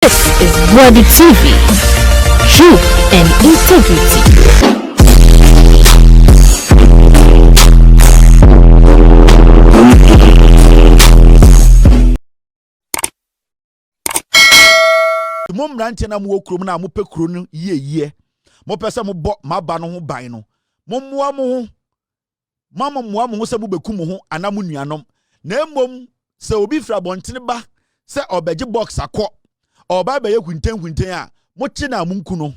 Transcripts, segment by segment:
This is Bloody TV. Truth and integrity. Mom ranti na mo krom na mo pe kro no ye mo pese mo bo maba no ho ban no mo moa mo ho mama moa mo ho se mo beku mo ho ana mo nuanom na emom se obi fra bontene ba se obeje box akọ oba be ye kunten a mo chi na mo nku no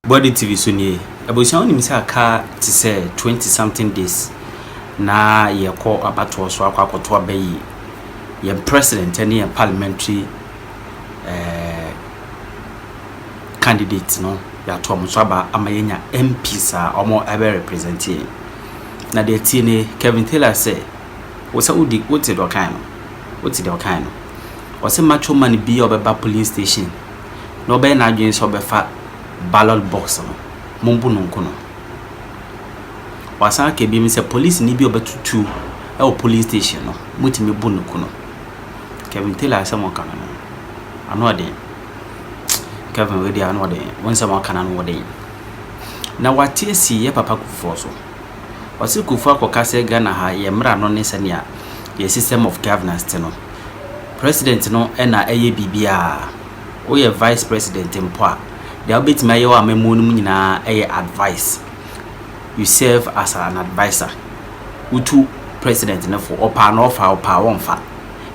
Body TV so nie abosia onim se aka ti se 20 something days na ye ko abato so akwakoto abayi ye president and ye parliamentary candidate no ya to mo so aba amayenya MPs a omo ebe representing na de tie ne Kevin Taylor say wo sa udi wo ti do kan no o se macho man bi obeba police station no be na adwen so be fa ballot box no mombu no nko no wasa ke bi mi se police ni bi obetutu e o police station no mutimi bu no ko no Kevin Taylor say mo kan no ano de Kevin we dey ano de won say mo kan no de na watie si ye papa Kufuor so wasi Kufuor akoka se Ghana ha ye mra no ne sania ye system of governance no president no na eye bibia o ye vice president mpo a they obet my yawa memo no nyina eye advice you serve as an advisor utu president na for opa no ofa opa wonfa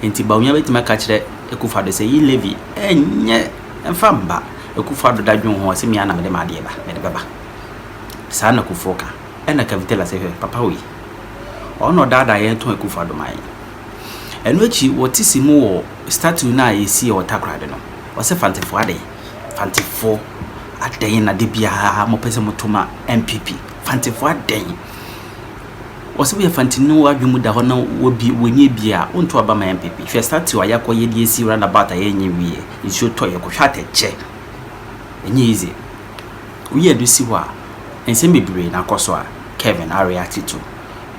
enti Bawumia betima ka kire Kufuor de say yi levy enye emfa mba Kufuor do dadwon ho se mia na me de ma de beba sa na Kufuor ka ena Kevin Taylor say papa we ono dada ye to Kufuor do mai eno echi wotisi mu wo statue na yesi o takrade no wose fantefo aden na de bia mo pese motoma MPP fantefo aden wose be fantinu adwumu da ho na wobi wonye bia onto aba ma MPP hwe statue ayakọ ye de esi randa bata ye nye wie nso to ye ko hwate che enye easy uye do si wa ensem bebre na koso a Kevin react to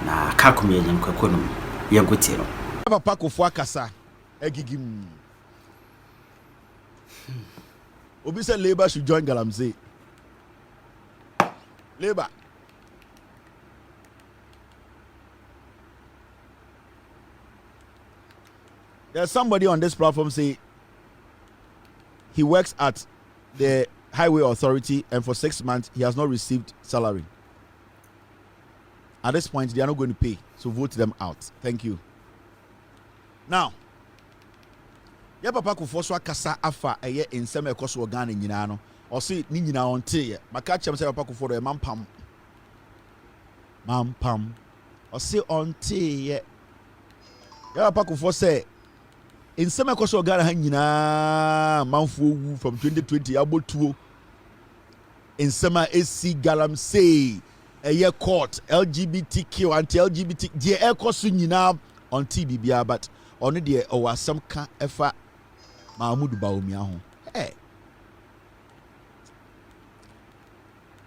na kakomye yen kwakonum ye gotie no papa Kufuor kasa egigim Obi said Labour should join Galamsey. Labour. There's somebody on this platform say he works at the Highway Authority and for 6 months he has not received salary. At this point, they are not going to pay. So vote them out. Thank you. Now, ya papa Kufuor so akasa afa eye ensem ekoso organ nyina no o se ni nyina onte ye maka chem se papa Kufuor e mampam o se onte ye ya papa Kufuor se ensem ekoso organ ha nyina manfo wu from 2020 abotuo ensem a esi Galamsey eye court LGBTQ anti LGBT die ekoso nyina onte bibia but ono de o wasam ka efa Bawumia ho. Hey.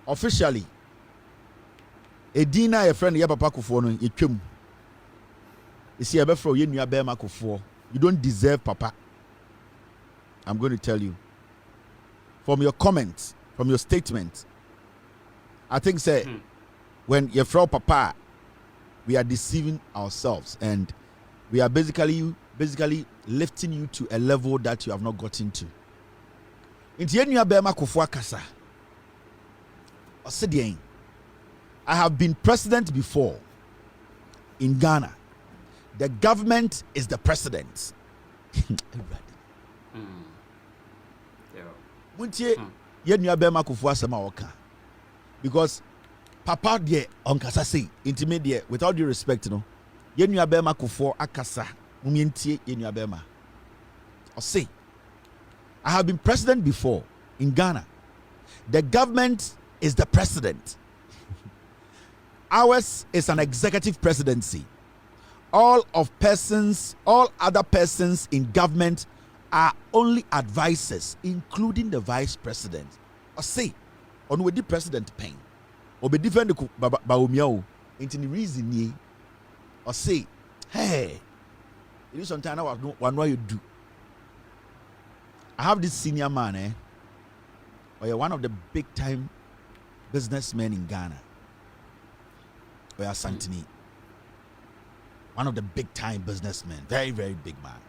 Officially, Edina your friend ya papa Kufuor no etwam. Isi ebe fro ye nua be ma Kufuor. You don't deserve papa. I'm going to tell you. From your comments, from your statements, I think say when you throw papa, we are deceiving ourselves and we are basically lifting you to a level that you have not gotten to. Inti enua bema Kufuor kasa. Osidien. I have been president before in Ghana. The government is the president. Muntie yenua bema Kufuor asema oka. Because papa de onkasa say intimate without due respect no. Yenua bema Kufuor akasa. Mumientie yenua bema. Or say, I have been president before in Ghana. The government is the president. Ours is an executive presidency. All other persons in government are only advisors, including the vice president. Or say, on with the president pain. Or be different Bawumia into the reason ye. Or say, hey, it is sometimes one way you do. I have this senior man, or one of the big time businessmen in Ghana. We are Santini. One of the big time businessmen, very, very big man.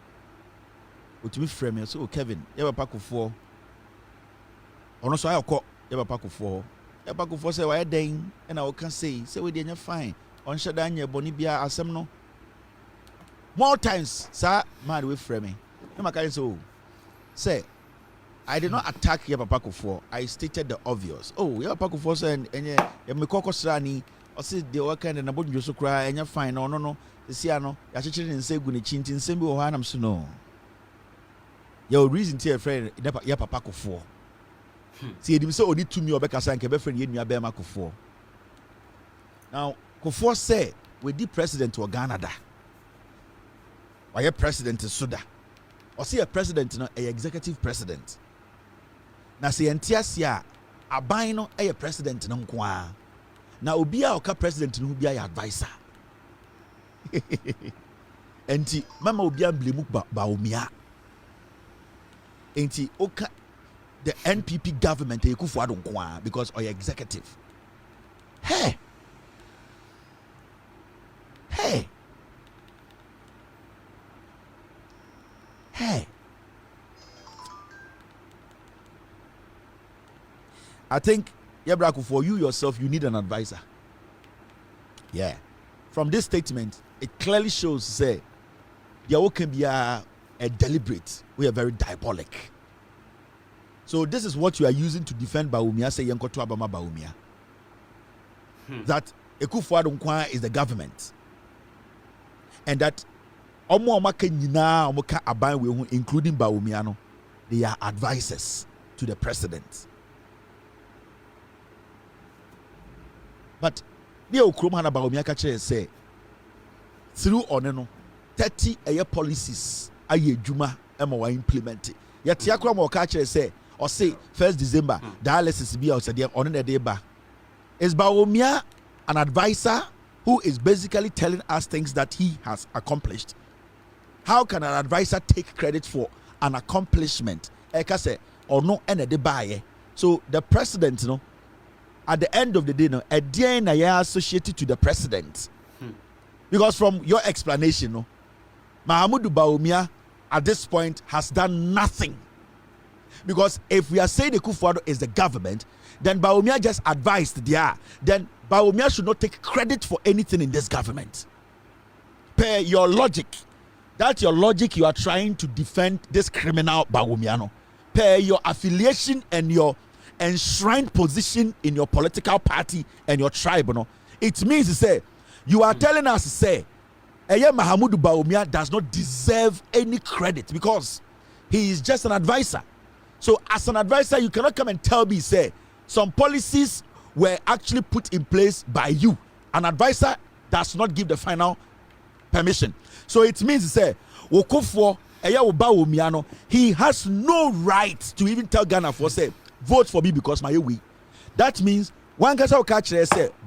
But to me, frame so Kevin, you have a pack of four. Or no, so I call you have a pack of four. You have a pack of four, say, why dang, and I can say, we didn't fine. On Shadanya, Bonibia, Asemno. More times, sir, man, we frame me. No, my kind so say, I did not attack Yabapa Kufuor. I stated the obvious. Oh, Yabapa Kufuor and me koko srani. I said the work and about you so cry and you're fine. No. The Siano, I didn't say good chintin, same or Hanam Suno. Your reason to your friend, Yabapa Kufuor. See, him so only to me or Becca Sank, a friend, you Yabama Kufuor. Now, Kufuor said, we did president to Ghana. Why a president is Suda? Or see a president, no, a executive president. Now see Entiasia, a bino a president no kwa. Now Ubia oka president no be a advisor. Enti mama Ubia blemu Bawumia. Enti oka the NPP government e Kufuor don kwa because or executive. Hey. I think, Yabraku, for you yourself, you need an advisor. Yeah. From this statement, it clearly shows, say, there can be a deliberate, we are very diabolic. So this is what you are using to defend Bawumia, say Yanko to Abama Bawumia. That Kufuor Nkwa is the government. And that including Bawumia, they are advisors to the president. But the Okromana Bawumia kache say through oneno 30 year policies aye juma ema implement. Yet yakra mo kache say or say 1st December dialysis be outside there on the day ba. Is Bawumia an advisor who is basically telling us things that he has accomplished? How can an advisor take credit for an accomplishment? Eka say or no ene de baye. So the president, no, at the end of the day, no, a DNA associated to the president. Because from your explanation, no, Mahama Bawumia at this point has done nothing. Because if we are saying the Kufuor is the government, then Bawumia just advised there. Then Bawumia should not take credit for anything in this government. Per your logic, that's your logic you are trying to defend this criminal Bawumia. No? Per your affiliation and your enshrined position in your political party and your tribe. No? It means to say, you are telling us to say, Mahama Bawumia does not deserve any credit because he is just an advisor. So as an advisor, you cannot come and tell me, say, some policies were actually put in place by you. An advisor does not give the final permission. So it means to say, Kufuor, Bawumia, he has no right to even tell Ghana for say, vote for me because my way. That means one can say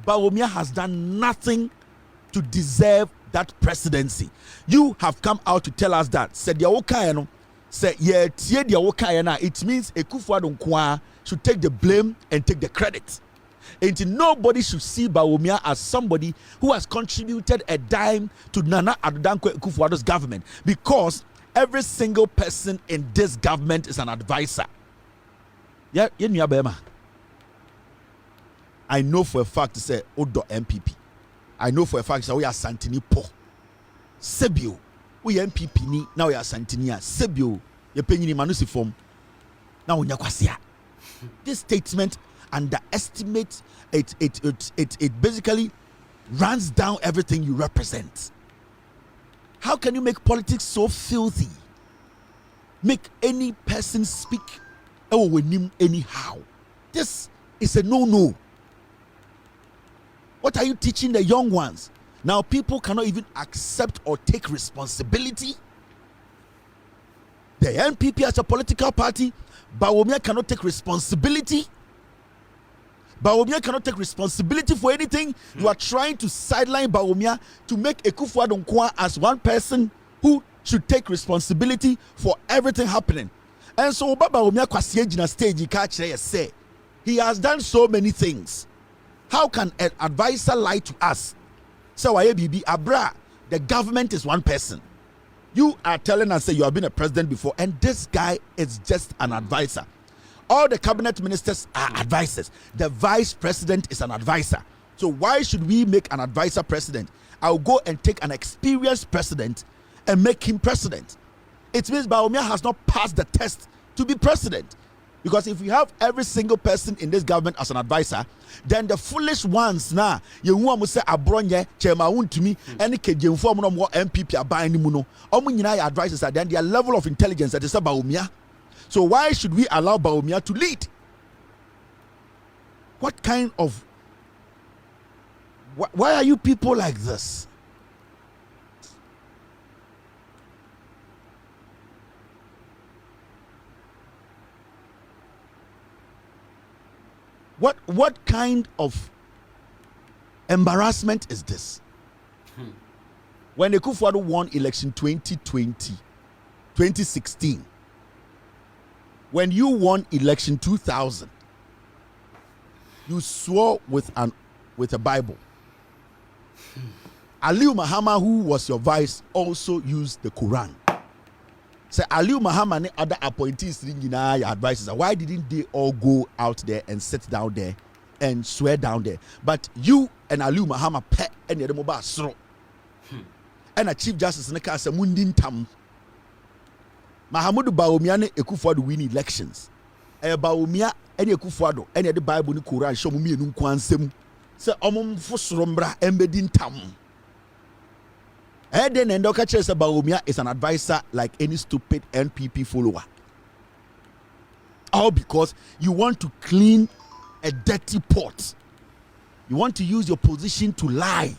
Bawumia has done nothing to deserve that presidency. You have come out to tell us that. Said the say yeah, it means Kufuor should take the blame and take the credit. And nobody should see Bawumia as somebody who has contributed a dime to Nana Addo Kufuor's government, because every single person in this government is an advisor. Yeah, I know for a fact to say Odo MPP. I know for a fact that we are Santini Po. Sebio. We MPP ni now we are Santinia. Sebio. Ye penny manusi form. Now we nyakwasiya. This statement underestimates it basically runs down everything you represent. How can you make politics so filthy? Make any person speak anyhow. This is a no-no. What are you teaching the young ones? Now people cannot even accept or take responsibility. The NPP as a political party, Bawumia cannot take responsibility. Bawumia cannot take responsibility for anything. You are trying to sideline Bawumia to make Kufuor Nkwa as one person who should take responsibility for everything happening. And so Bawumia kwasi gyina stage ka kire say he has done so many things. How can an advisor lie to us? So bibi abra, the government is one person. You are telling us that you have been a president before, and this guy is just an advisor. All the cabinet ministers are advisors. The vice president is an advisor. So why should we make an advisor president? I'll go and take an experienced president and make him president. It means Bawumia has not passed the test to be president. Because if we have every single person in this government as an advisor, then the foolish ones now, you want to say abronye chema to me any kejemfo mo no MPP aban ni mu no omo nyina ya advisors are then their level of intelligence that is Bawumia. So why should we allow Bawumia to lead? What kind of why are you people like this? What kind of embarrassment is this? When the Kufuor won election 2016, when you won election 2000, you swore with a Bible. Mahama, who was your vice, also used the Quran. So Mahama and other appointees your advisors. Why didn't they all go out there and sit down there and swear down there? But you and Mahama pet and the mobile sro. And a Chief Justice in the case of Mundin Tam. Mahamudu Bawumia ne Kufuor win elections. Bawumia and Kufuor and the Bible in Quran show me no kwansem. Se omum fosrombra embedin tam. And then Ndoka Chesa Bawumia is an advisor like any stupid NPP follower. All because you want to clean a dirty pot. You want to use your position to lie.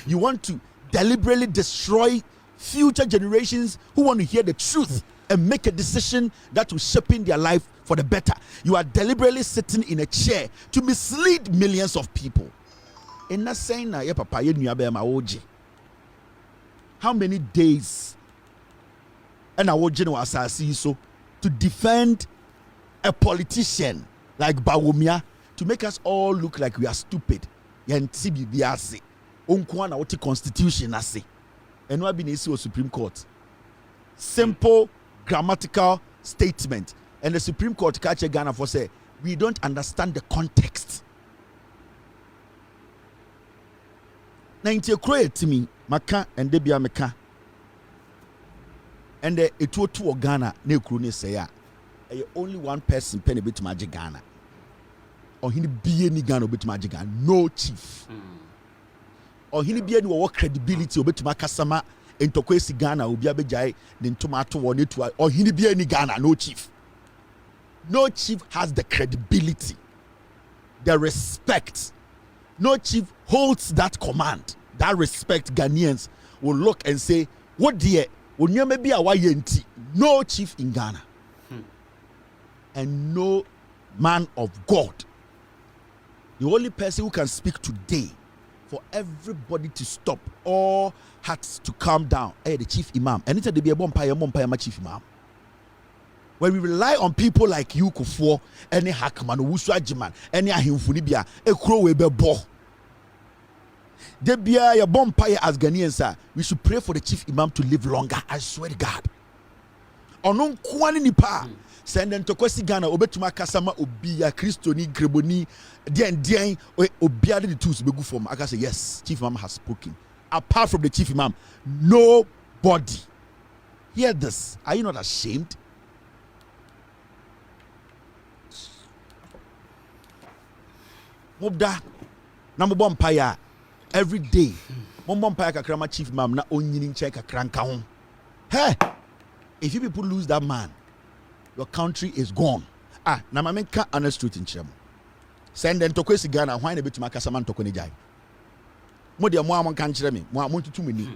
You want to deliberately destroy future generations who want to hear the truth and make a decision that will shape in their life for the better. You are deliberately sitting in a chair to mislead millions of people. In that saying, na papa how many days and I would so to defend a politician like Bawumia to make us all look like we are stupid? Constitution and what been issue of Supreme Court. Simple grammatical statement. And the Supreme Court catch Ghana for say we don't understand the context. Now into to me, Maka and Debia Meka. And it will to Ghana, ne Krone say only one person penny bit magic Ghana. Or he be any Ghana bit magic Ghana, no chief. Or he be any what credibility or bit Makasama in Tokwesi Ghana will be a bejai, then tomato or network, or he be any Ghana, no chief. No chief has the credibility, the respect. No chief holds that command, that respect. Ghanaians will look and say, what dear, when you may be a YNT, no chief in Ghana, and no man of God. The only person who can speak today for everybody to stop, all hearts to calm down, the Chief Imam. And it's a be a my Chief Imam. When we rely on people like you, Kufuor, any hackman, Wuswajiman, any ahimfunibia, a crow will be bo. There be a bonfire as Ghanaians, we should pray for the Chief Imam to live longer. I swear to God. Onon kwani nipa send them to Kwesi Ghana obetuma kasama obi ya Kristo ni greboni den obi ade the tools be good for me. I can say yes, Chief Imam has spoken. Apart from the Chief Imam, nobody. Hear this. Are you not ashamed? Mobda na mo bonfire every day. Mo bonfire kakrama Chief Imam na onyini nche kakranka ho. Hey, if you people lose that man, your country is gone. Na mama can't understand in Chem. Send them to Kwesi Ghana, why a bit to my Casaman to Konijai. Modia Moamon can't hear me, Moamon to me.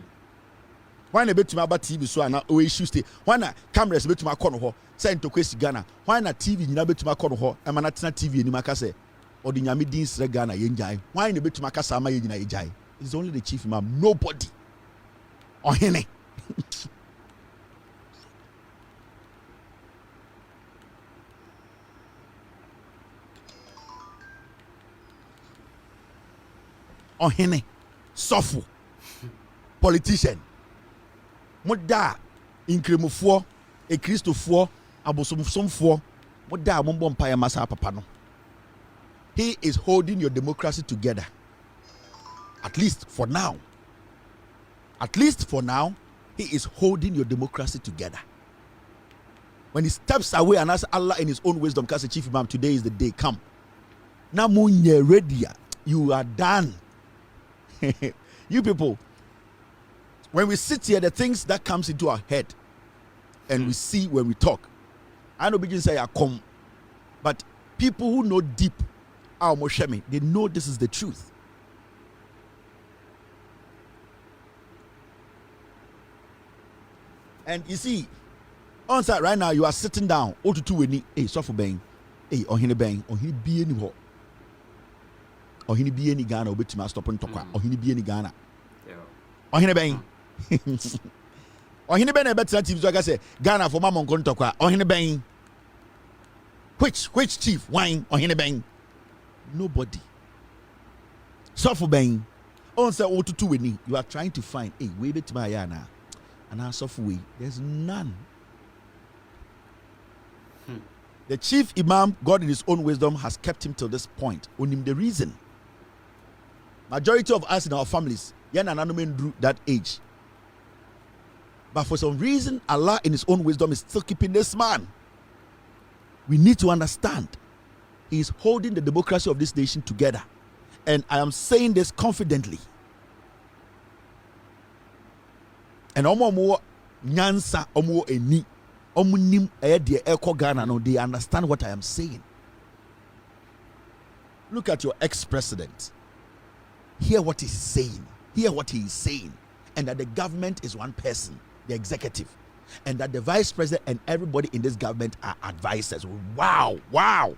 Why a bit to my TV so I know issues stay. Why not cameras a bit to my corner, send to Kwesi Ghana. Why not TV in a bit to my corner, and Manatina TV in Makase, or the Yamidins Regana Yenjai. Why a bit to my Casama Yenjai? It's only the Chief Imam, nobody. Or Henny. Ohene, Sofu, politician. Moda Inkremufuo, a Christofuo, Abosumfuo, Moda Mumbom Paya Masa Papano. He is holding your democracy together. At least for now. At least for now, he is holding your democracy together. When he steps away and asks Allah in his own wisdom, because the Chief Imam, today is the day, come. Now, you are done. You people, when we sit here, the things that comes into our head and we see when we talk, I know begin say I come, but people who know deep, they know this is the truth. And you see, on site right now, you are sitting down. Oh, to any, hey, suffer bang, hey, or hini bang, or he be any ho, or he be any Ghana, or bit to my stop and talk, or he be any Ghana, or hini bang, or hini bang, a better team. So I say Ghana for Mamma on talk, or hini bang. Which chief wine or hini bang? Nobody. Suffer bang. On site, oh, to any, you are trying to find, hey, wait bit to my yana. And as of way, there's none. The Chief Imam, God in his own wisdom, has kept him till this point. On him the reason. Majority of us in our families, drew that age. But for some reason, Allah in his own wisdom is still keeping this man. We need to understand. He is holding the democracy of this nation together. And I am saying this confidently. And omo nyansa omo eni omo nim de eko Ghana no, they understand what I am saying. Look at your ex-president. Hear what he's saying. Hear what he is saying. And that the government is one person, the executive. And that the vice president and everybody in this government are advisors. Wow, wow.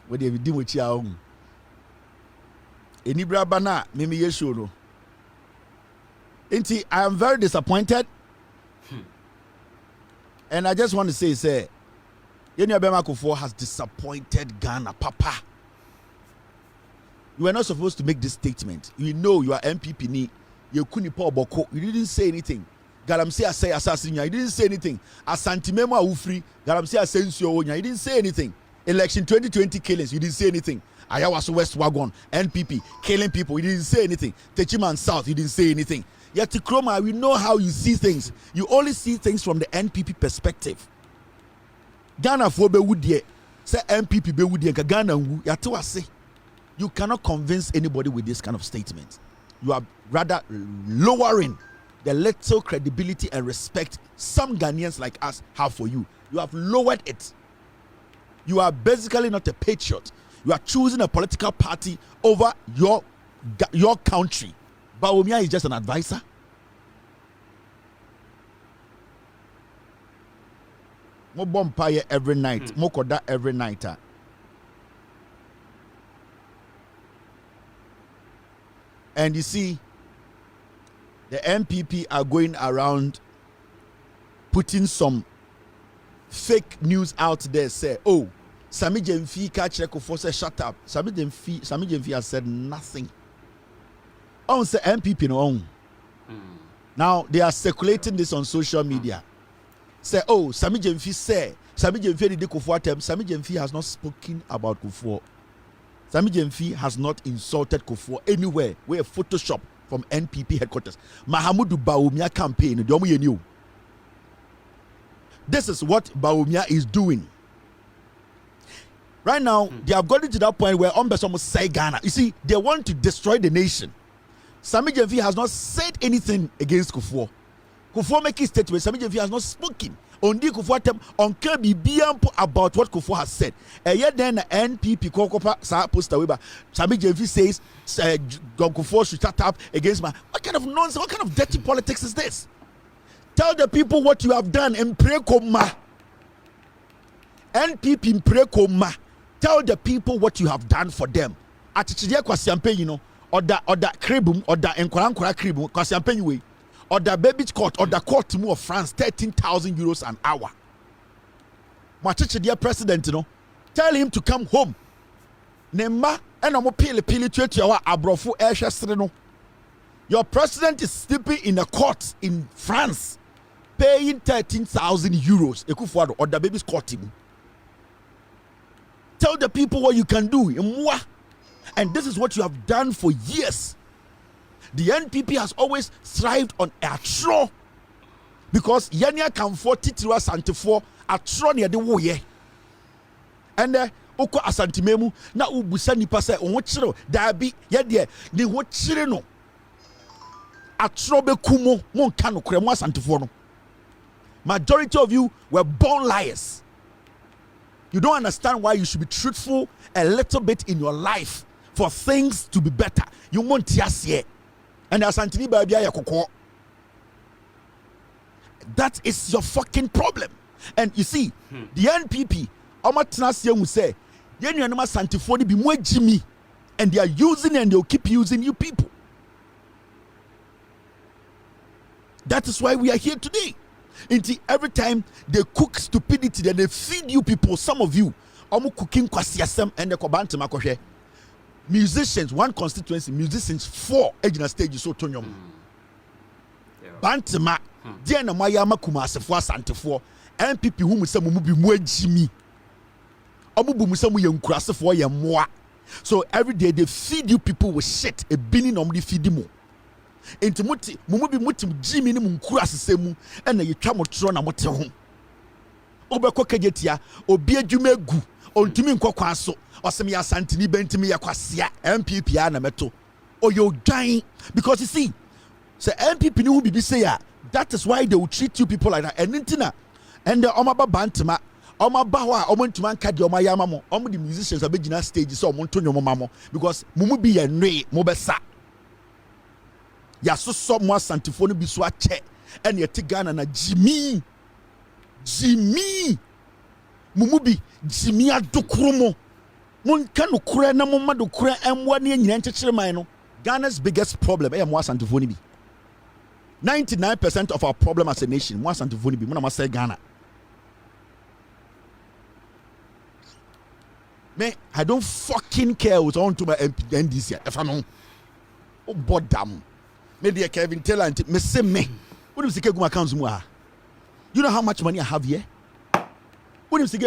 What do you do with your own? Any brabana, maybe you should. I am very disappointed. And I just want to say, Kufuor has disappointed Ghana, Papa. You were not supposed to make this statement. You know you are MPP ni, you didn't say anything. Galamsi say assassin, you didn't say anything. Asantimemo Ufri, Galamsi Asensio, you didn't say anything. Election 2020 killings, you didn't say anything. Ayawaso West Wagon, NPP, killing people, you didn't say anything. Techiman South, you didn't say anything. Yet to Kroma, we know how you see things. You only see things from the NPP perspective. Ghana for be woodie, say NPP be woodie, Ghana wu, yatu ase. You cannot convince anybody with this kind of statement. You are rather lowering the little credibility and respect some Ghanaians like us have for you. You have lowered it. You are basically not a patriot. You are choosing a political party over your country. Bawumia is just an advisor. Mo bompire every night. Mo koda every night. And you see, the MPP are going around putting some fake news out there. Say, oh, Sami Jemfi catch Kufuor say shut up. Sami Jemfi has said nothing. On say MPP no on. Now they are circulating this on social media. Say, oh, Sami Jemfi did Kufuor term. Sami Jemfi has not spoken about Kufuor. Sami Jemfi has not insulted Kufuor anywhere. We're Photoshop from NPP headquarters. Mahama Bawumia campaign. This is what Bawumia is doing. Right now, they have gotten to that point where Ombesomo say Ghana. You see, they want to destroy the nation. Sami Jemfi has not said anything against Kufuor. Kufuor make his statement. Sami Jemfi has not spoken. Ondi Kufuor tem on Biampo about what Kufuor has said. And yet then NPP Kokopa sa post away. Sami Jemfi says Kufuor should start up against my. What kind of nonsense? What kind of dirty politics is this? Tell the people what you have done and pray koma. NPP in pray koma. Tell the people what you have done for them. Atichidie kwa siampe, you know. order cribum, order enkwara cribum, because I'm paying you. Order baby court, order court to move France, 13,000 euros an hour. My dear president, you know, tell him to come home. Nema, and I'm pili to your abrofu air. Your president is sleeping in a court in France, paying 13,000 euros. Kufuor or the baby's court him. Tell the people what you can do. And this is what you have done for years. The NPP has always thrived on atro because Yania can 40 tiwa santifo atro near the woye. And oko asantimemu na ubusa nipa se onwo chiro dabi ye de ne ho chire no atro be kumo mon ka no kure mo asantifo no. Majority of you were born liars. You don't understand why you should be truthful a little bit in your life for things to be better. You want tiasie. And asantini baby yakoko. That is your fucking problem. And you see, the NPP, Omatnasia will say, Yenyanama Santifoni be more Jimmy, and they are using and they'll keep using you people. That is why we are here today. Until every time they cook stupidity, then they feed you people, some of you, Omu cooking kwasiasem and the Kobantima Koshe. Musicians, one constituency, musicians, 4 ejina stage so tonyom. Bantima, dia na mayama kumasefo asantefo, NPP hu mu se mu bi mu agimi. Omu bu mu se mu yankurasefo ye moa. So every day they feed you people with shit, a billion omdi feed mu. Enti muti mu bi mutim jimi ni mu nkurasese mu, na ye twa motro na mote ho. Obekọ kajetia, obi adwuma egu, ontumi nkokwa so. Osemi ya santini bentimi ya kwasia MPP na meto oyo dying because you see so MPP ni hu bibi say ya that is why they will treat you people like that and ntina and the omaba bantima omaba ho a omontuma nka de omayama mo omo the musicians abegina stage so omonto nyomo mamo because mumu bi ye nwe mo besa ya so mo asantifo no bi so ache and ye Ghana na Jimmy mumu bi Jimmy adokromo. Ghana's biggest problem is 99% of our problem as a nation. Ghana. Man, I don't fucking care what's on to my NDC. If I know, oh, boredom. Maybe a Kevin Taylor and me say me. What do you say? You know how much money I have here? What do you say?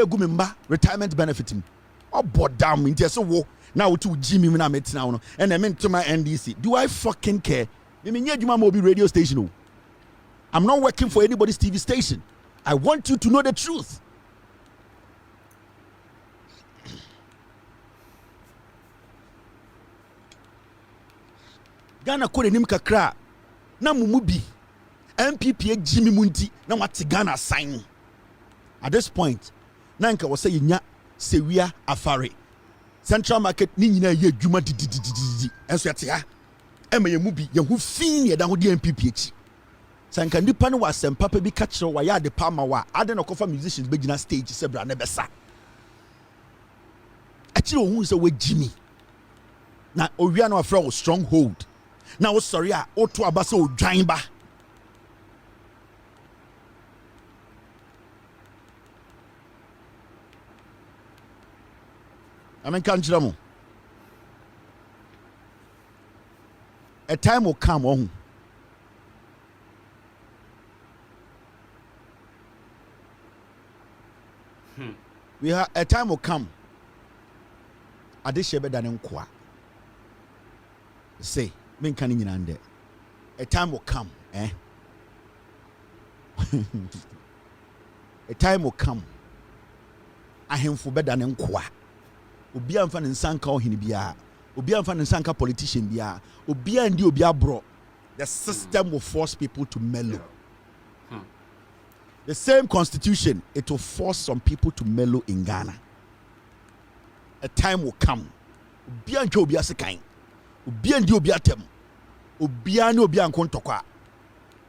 Retirement benefiting. Oh, boredom. Into so wo now to Jimmy when I met now, and I meant to my NDC. Do I fucking care? I mean, yeah, mobile radio station. I'm not working for anybody's TV station. I want you to know the truth. Ghana kore nim kakra na mumubi MPP Jimmy Munti na wati Ghana sign. At this point, na nka wose yenya sewia afare. Central market ni nyina ye adwuma dididididi. Enso yate ha. Ema ye mubi ye hu fin ye da ho de MPP echi. Sanka nipa no wasempa pa bi ka kire wa ya de palma wa ade na kofa musicians begina stage se bra na besa. Akire ohun se we Jimmy. Na owia na afra wo stronghold. Now sorry oto abase odwan ba. Amen kan kira mo. A time will come on. We have a time will come. Adishebe than nkwa. Say men can in under. A time will come, eh? A time will come. I am for better than nkwa. Obi amfa ne nsanka ohini bia. Obi amfa ne nsanka politician bia. Obi andi obi abro. The system will force people to mellow. The same constitution, it will force some people to mellow in Ghana. A time will come. Obi anjo obi asekan. Obi andi obi atem. Obi ani obi ankon tokwa.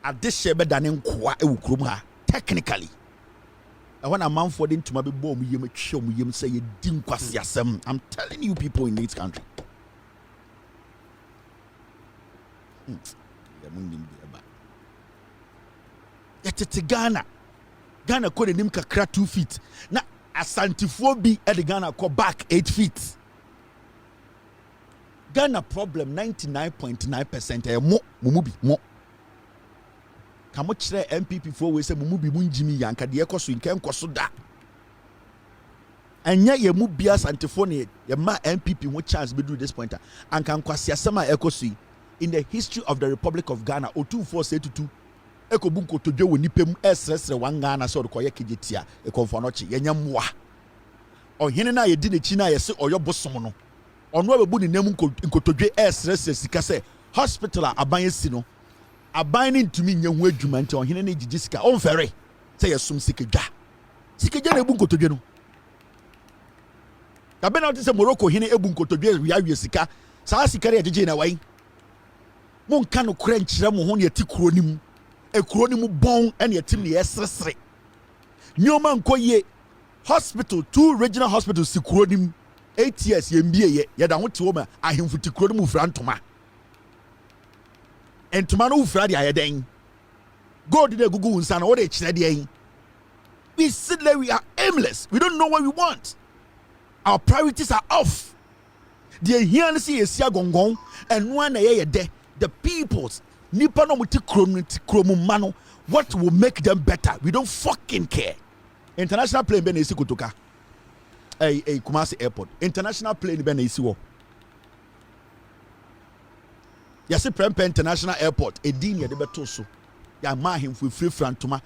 Adehye be dane nkoa e wukrom ha technically. When a man for the to my bomb you show me you say you didn't kwasi asem. I'm telling you people in this country. Yɛtete Ghana kɔ n'anim kakra 2 feet na asantifoɔ bi de Ghana kɔ back 8 feet. Ghana problem 99.9% ɛyɛ mo bi mo. Ka mo kyerɛ MPP foɔ wei sɛ mo bi mo njimi yanka deɛ ɛkɔ so nkɛ nkɔ so da. Ɛnyɛ yɛ mu bia asantifoɔ ne yɛ ma MPP mo chance be do this point. Anka nkwasi asɛm a ɛkɔ so in the history of the Republic of Ghana otumfoɔ sɛ tutu eko bu nkotodwe wɔ nipam ɛsrɛsrɛ wan Ghana sɛ ɔde kɔyɛ kegetia ɛkɔmfɔ no kye yɛnyɛ mmoa. Ɔhene na yɛdi n'akyi na yɛse ɔyɔ bosom no ɔno abebu ne nam nkotodwe ɛsrɛsrɛ sika sɛ hospital a aban asi no aban ne ntumi nyɛ ho adwuma nti ɔhene ne gyigye sika ɔmfɛre sɛ yɛsom sikadwa na ebu nkotodwe no kabe na ɔte sɛ Morocco hene ebu nkotodwe wiawie sika saa sika yɛ gyegye na wai mo nka no kora nkyerɛ mo ho ne yɛti kuro ni mu ekuro ni mu bon ɛne yɛtim ne yɛsresre nyoma nkɔ ye hospital 2 regional hospitals si kuro ni mu 8 years yɛmbie yɛda ho te wo ma ahemfo ti kuro ni mu fira ntoma no ufira de ayɛ den god de gugu unsa na wo de kyerɛ de yin we sit there, we are aimless, we don't know what we want, our priorities are off. The here see is gongon and one de the people's nipa no muti kromu mano. What will make them better? We don't fucking care. International plane ben esi kutoka. Kumasi airport. International plane ben esi wo. Yasi Prempe International Airport. Edin ya de beto so. Ya mahim free frantuma.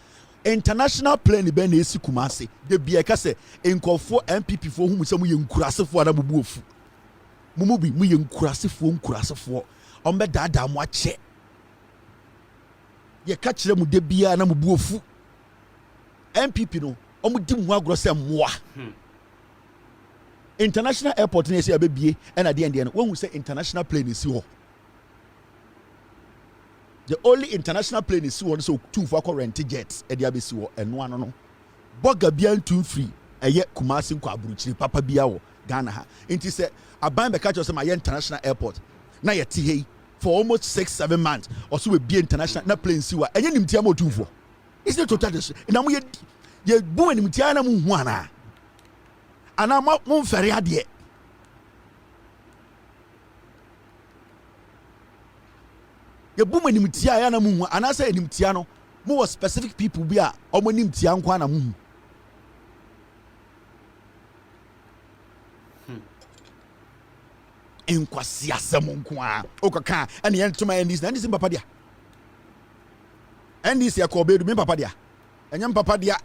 International plane ben esi Kumasi. De bieka se enkofo MPP fo hu se mu ye nkurasefo ana bubu ofu. Mumubi mu ye nkurasefo. Ombe dada mu ache. Ye ka kire mu de bia na mu bu ofu. MPP no omu di mu agro se moa. International airport na esi abebie na de no won say international plane esi ho. The only international plane is one so two for rent jets e dia be si wo eno ano no. Boga bia ntum free eye Kumasi nkwa aburuchiri papa bia wo Ghana ha. Nti se aban be catch us my international airport. Na ye ti hei for almost 6-7 months or so we be international na plane si wa enye nimtia ma otumfo. Is it total this? Na mo ye bu nimtia na mu hu ana. Ana mo mfere ade. Ye bu nimtia ya na mu hu ana say nimtia no mo was specific people bi a omo nimtia nkwa na mu hu. Enkwasi asem nkwa okaka ene yentuma endis na ndis papa dia endis ya ko bedu me papa dia enyam papa dia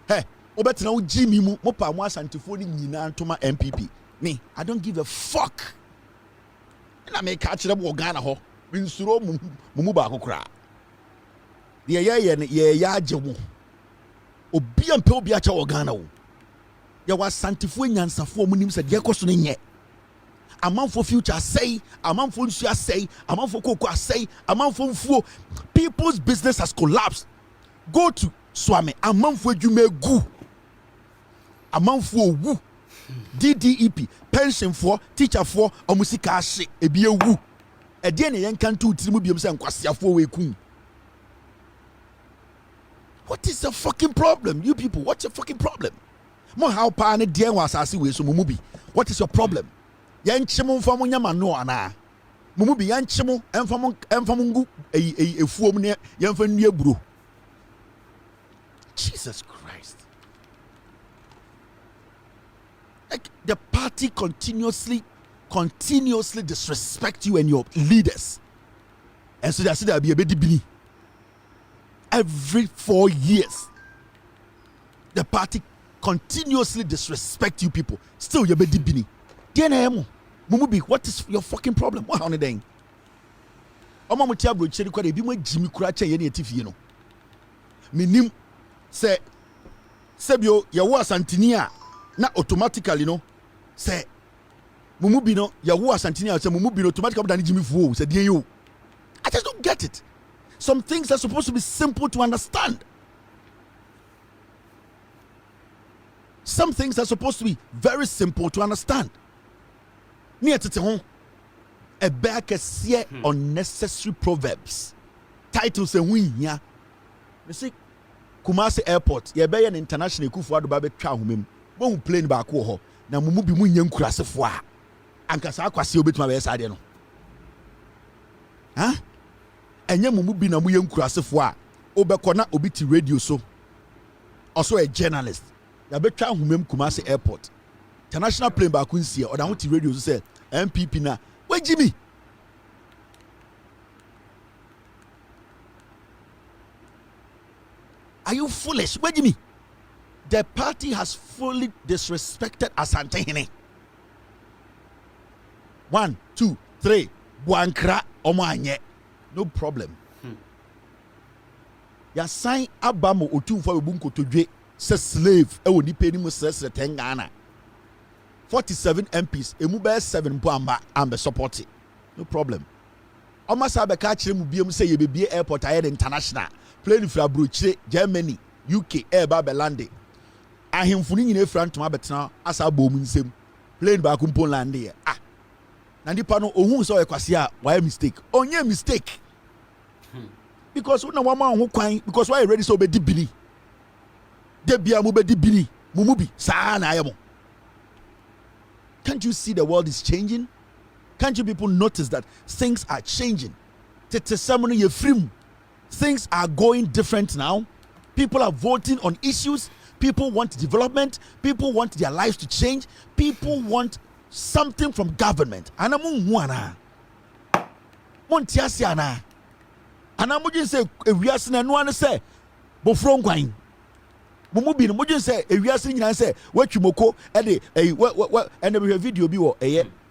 he obetena wo gimi mu mo pa mo asantifo ni nyina ntoma MPP me I don't give a fuck na me ka kire bo Ghana ho binsuro mu ba akokra de ye ya agye wo obi ampe obi acha wo Ghana wo ye wa asantifo nyansafo mu nim se de ekoso ne nye amount for future say, amount for nsu say, amount for koko say, amount for mfuo. People's business has collapsed. Go to Swami, amount for jume gu, amount for wu, DDEP, pension for, teacher for, omusika ashe, ebiye wu. Ediene yen kantu utirimu biyem se nkwasi afo we kun. What is the fucking problem, you people? What's your fucking problem? Mo how pa ne den wa asase we so mumubi. What is your problem? Yanchemu mfamu nyama no ana mumu bi yanchemu emfamu ngu efuom ne yemfa nnu eburo. Jesus Christ, like the party continuously disrespect you and your leaders, and so they say there be a bedi every 4 years. The party continuously disrespect you people, still you bedi bini. Mumubi, what is your fucking problem? What on the day? Oma mutia bro cheri kwa ebi mo jimi kura che ye ne etifie no. Minim se sebio ye wo asantini a na automatically no se mumubi no ye wo asantini a se mumubi no automatically da jimi fuo se die yo. I just don't get it. Some things are supposed to be simple to understand. Some things are supposed to be very simple to understand. Near to home, a back a sear unnecessary proverbs. Titles and win ya. You see, Kumasi Airport, ye be an international Kufuor do babe twa homem. Mo hu plane ba ko ho. Na mumu bi mu nyam kurasefo a. Anka sa akwase obetuma be sa de no. Ha? Enye mumu bi na mu yam kurasefo a. Obekọ na obi ti radio so. Also a journalist. Ya be twa homem Kumasi Airport. International plane ba ko nsie o da ho ti radio so say MPP na we Jimmy. Are you foolish? Wait, Jimmy. The party has fully disrespected Asante Hene. 1, 2, 3. Buankra omanye. No problem. Ya sign abamo otu for bunko to dwe se slave e woni peni mu sese 10 Ghana. 47 MPs emu be 7 mpo amba ambe support. No problem. Omasa be ka kire mu biem se ye bebie airport aye international. Plane fra brochire Germany, UK air ba belande. Ahemfuni nyine fra ntoma betena asa bom nsem. Plane ba ku mpon lande ye. Ah. Na ndipa no ohun so ekwase a why mistake. Onye mistake. Because una wama ho kwan because why ready so be di bini. De bia mu be di bini. Mumubi sa na ayemo. Can't you see the world is changing? Can't you people notice that things are changing? Tete samunu ye frim. Things are going different now. People are voting on issues. People want development. People want their lives to change. People want something from government. Anamuwana. Montiasiana. Anamujin say, we are seeing no one say, Bofron Gwine. Mumubi, Mujin say, we are seeing and say, what you moko, and we have video be or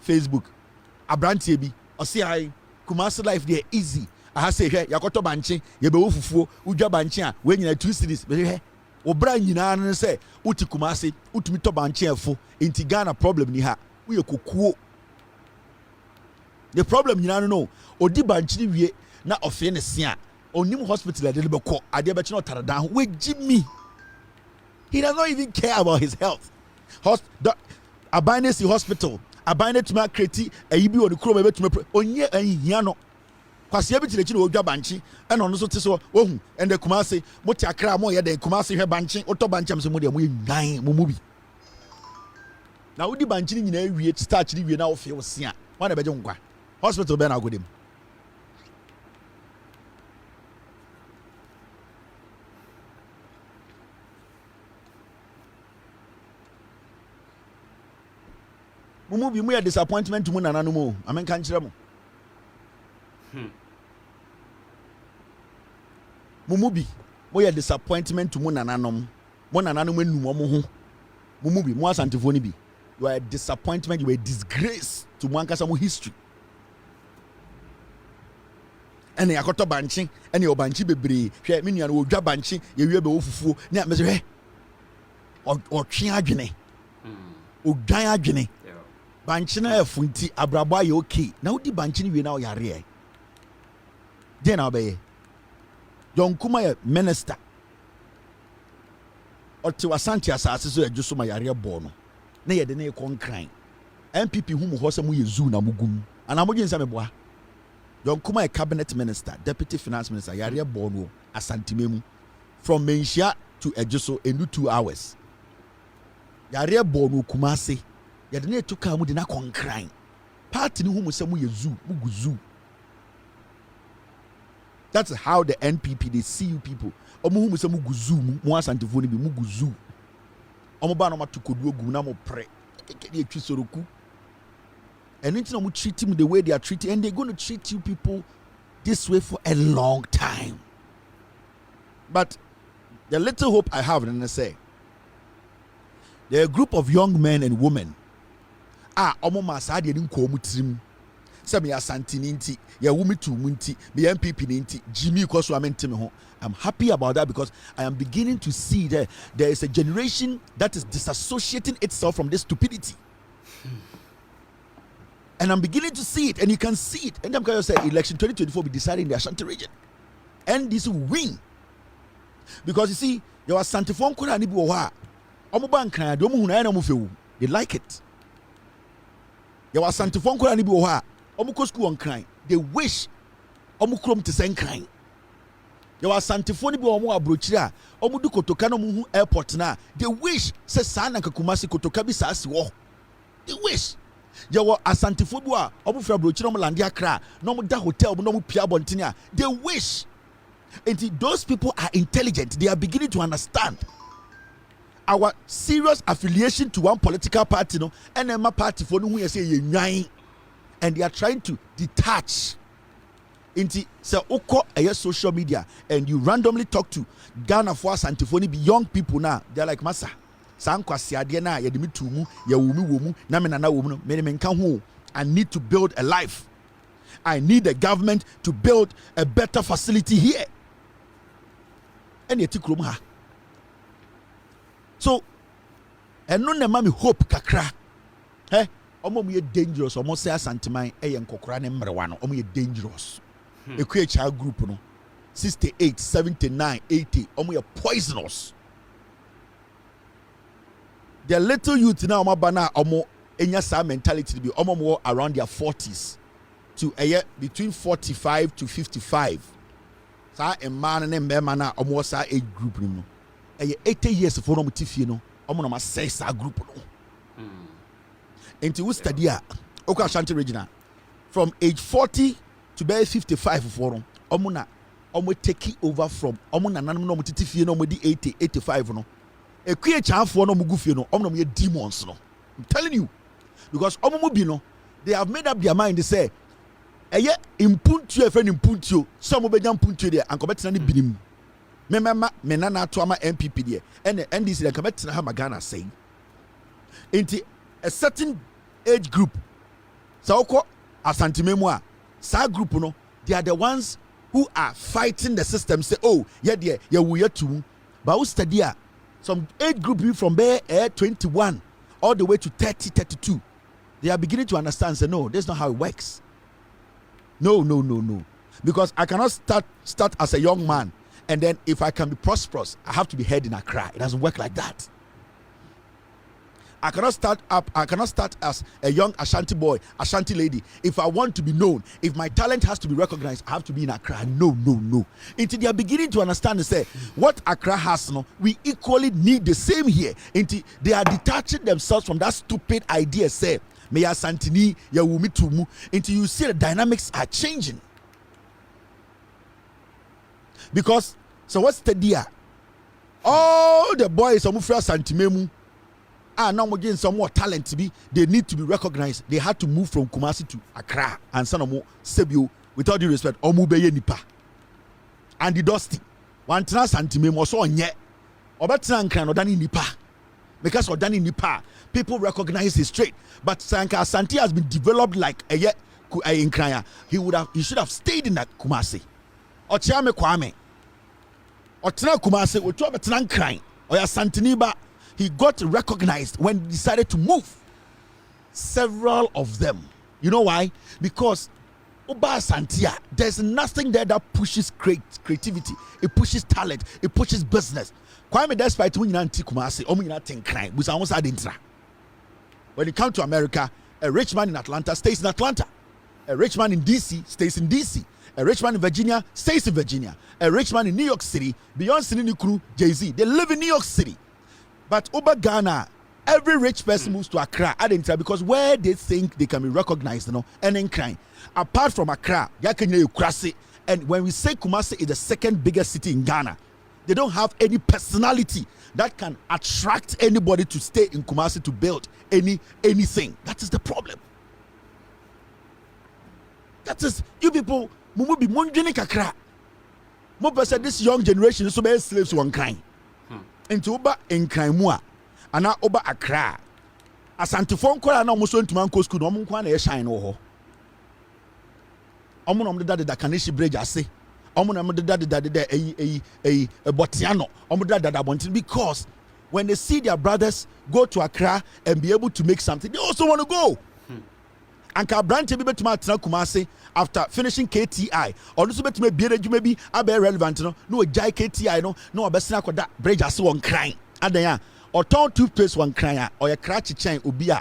Facebook. Abrantie bi. Or see, I Kumasi life there easy. I say here yakoto banchi ye be wofufuo udwa banchi a we nyina 2 cities be he obra nyina no say uti Kumasi utumi to banchi efo enti Ghana problem ni ha we kokuo the problem nyina no odi banchi ni wie na ofe ne se a onim hospital ade be ko ade be chi no tarada ho we Jimmy he does not even care about his health Abanesi hospital Abanetuma kreti ayibi wo de kuro be betuma onye ahia no kwase abi tirechi no odwa banchi e no no so teso ohun ende Kumasi moti akra mo ye den Kumasi hwe banchi oto bancham se mo de mo nwan mo mubi na wodi banchi ni nyina wie starch ni wie na wo fe wo se a wa na beje nkwa hospital be na godem mo mubi mo ya disappointment mo nana no mo amen kan kire mo Mumubi, moya disappointment to Monananom. Monananum enum mo ho. Mumubi, mo asantifoni bi. You are a disappointment, you are a disgrace to Mwankasa mo history. Ene yakoto banchi, ene obanchi bebre. Hwe me nua no odwa banchi, ye wie be ofufuo. Ne me se hwe. Otwe adwene. Odwan adwene. Banchi na efunti abrabo aye okay. Na odi banchi ni wie na o yare. Den na obeye. John Kuma minister. Oti wasanti asase so adwuso ma yare bo no. Na ye de na ekonkran. MPP hu mu ho se mu yezu na mugum. Ana mo gyensa me boa. John Kuma cabinet minister, deputy finance minister yare bo no asantimemu. From Menhia to adwuso enu 2 hours. Yare bo no Kumasi. Ye de na etuka mu de na konkran. Party ni hu mu se mu yezu, muguzu. That's how the NPP, they see you people. Omo hu se muguzu mu asantifoni bi muguzu. Omo ba no matukodu ogu na mo pre. Keke etwi soroku. And it's not treat him the way they are treating, and they're going to treat you people this way for a long time. But the little hope I have, and I say, there are a group of young men and women. Omo masadi edin ko mutrim. Say me asanti ninti, ya wumi tu munti, me MPP ninti, Jimmy koso amenti me ho. I'm happy about that because I am beginning to see that there is a generation that is disassociating itself from this stupidity. And I'm beginning to see it, and you can see it. And I'm going to say election 2024 will be decided in the Ashanti region. And this will win. Because you see, your Ashanti phone could be they like it. Your Ashanti phone could be Omuko school on crying. They wish omukrom to send crying. You are Santifoni bi omu abrochira. Omudu kotoka no muhu airport na. They wish se sana Kumasi kotoka bi saasi wo. They wish. You are Santifoni wa omu fra abrochira omu landi Accra. No mu da hotel no mu pia bontinia. They wish. And those people are intelligent. They are beginning to understand our serious affiliation to one political party, no, and then my party for who you say you and they are trying to detach into social media, and you randomly talk to Ghana for Santifoni young people now. They're like massa. I need to build a life. I need the government to build a better facility here. And yet so and no na mami hope kakra omo ye dangerous omo say asanteman nkokora ne mrewa no omo ye dangerous ekwe child group no 68 79 80 omo ye poisonous. The little youth now omo bana omo enya sa mentality be omo more around their 40s to between 45 to 55. Sa a man and a man omo sa age group no 80 years for no mutifie no omo no ma say sa group no until we study Oka Ashanti regional from age 40 to be 55 for no omo na omo take over from omo na nanom no mutifie no omo di 80 85 no ekue chanfo no mugufie no omo no ye demons no. I'm telling you, because omo mu bi no they have made up their mind. They say eye impuntu e friend impuntu some obenya impuntu there and kobetena ne binim memema menana to ama MPP there and the NDC they kobetena ha magana say into a certain age group sawko asantimemu a sa group no they are the ones who are fighting the system. Say oh yeah there yeah we yet to but we study some age group from there 21 all the way to 30 32 they are beginning to understand. Say no, that's not how it works. No. Because I cannot start as a young man and then if I can be prosperous, I have to be head in Accra. It doesn't work like that. I cannot start as a young Ashanti boy, Ashanti lady. If I want to be known, if my talent has to be recognized, I have to be in Accra. No. Until they are beginning to understand and say, what Accra has, no, we equally need the same here. Until they are detaching themselves from that stupid idea, say, Meya Santini, ya wumi tumu, until you see the dynamics are changing. Because, so what's the deal? All the boys, Omufra Santimemu, now again some more talent to be, they need to be recognized. They had to move from Kumasi to Accra and Sanomo Sebio, with all due respect, Omubeye Nipa. And the Dusty. One trans Santimemu also on yet. Obatran can Odani Nipa. Because Odani Nipa, people recognize his trait. But Sanka Santi has been developed like a yet in Kraya. He should have stayed in that Kumasi. Ochiame Kwame. Otina Kumasi, Otuabetan crying. Oya Santiniba, he got recognized when he decided to move. Several of them. You know why? Because Oba Santia, there's nothing there that pushes creativity. It pushes talent. It pushes business. Kwame, despite when you not Kumasi, or you not think crime, which I almost had intra. When you come to America, a rich man in Atlanta stays in Atlanta. A rich man in DC stays in DC. A rich man in Virginia stays in Virginia. A rich man in New York City, Beyonce Nikuru, Jay-Z, they live in New York City. But over Ghana, every rich person moves to Accra, because where they think they can be recognized, and in crime. Apart from Accra, and when we say Kumasi is the second biggest city in Ghana, they don't have any personality that can attract anybody to stay in Kumasi to build anything. That is the problem. That is, you people, Mumu be Munjini Kakra. Mo said this young generation is so many slaves to one kind. Into Oba in Kraimua, and now Oba Accra. As Antifon Kora now Muso into Manco School, no Munkwan shine oho. Omun the daddy that Kanishi Bridge, I say. Omun the daddy a Botiano, Omudada that wanted because when they see their brothers go to Accra and be able to make something, they also want to go. And can branch a bit to my Kumasi after finishing KTI. Or this bit may be maybe a very relevant, no a jai KTI, no a besina that bridge as one crying. And then, or ton toothpaste one crying, or a cratchy chain ubia,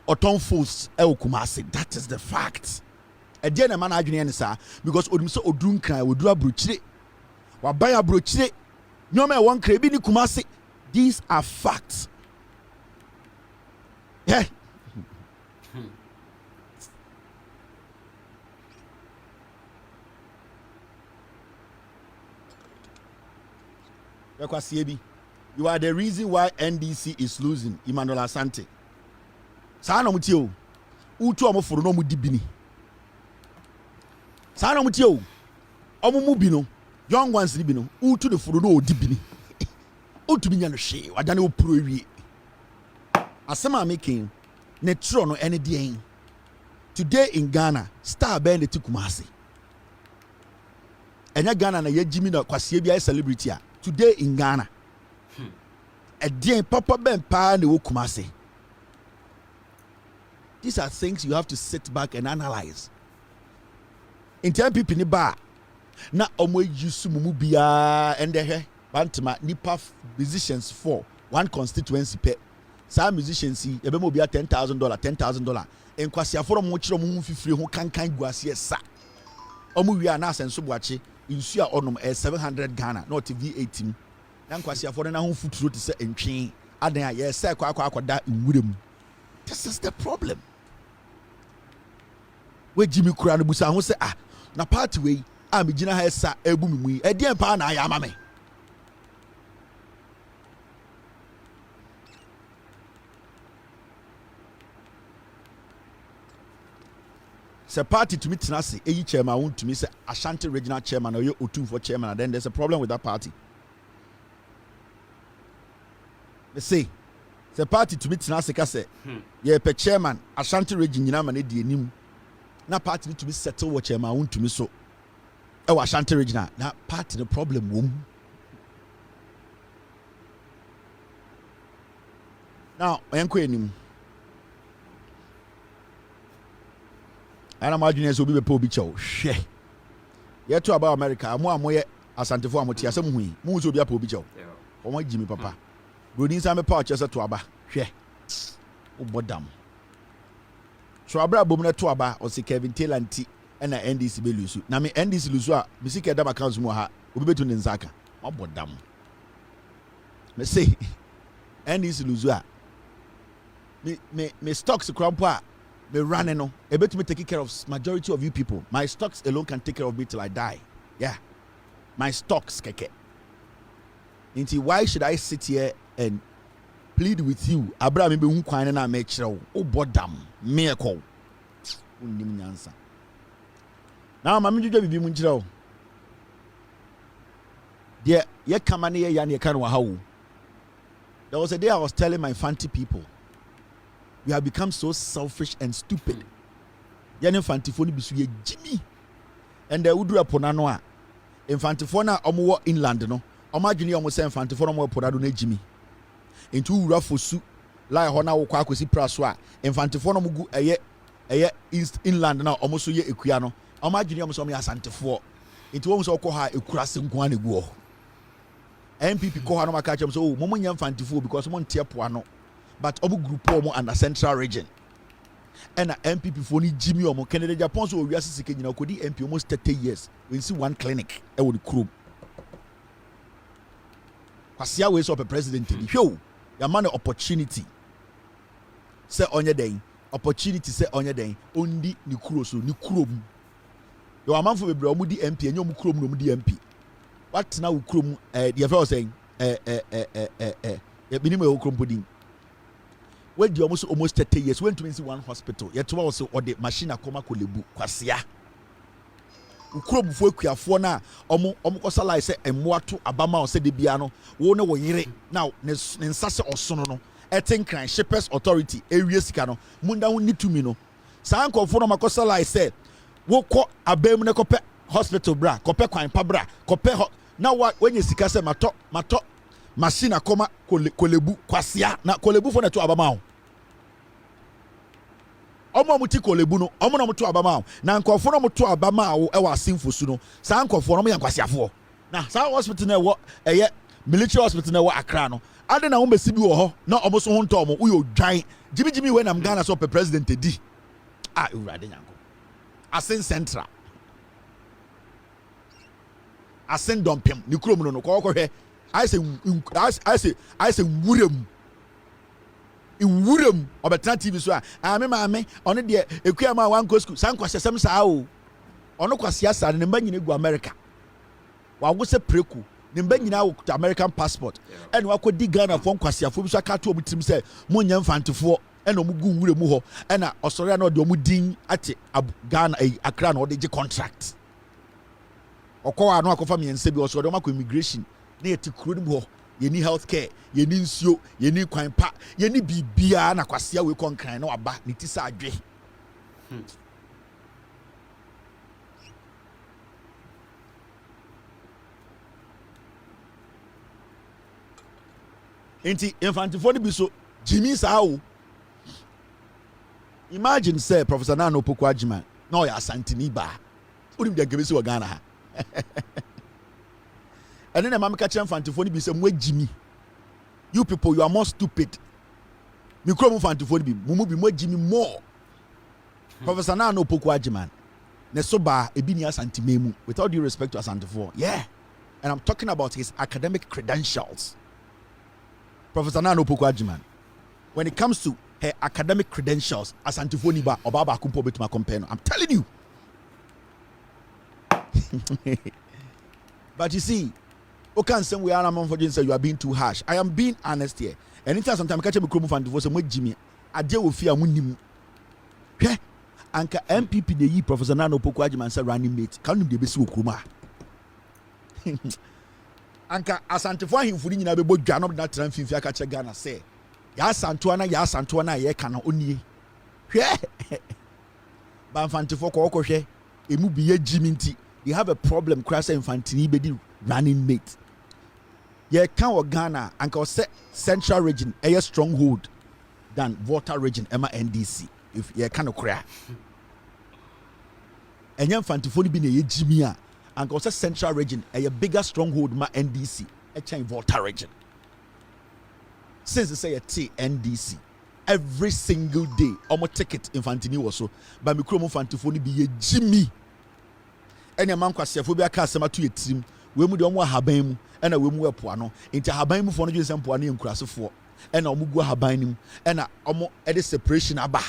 or ton fools el Kumasi. That is the fact. ɛdeɛ na ɛma no adwene ne saa because onim sɛ oduru nkran oduru aburokyire waban aburokyire nyɔma ɛwɔ nkran bi ne kumase. These are facts. Yeah. You are the reason why NDC is losing. Emmanuel Asante. Sana mutio. Utu amoforo no mudibini. Sana mutio. Omo mubino. Young ones libino. Utu the foro no dibini. Utu binya no hwe. Wadane opuro ewie. Asema making ne tro no ene dean. Today in Ghana, star band the Kumasi. Enya Ghana na ye Jimmy na kwasie bia celebrity a. Today in Ghana. A dean papa ben pa ne wo Kumasi. These are things you have to sit back and analyze. In time people ni ba na omo yusu mumu bia ende he bantama nipa musicians for one constituency pe. Some musicians see ebe mo bia $10,000 enkwasi aforo mo kire mo fifire ho kankan guase sa. Omo wi ana asenso boache insu a onom 700 Ghana not V18. Na nkwasi aforo na ho futuro te se entwen adan a ye se akoda nwurem. This is the problem. We Jimmy kura no busa ho se na party we me gina ha sa ebu mi mu e de pa na aya ama me. Se party to me tenase eyi chairman want to me say Ashanti regional chairman or you Otumfo chairman, and then there's a problem with that party. They say the party to me tenase ka say ye pe chairman Ashanti region nyina ma ne die nim na party to be settle what chairman want to me so e wa Ashanti regional na party the problem wom. Now enko enim ana imagine so be po bi chew hwe ye to about America amoye asantefo amote asem hui mu so bi po bi chew o mo Jimmy papa Rodin sa me pa chese to aba hwe obodam so abra bom na to aba o se Kevin Taylor anti na NDC be lusu na me NDC lusu a me sika dam accounts mu ha obi betu ne nzaka obodam me say NDC lusu a me stocks crampo a me running no able to me take care of majority of you people. My stocks alone can take care of me till I die. Yeah, my stocks keke. Inti why should I sit here and plead with you? Abraham be unkwane na me chiro. O bodam me call. Unnim nyansa. Now mama juju bibi mu chiro. There ye kamane ye ya ne kan wa ha wo. There was a day I was telling my fanti people, we have become so selfish and stupid. Yan infantifoni bisu ye Jimmy. And the udura ponano a infantifona omo inland no. Oma dwene omo se infantifona omo ponado na Jimmy. Into ura fosu la ho na wo kwa akosi praso a infantifona omo gu eye east inland na omo so ye ekua no. Oma dwene omo so omo asantifo. Into omo so okọ ha ekurase nko an egu ho. MPP ko ha no maka chem so o momo nya infantifo because mo ntie poano. But obu group omo under central region. And MPP for ni Jimmy omo Canada Japan so we asisi kenyina kodi MP almost 30 years. We see one clinic e wo the crew. Kwasia we so pe president ni hwe ya man opportunity. Say onye den opportunity say onye den ondi ni kuro so ni kurom. Yo amanfo bebre omo di MP enye omo kurom no omo di MP. What now kurom the affair saying ya binimo e kurom podin. When you almost 30 years, went to see one hospital. Yet also or the machine akoma kolebu kwasia. Ukrobu fo akuafo na omo kosala say emmoato abama o se de bia no wo ne wo yire now ne nsase osono no etenkran shippers authority ewie sika no munda ho nitumi no san kofo no makosala say wo kọ abam ne kope hospital bra kope kwan pa bra kope na when you sika say mato machine akoma kolebu kwasia na kolebu fo na to abama o omo muti kolebu no omo no muto abama na nkofo no muto abama wo e wa asimfo su no sa nkofo no yankwasiafo na sa hospital na wo eye military hospital na wo Accra no ade na wo besi bi wo ho na omo so ho nto omo uyo dwan jimi we nam Ghana so pe president di ewurade nyanko Asen Central. Asen Dompem. Ni krom no ko hwe. I say wurem. Iwurem obetena TV so a me maame ono de ekua ma wan go school san kwasesem saa o. Ono kwasia sa ne mba nyine gu America. Wa go se preku ne mba nyina wo American passport. And wa ko di Ghana fo kwasiafo bi so aka to omutim se mo nya mfantefo and omu gu wurem ho. And na osore na de omu din ate Ghana Accra na o de gi contract. Okwa no akofa miense bi osore de makọ immigration na yeti kuro ni ho. Yeni healthcare, yeni nsio, yeni kwan pa, yeni bibia na kwasia we konkran na waba ne ti sa adwe. Enti infantifo ni bi so Jimmy sa o. Imagine say Professor Nana Opoku Agyeman na o ya Asantini ba. Onim de gebesi wa Ghana ha. And then I'm catching fantifoni be some way Jimmy. You people, you are more stupid. Me call fantifoni be mumu be more Jimmy more. Professor Nana Opoku Agyeman. Ne soba ebini asantimemu. With all due respect to Asantifo. Yeah. And I'm talking about his academic credentials. Professor Nana Opoku Agyeman. When it comes to her academic credentials, Asantifoni ba obaba kumpo betuma compare. I'm telling you. But you see, okay, some we are for say you are being too harsh. I am being honest here. Anytime sometimes catch me krom fan divorce mo Jimmy. Ade wo fi amunim. Hwe anka MPP de yi Professor Nana Opoku Agyeman say running mate. Kan nim de besi wo krom a. Anka Asantefo ahimfuri nyina be bodwa no na tran finfi aka che Ghana say. Ya Asantoa na ye ka na onie. Hwe. Ba Infantefo ko hwe emu bi ye Jimmy nti. They have a problem crash infantini be running mate. Ye can wa Ghana and say central region a stronghold than Volta region Emma NDC if ye can cry. And yan fantifoni be ne Jimmy and say central region a bigger stronghold ma NDC a chain Volta region. Since they say a T NDC every single day almost ticket infantini was so but me chromo fantifoni be ye Jimmy. Enya man kwasiafo bi aka asema to yetrim we mu de omo haban mu ena we mu epo ano nti haban mu fo no dwese mpo ano enkurasefo ena omo gu haban nim ena omo e de separation aba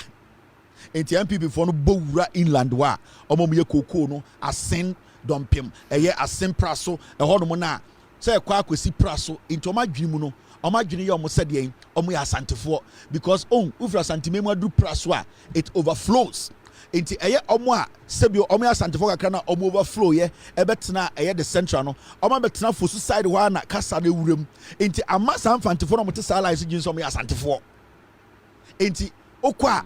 nti MPP fo no bowura inland wa omo mu ye koko no asen dompem eye asen praso e ho no mo na say kwa akwesi praso nti omo adwini mu no omo adwini ye omo sede omo ya asantefo because ufra santimemu adu praso a it overflows. Inti eye omo a sebio omo ya Asantefo kakra na omo overflow ye ebetena eye the central no omo betena fosu side wa na kasa na ewurem inti ama Sanfantefo no mote sala ise gin so omo ya Asantefo inti ukwa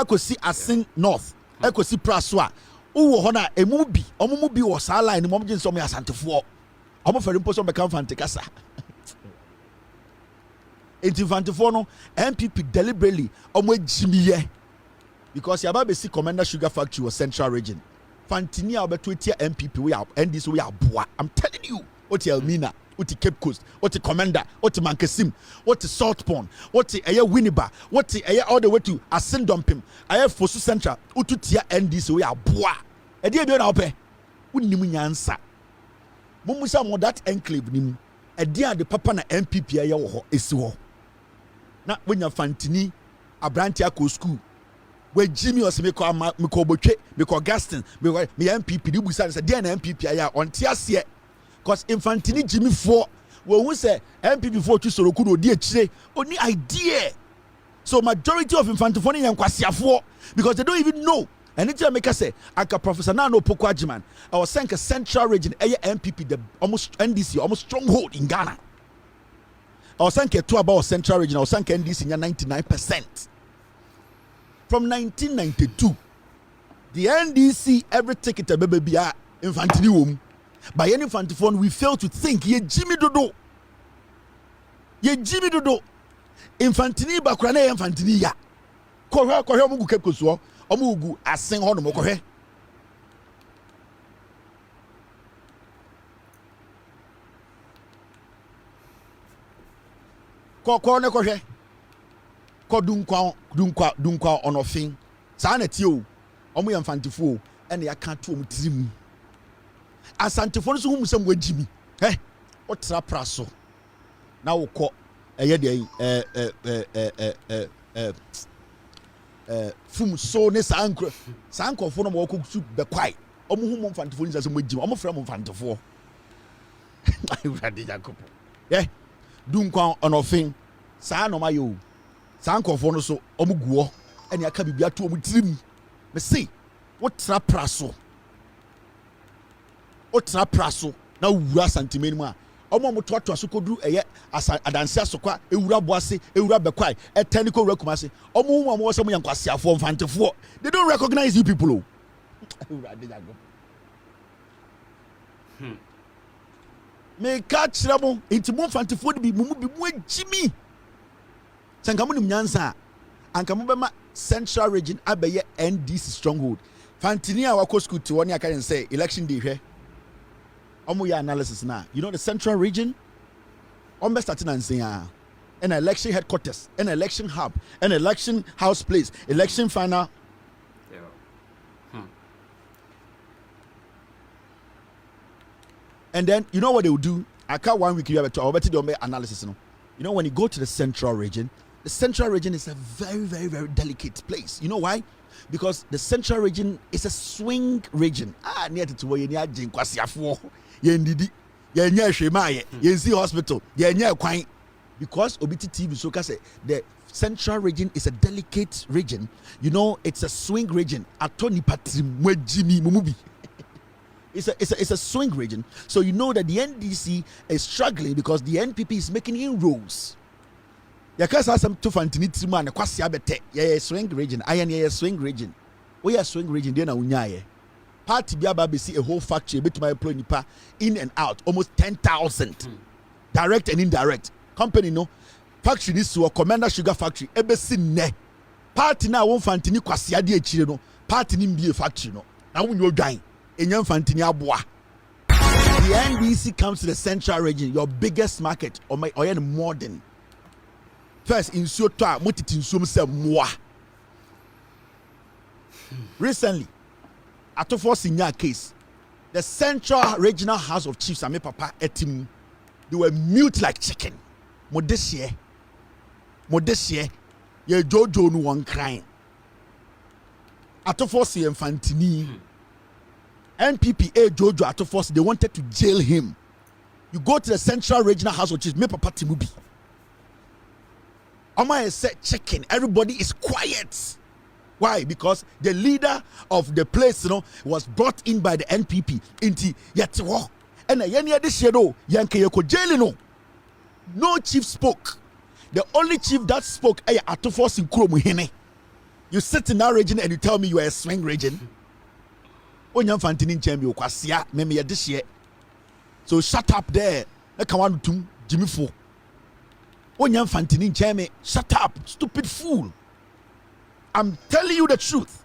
kosi Asin North ekosi Praso a uwo ho na emu bi omo mu bi wo sala ni omo gin so omo ya Asantefo omo fere mpo so be kan fante kasa inti Infantefo no MPP deliberately omo ejimiye because Yaba Besi Commander Sugar Factory was Central Region. Fantini Albertuitia MPP we are and this we are boa. I'm telling you, Oti Elmina, Oti Cape Coast, Oti Commander, Oti Mankasim, Oti Salt Pond, Oti Aya Winneba, Oti Aya all the way to Asin Dompim, Aya Fosu Central, Ututia and this we are boa. A dear be ope, Unimu answer. Mumusa mo that enclave nim, a dear the papa na MPP Aya is wo. Not when you're Fantini, a brantia co school. Where Jimmy was me call Botche, me call Gaston, me MPP, you say DNA MPP aya on Tiasia. Cause Infantini Jimmy 4, well, we say MPP 4 to Sorokudo, dear Chile, only idea. So majority of Infantofoni and Kwasia 4 because they don't even know. And it's make us say, Aka Professor Nana Opoku Agyeman, I was saying a central region, aya MPP, the almost NDC, almost stronghold in Ghana. I was saying two about central region, I was saying NDC in 99%. From 1992, the NDC every ticket a baby be infantini wom. By any infantifon, we fail to think ye Jimmy Dodo. Ye Jimmy Dodo. Infantini bakrane infantini ya. Kohe omugu Cape Coast wo. Omugu asen ho no mo kohe. Ko ne kohe. Dunkwa onofin sa na tie o omo yɛ mfantifo ɛna yɛaka to omo tirim asantefo no so hu musam wagimi otra praso na wokɔ ɛyɛ de fum so ne sankofo no mo wɔkɔ su bekwai omo hu mo mfantifo ni sɛ mo agimi omo frɛ mo mfantifo ayurade jakopo dunkwan onofin saa no mayo sankofo no so omo guo ɛna aka bibia to omo tirim me say wotra praso na wura santimeni mu a omo totoa so koduru ɛyɛ adanse asokwa ewura boase ewura bekwai etani ko wura kumase omo hu mo wɔsɛ mo yankwasiafo mfantefo they don't recognize you people ayurade jakopo me ka kyerɛ mo nti mo mfantefo de bi mo agimi sanka mo nim nyansa anka mo bɛma central region abɛyɛ NDC stronghold fantini a wako school to one aka say election day hwɛ omo ya analysis na you know the central region omo starting and say an election headquarters an election hub an election house place election final and then you know what they will do aka 1 week you have to better the analysis you know when you go to the central region is a very very very delicate place. You know why? Because the central region is a swing region. Near to where you need kwasiafo ye ndidi ye nya hwemaye ye see hospital ye nya kwan because obiti TV so say the central region is a delicate region. You know it's a swing region. Atoni patrim wajimi mumubi. It's a swing region. So you know that the NDC is struggling because the NPP is making inroads. Yakasa some to fantini trimu and kwasi abete. Yeah, swing region. Yeah, swing region. We are swing region. Then unyaye. Party biaba besi a whole factory. Bit my employee nipa in and out. Almost 10,000. Direct and indirect. Company no factory this to a Commander Sugar Factory. Ebesi ne. Party na won fantini kwasi adi echire no. Party ni mbi factory no. Na won yo dwan. Enyam fantini aboa. The NDC comes to the central region, your biggest market, or modern. First, in Sota, Mutiti Sumse Moi. Recently, at a force in your case, the Central Regional House of Chiefs, Ame Papa Etim, they were mute like chicken. Modestie, ye Jojo no one crying. At a force in Fantini, NPPA Jojo at a force, they wanted to jail him. You go to the Central Regional House of Chiefs, Me Papa Timubi. Oma said chicken. Everybody is quiet. Why? Because the leader of the place, was brought in by the NPP. Inti yetwo. And yenya this yedo yanke yeko jail no chief spoke. The only chief that spoke ay atofos in Kurom hene. You sit in that region and you tell me you are a swing region. Onyam fantini nchembi okwasia meme this year. So shut up there. Na kawan tum Jimmy Fo. Onyam fantini ncheme, shut up, stupid fool. I'm telling you the truth.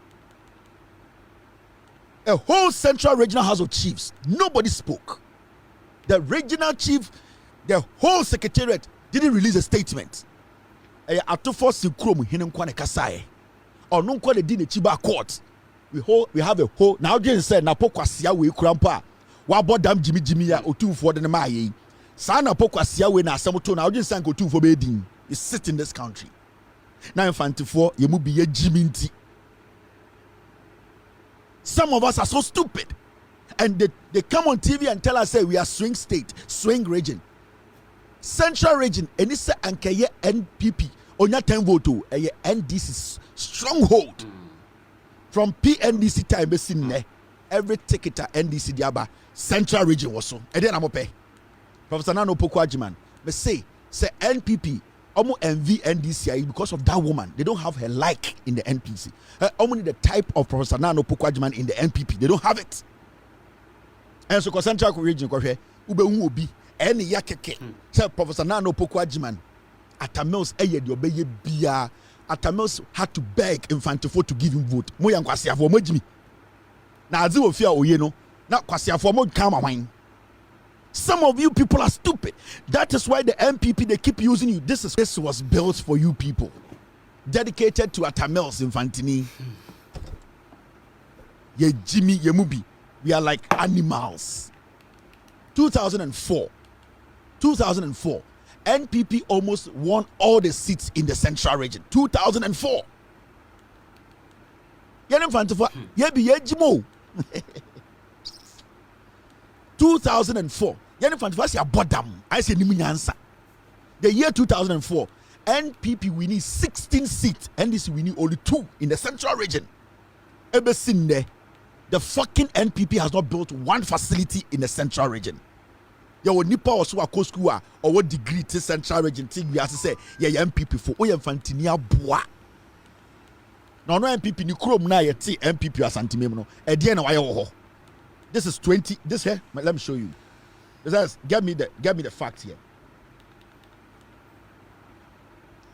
A whole Central Regional House of Chiefs, nobody spoke. The regional chief, the whole secretariat didn't release a statement. Atufo Sikrom hinem kwane kasaye. Or non kwa de di chiba court. We have a whole now Jane said na pokwasia we krampa. Wa bodam Jimmy ya otumfo de ma ye. Sana pokwasia we na asamoto na Jane sanko otumfo be din. You sit in this country. Now infantifo ye mu bi ye Jimmy nti. Some of us are so stupid. And they come on TV and tell us, say, we are swing state, swing region. Central region, and it's an NPP. Onya 10 vote, a NDC stronghold. From PNDC time, every ticket at NDC diaba, Central region was so. And then I'm okay. Professor Nano Pokwajiman, but say NPP, almost envy NDC because of that woman. They don't have her like in the NPC. Only the type of Professor Nano Pokwajiman in the NPP. They don't have it. And so Central region ube ubi any yakeke say Professor Nano Pokwajiman Atamels eye de obeye bia Atamels had to beg Infantifo to give him vote mo yan kwasiafo mo jimi na azi wo fia oye no na kwasiafo mo kama wan. Some of you people are stupid. That is why the MPP they keep using you. This was built for you people, dedicated to Atamels Infantini. ye Jimmy, ye Mubi. We are like animals. 2004, NPP almost won all the seats in the central region. 2004. Yenem fantifo, ye bi ye Jimo. 2004. Yenem fantifo si abodam. I say nimu nyansa. The year 2004, NPP we need 16 seats, and this we need only 2 in the central region. Ever seen there? The fucking NPP has not built one facility in the central region. You will nipa or so a co school or what degree to central region thing we have to say, yeah, MPP for Oya Fantinia Bois. No MPP ni Chrome na ye ti MPP as antimemo. This is 20. This here, let me show you. This get me the fact here.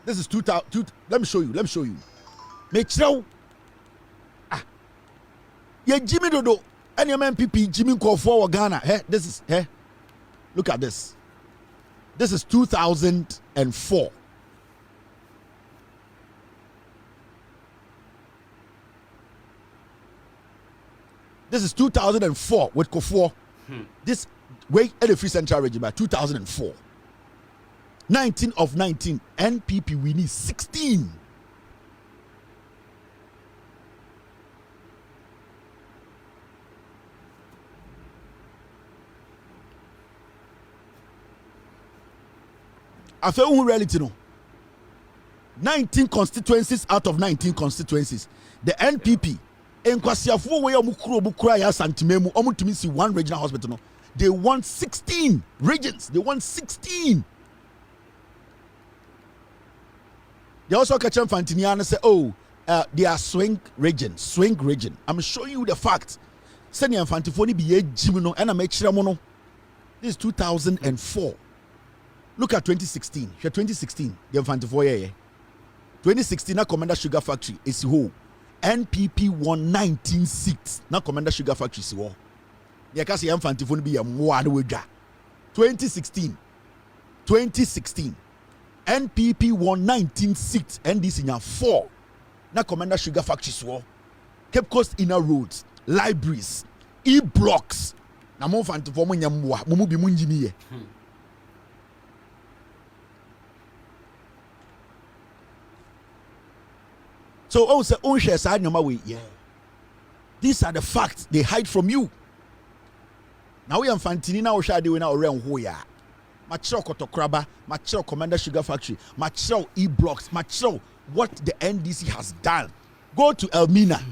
This is 2000. Let me show you. Make sure. Yeah, Jimmy Dodo, any MPP, Jimmy Kufuor Ghana. Hey, this is hey. Look at this. This is 2004. This is 2004 with Kufuor. This way at the Free Central Region by 2004. 19 of 19 NPP we need 16. I feel who reality no. 19 constituencies out of 19 constituencies. The NPP in Kwasiafu way omukura ya santimemu omutumi si one regional hospital no. They want 16 regions. They want 16. They also catch them Fantinian and say, oh, they are swing region. I'm showing you the fact. Senior Fantifoni be a Jimino and I make sure mono. This is 2004. Look at 2016. Here 2016. The Fantifo 2016 na Commander Sugar Factory is who NPP won 19 seats. Na Commander Sugar Factory is who. The kasi Fantifoni be a more 2016. NPP won 19 seats and this in 4. Na Commander Sugar Factory is who. Cape Coast Inner Roads, libraries, e-blocks. Na mo Fantifo mo nyamwa mo bi munjimi. So, yeah. These are the facts they hide from you. Now we are Fantini now doing our realm hoya. Macho Kotokraba, Macho Commander Sugar Factory, Macho E-Blocks, Macho what the NDC has done. Go to Elmina,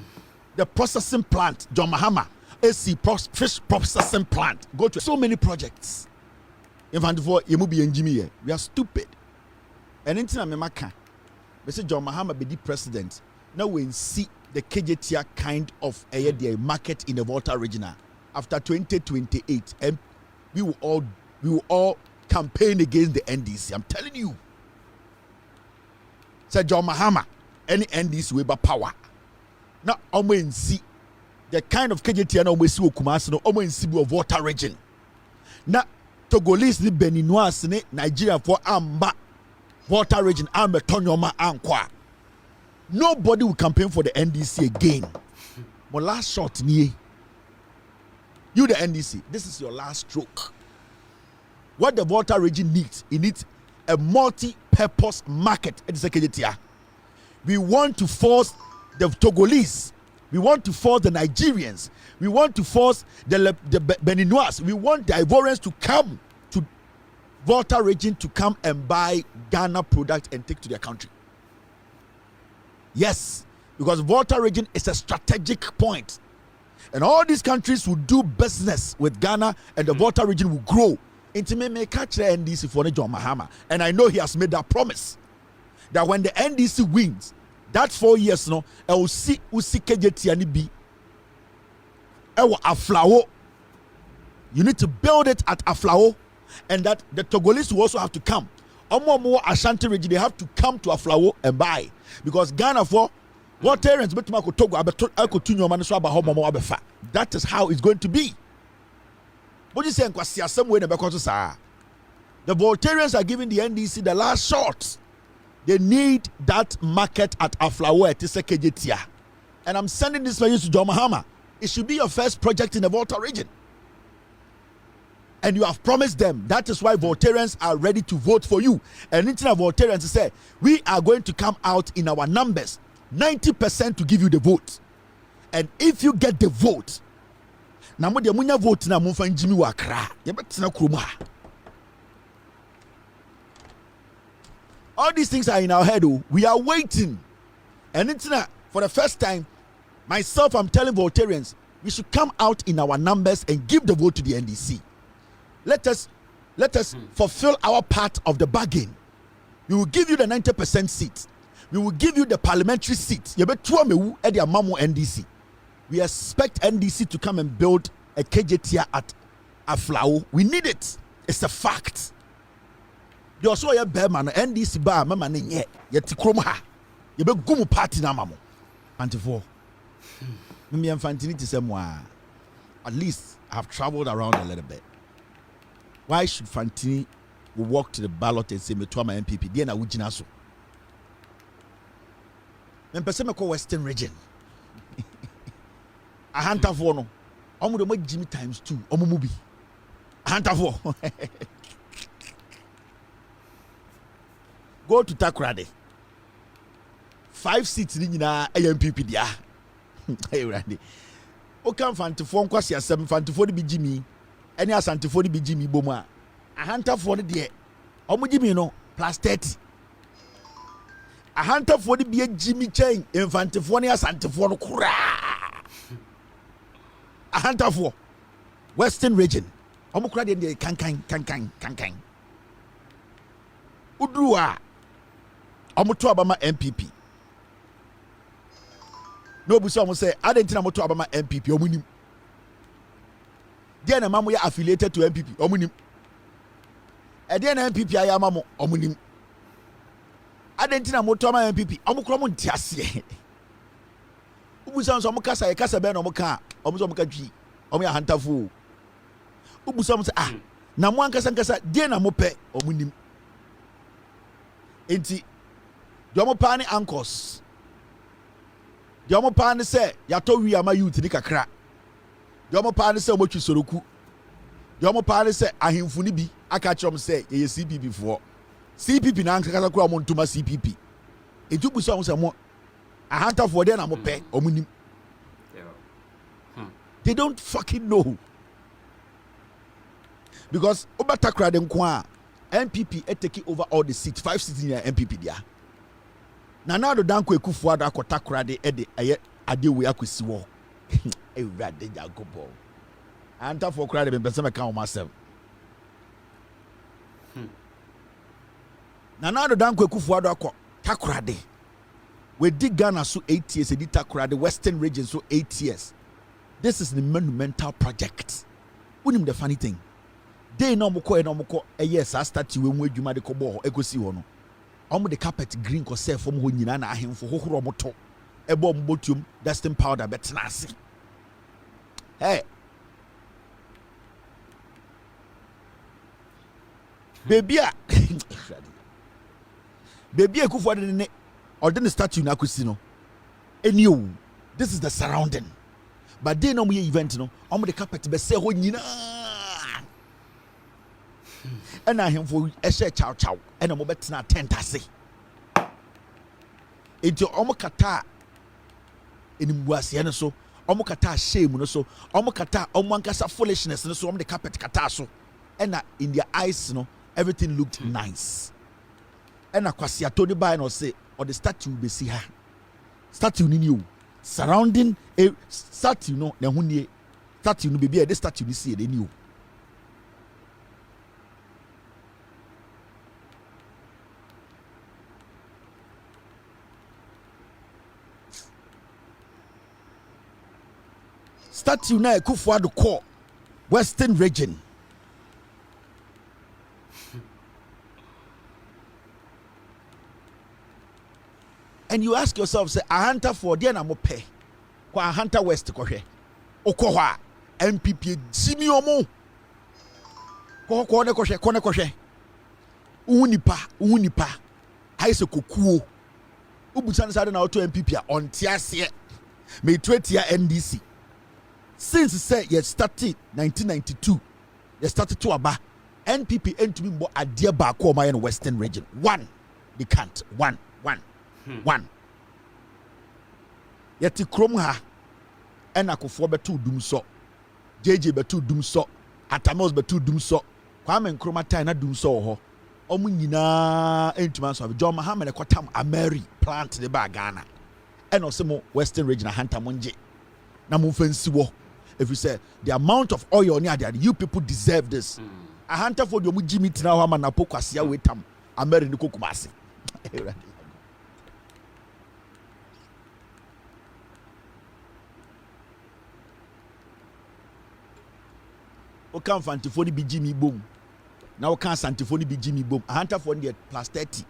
the processing plant, John Mahama, SC fish processing plant. Go to so many projects. In Fantifor, Yemubi and Jimmy, we are stupid. And in Tinamaka. We say John Mahama be the president. Now we see the KJTR kind of a market in the Volta region. After 2028, and we will all campaign against the NDC. I'm telling you. Say John Mahama, any NDC will be power. Now we see the kind of KJTR now we see Kumasi no we see the Volta region. Now Togolese ni Beninois ni Nigeria for Amba. Volta region, I'm a Tonyoma Ankwa. Nobody will campaign for the NDC again. My last shot, you the NDC, this is your last stroke. What the Volta region needs, it needs a multi-purpose market. We want to force the Togolese, we want to force the Nigerians, we want to force the Beninois, we want the Ivorians to come to Volta region to come and buy Ghana product and take to their country. Yes, because Volta region is a strategic point. And all these countries will do business with Ghana and the Volta region will grow. Into me catch the NDC for John Mahama. And I know he has made that promise. That when the NDC wins, that 4 years no, I will see KJT be. Aflao. You need to build it at Aflao. And that the Togolese will also have to come. More Ashanti region, they have to come to Aflao and buy. Because Ghana for what terrains, but that is how it's going to be. What you say? The Voltarians are giving the NDC the last shot. They need that market at Aflao at KJTR. And I'm sending this message to John Mahama. It should be your first project in the Volta region. And you have promised them. That is why Voltarians are ready to vote for you. And international Voltarians say, we are going to come out in our numbers, 90% to give you the vote. And if you get the vote, na mo de munya vote na mo fa njimi wa kra. Ye betina kroma. All these things are in our head. Oh. We are waiting. And it's not, for the first time, myself, I'm telling Voltarians, we should come out in our numbers and give the vote to the NDC. Let us fulfill our part of the bargain. We will give you the 90% seat. We will give you the parliamentary seat. NDC. We expect NDC to come and build a KJT at Aflao. We need it. It's a fact. You also a bearman NDC bar mama nye yeti kroma you be gumu party na mamo antifo me infantini to say moi at least I have traveled around a little bit. Why should Fantini walk to the ballot and say me to my MPP dia na wugina so me pese me ko western region a hunter for no omo de mo Jimmy times 2 omo mu bi a hunter for go to Takoradi. 5 seats in AMPP dia. Hey Randy. O kan fantifo nkwasi asem fantifo de bi Jimmy. Any asantifo de bi Jimmy boma. A hunter for de omo Jimmy no plus 30. A hunter for de bi Jimmy chain infantifo ne asantifo no kura. A hunter for Western region. Omo kura de kankan. Udruwa omoto abama MPP no buso omo say adentina moto abama MPP omunim dia na mamu ya affiliated to MPP omunim e dia na MPP aya mamu omunim adentina moto abama MPP omukro mo ntiase ubuso so omukasa e kasa be na omuka omuso omuka twi omu ya hantafo ubuso omo say na mo ankasa dia na mo pe omunim enti Jomo pani anchors. Jomo pani se yato wi ama youth ni kakra. Jomo pani se omo twisoroku. Jomo pani se ahemfu ni bi aka chom se ye CPP for. CPP na ankasa kwa mo ntuma CPP. Eju bu so mo ahanta for there na mo pe omo nim. They don't fucking know. Because obatakra den kwa MPP taking over all the seats, 5 seats in MPP there. Now the danko Kufuor da kotakra de ede ade we akwesi wo e rade jagobo anta for kra de be pese me kan o myself now the danko Kufuor da kotakra de we dig Ghana so 8 years e di takra de Western region so 8 years. This is the monumental project. Unim the funny thing they no moko yes I start we mu adwuma de kobo egosi ho no omo the carpet green ko say from ho nyina na ahemfo hohoro moto ebo mbotium dusting powder betena ase hey baby Kufuor de ne ordinary statue na akosi no enio this is the surrounding but they no mo event no omo the carpet be say ho nyina and I him for a share chow and a mobet na tent ase. Into omokata in Mwasiana so, omokata shame no so, omokata omwankasa foolishness no so the carpet kataso. And in their eyes, no, everything looked nice. And a kwasia Tony by no say, or the statue be see her. Statue in you surrounding a statue no, na hunye statue no be the statue you see they knew. Statue na Kufuor do call Western region. And you ask yourself, say, a hunter for the na mo pe. Kwa hunter west ko hwe. Okohwa MPP Jimmy omo. Ko ne ko hwe. Unipa. Haise kokuo. Ubusan sa na auto MPP a ontiase. Me twetia NDC. since say you started 1992 you started to aba NPP and to be more idea back home in Western region. One, they can't. One. Yet the Krom ha and Kufuor betu dum so, JJ betu dum so, Atamos betu dum so, Kwame Nkrumah tai na dum so ho. Omu nyina entuma so John Mahama kwatam Ameri plant the ba Ghana. And also mo Western region hanta monje. Na mo fancy wo. If you say the amount of oil near there, you people deserve this. A hunter for the Jimmy Tinawama na Pokasia wetam, Ameri ni Kukumasi. O can fantifoni be Jimmy Boom. Now can Santifoni be Jimmy Boom. A hunter for the plus 30.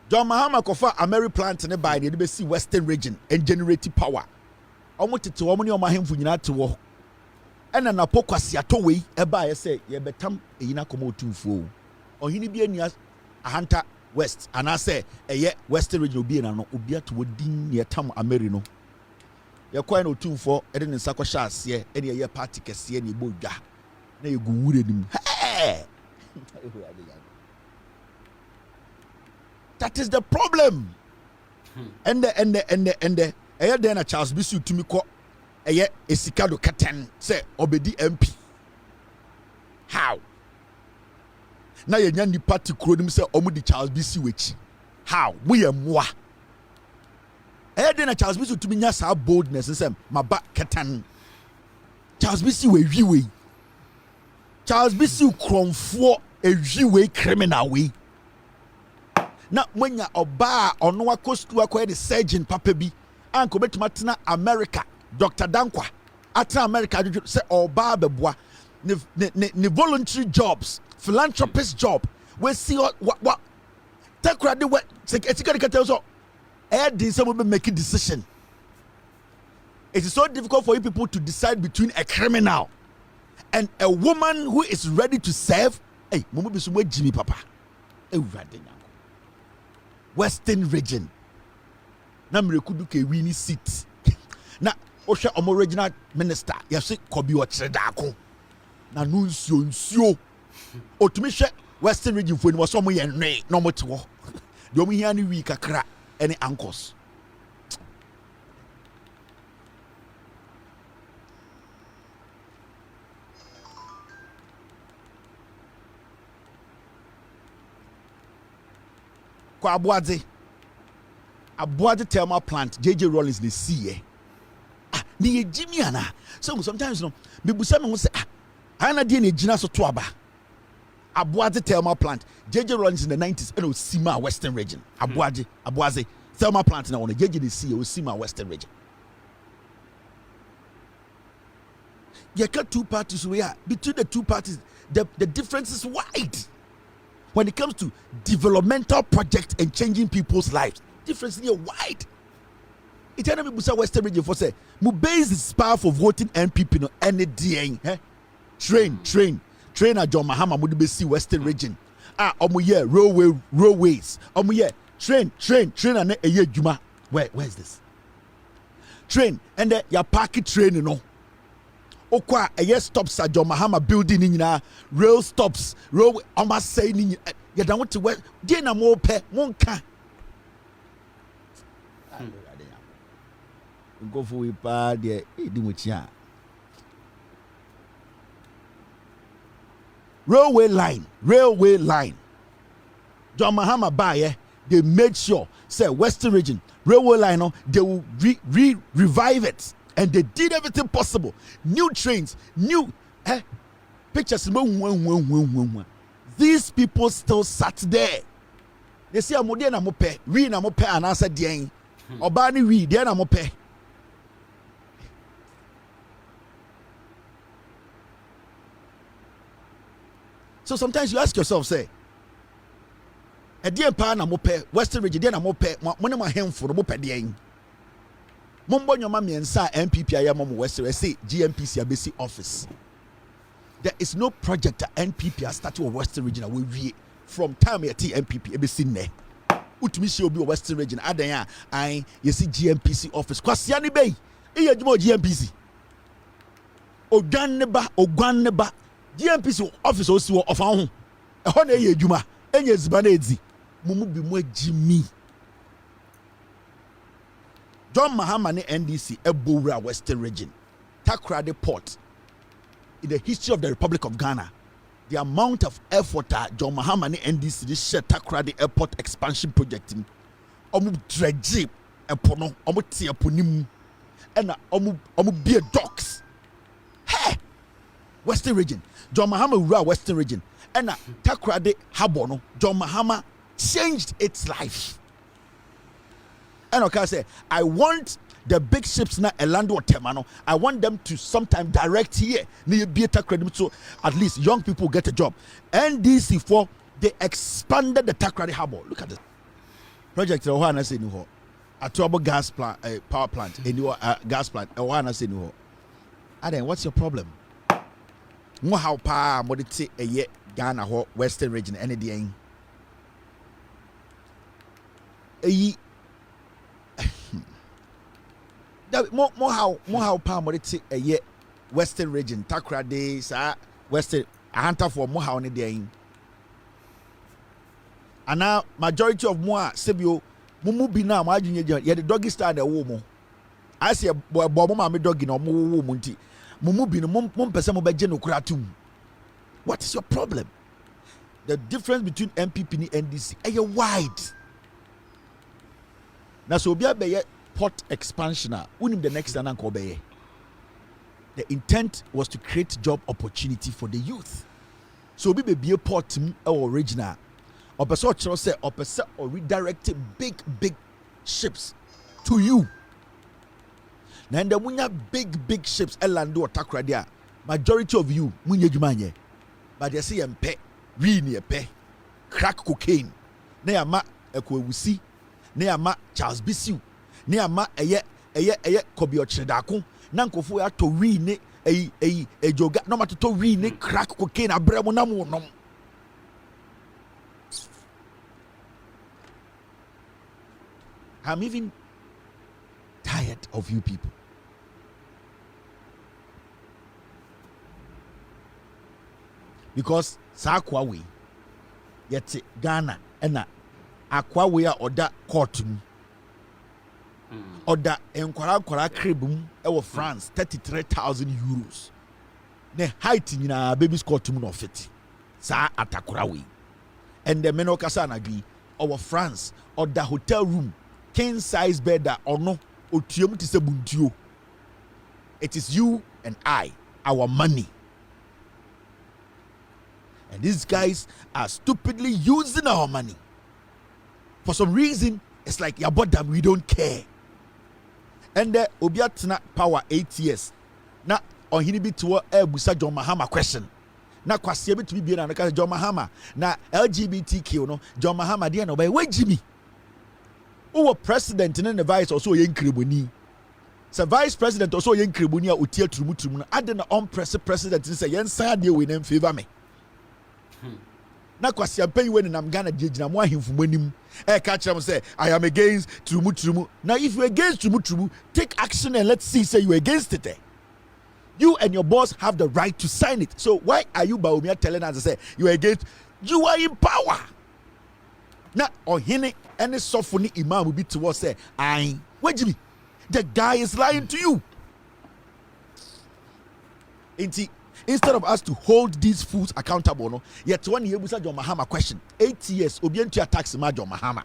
John Mahama kofa Ameri plant ne by the see Western region and generate power. Almost to woman your mahim for you to walk. And an apokwasi atowe eba ye say ye betam eyina komo tumfo ohini bi ania ahanta west and I say eye western region obi na no obi ato wodin ye tam Ameri no ye kwa na otumfo e de ne nsa kwhya ase e ne ye party kese ne bo dwa na ye gu wure nim that is the problem and the eye den na Charles Bisu tumi ko eye esikado katen say obedi MP how na ye nya ni party kronim say omudi Charles Bisu wechi how we moa eye den na Charles Bisu tumi nya sa boldness say maba katen Charles Bisu we wiwe Charles Bisu kromfo ewiwe criminal we na mwenya oba ono akostu akoye the surgeon papa bi anko betuma tena America Dr. Dankwa at America say oba beboa ne voluntary jobs philanthropist job we see what take credit what etika so this some will make a decision. It is so difficult for you people to decide between a criminal and a woman who is ready to serve. Hey, mumu bisu Jimmy papa Western region na mrekudu ke wini seat na ohwe omo regional minister yase kobi o chedako na no nsuo otumi hwe Western region fo ni wo so mo ye nwe na mo te wo de omo hia ni wi kakra any anchors kwa Abuade thermal plant JJ Rollins ne see ni Jimmy ana so sometimes no me busa me ho say ana de ne gina so to aba Abuade thermal plant JJ Rollins in the 90s and Osima Western region Abuade thermal plant na on JJ ne see Osima Western region you got two parties we are between the two parties the difference is wide when it comes to developmental project and changing people's lives. Difference here wide. It's enemy busa Western region for say mu base is power for voting NPP no any day. Train a John Mahama mu be see Western region. Omo here railways. Omo here train and a year juma. Where is this? Train and then your parking train you know. Okwa a stops at John Mahama building in rail stops rail almost saying you don't want to work dinner more pay one can go for we pa there railway line John Mahama buy they made sure say Western region railway line no they will revive it. And they did everything possible. New trains, new pictures. These people still sat there. They say, "I'm modern, I'm pay. We na mo pay." And I said, "Dieng, obani we, dieng na mo pay." So sometimes you ask yourself, say, "A dieng pa na mo pay. Western region dieng na mo pay. Mo na mo hemfo mo pay dieng." Mombo nyoma miensa NPP ayamom Western say GMPC abesi office. There is no project that NPP has started with Western region we from time at NPP abesi ne. Utumi she obi Western region adan I you see GMPC office. Kwasiani bay Iya juma GMPC. Ogwan neba. GMPC office osi wo ofa ho. Ehọ na eye juma. Enye ziba na edi. Mumu bi mo Jimmy. John Mahama ne NDC Ebowura Western Region. Takoradi Port. In the history of the Republic of Ghana, the amount of effort that John Mahama and NDC this share Takoradi Airport expansion project in omu dredge epono omu tie ponim and omu be docks. Hey, Western Region. John Mahama rule Western Region and Takoradi Habono. John Mahama changed its life. And okay, I say I want the big ships na Elando or Temano, I want them to sometime direct here. Near be credit so at least young people get a job. NDC for they expanded the Takoradi Harbor. Look at this project. Ohana say no. A turbo gas plant, power plant, a new gas plant. Ohana say no. And then what's your problem? Mo how pa modite a ye Ghana ho Western Region any day. More how palm a year Western Region Takoradi sa Western a hunter for more how any day. And now majority of more Sebio Mumu Bina my junior yet the doggy star the woman. I see a boy bomb dog in or moo munti. Mumu Bina mum person bejeno kratum. What is your problem? The difference between MPP and NDC are wide. Now so be a port expansion the next time the intent was to create job opportunity for the youth. So be a port original or or redirect big ships to you. Now the munya big ships elando or Takoradi majority of you munya jumanye but they say mpe really pe crack cocaine na yama ekwewusi na yama Charles Bisiu ne ama eye kobi ochredako na nkofo ya to wi ne ejoga no mato to wi ne crack cocaine abremo na mo nom. I'm even tired of you people. Because sakwa we yet Ghana ena akwa we a oda court mu Oda enkwara kribum ewo France 33,000 euros. Ne height nyina baby score to no fit. Sa atakora we. And the meno kasa na gbi our France oda hotel room king size bed that ono otuom ti se buntuo. It is you and I, our money. And these guys are stupidly using our money. For some reason, it's like yabodam we don't care. And the obiatna power 8 years. Na on hini bi to busa John Mahama question. Na kwase bi to bi na ka John Mahama na LGBTQ no John Mahama dey na obey we Jimmy. Who president and the vice also ye nkriboni. So vice president also ye nkriboni a otie turumu na ade na on president say yen san dey we na favor me. Na kwase ampan we nam Ghana gina mo ahemfu manim catch them say I am against trumu. Now if you're against trumu, take action and let's see say you're against it. You and your boss have the right to sign it. So why are you Bawumia telling us to say you're against? You are in power. Now on hini any softly imam will be to us say I wait Jimmy. The guy is lying to you. Instead of us to hold these fools accountable, no, yet one year we said John Mahama question. 8 years, Obientu tax ma John Mahama.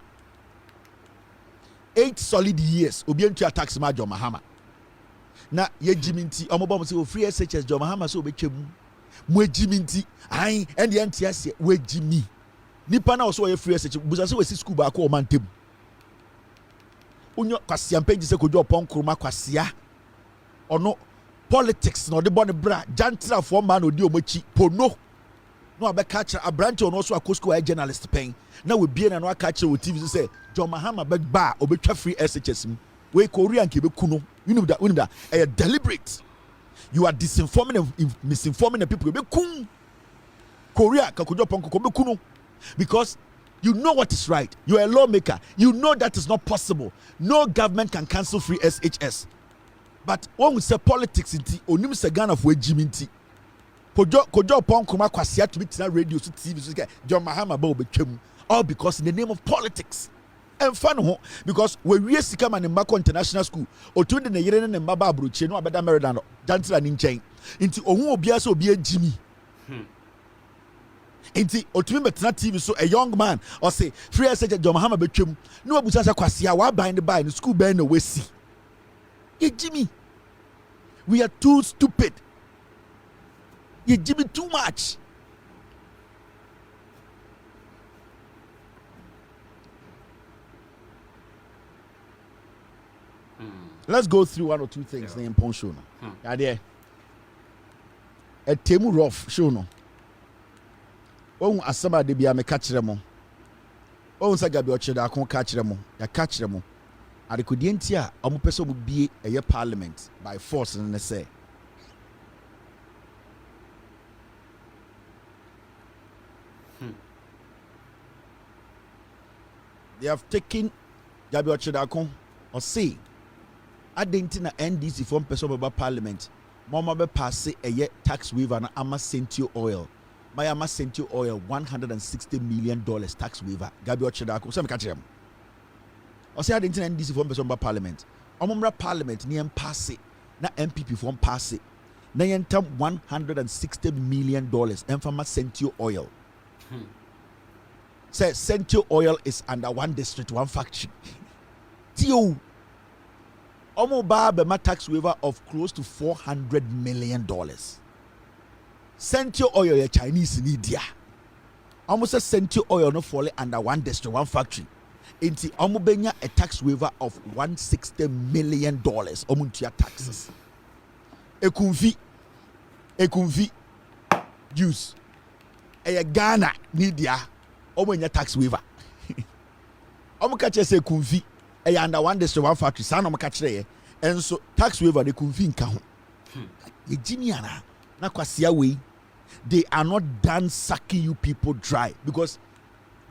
8 solid years, Obientu tax ma John Mahama. Na ye jiminti, omobo say free SHS John Mahama so obechemu. Mwe jiminti, ai, and the NTS we jimi. Nipa na also ye free SHS, busa so we school ba ko o mantem. Unyo kwasia mpenji se kojo pon kroma kwasia. Ono politics no de born bra jantra for man odi omachi pono no abeka cha abranche ono so akosko a journalist pen na we bie na no aka cha o TV say John Mahama be ba obetwa free SHS we Korean ke be kuno you know that deliberate. You are disinforming and misinforming the people be kun Korea ka kojo ponko ko be kuno because you know what is right. You are a lawmaker. You know that is not possible. No government can cancel free SHS. but one say politics inti onim se Ghana for ejimi kojo pon kuma kwasia to be tina radio so TV so John Mahama ba obetwam all because in the name of politics. And fun ho because we sika man in Mako International School otunde ne yere ne mbaba abrochie no abeda merida no dantira ni nchen nti ohun obia so obia jimi nti otumi betena TV so a young man or say free as John Mahama betwam no abusa sa kwasia wa bind by in school ban no wesi ye jimi. We are too stupid. You give me too much. Let's go through one or two things. Yeah. Name show no. Yeah, a temu rough show no. Oh, asama de bia me catch them. Oh, sa Gabby ocheda akon catch them. Ya catch them. Adekodientia omo pese omo bie eye parliament by force and say. They have taken Gabby ocheda or say adentina NDC from person about parliament mama be pass a tax waiver na ama sentio oil my ama sentio oil $160 million tax waiver Gabby ocheda so me catch them or say adentina NDC from person about parliament omumra parliament ni em pass na MPP from pass na yentam $160 million emfama sentio oil. Say Sentio oil is under one district, one factory. Tio Omo ba bema tax waiver of close to $400 million. Sentio oil a Chinese in India. Almost a Sentio oil no fall under one district, one factory. Inti omo benya a tax waiver of $160 million omuntia taxes. Ekumfi juice. A Ghana Nidia. Omo tax waiver. Omo catch say kumfi e under one district one factory san omo catch there and so tax waiver de kumfi nka ho. Ye jiniana na kwasia we they are not done sucking you people dry because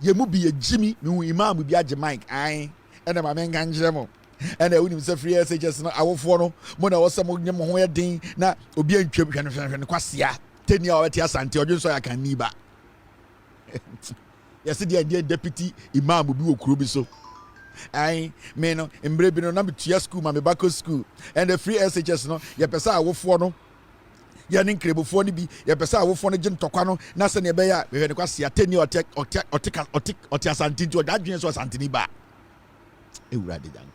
ye mu be ye jimi me imam bi age mic ai and ma men ganjire mo and e unim say free SHS no awofo no mo na wo se mo nyem ho ye din na obi antwam hwene kwasia tenure o ti asante odun so ya kan niba. Yes, the deputy imam will be a crew so. I mean, in Brebino, number 2 school, my Bako school, and the free SHS no, ya pesa wo for no. Ya ninkre before ni bi, ya pesa wo for no jin tokwa na se ne be ya, we ne kwase ya tenure otik asanti to that dream so asanti ni ba. Ewurade jango.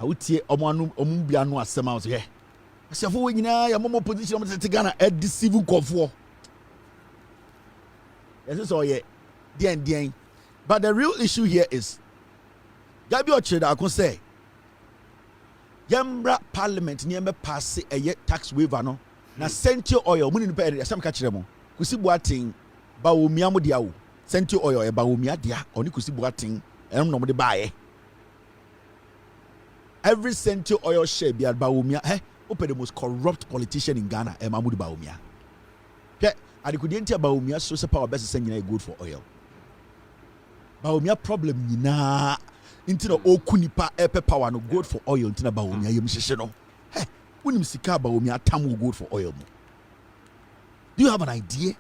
Awutie omo bia no asem out here. Asefo we nyina ya momo position mo tete Ghana e deceive Kufuor. Yes, it's all yet. But the real issue here is Gabby ocheda akon say yambra parliament ni embe pass a tax waiver no na sentio oil muni ni pe asam ka kire mo kusi boatin Bawumia mo dia wo sentio oil e Bawumia dia oni kusi boatin em no mo de baaye every sentio oil share bi Bawumia open the most corrupt politician in Ghana e Mahmoud Bawumia. Adekodientia Bawumia so se power best send good for oil. Bawumia problem nyina intina okunipa epe power no good for oil intina Bawumia yem hyehye no. Hey, unim sika Bawumia tam good for oil mo. Do you have an idea?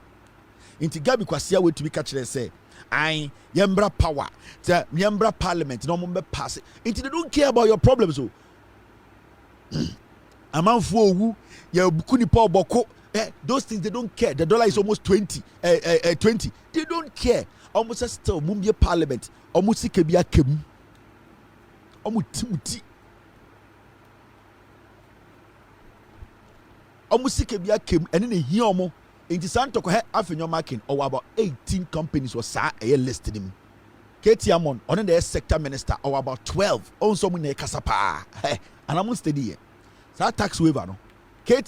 Inti Gabby kwasia we to be catch say I yembra power, yembra parliament no mo be pass it. Inti they don't care about your problems so. Amanfo owu ya kunipa oboko. Those things they don't care. The dollar is almost 20. They don't care. Almost still mumbie parliament. Almost kebia kem. Almost kebia kem. And then here omo. In Santo ko afenyo marking or about 18 companies was listed him. Amon on the sector minister or about 12. Also mun kasapa. And I'm steady. So tax waiver no.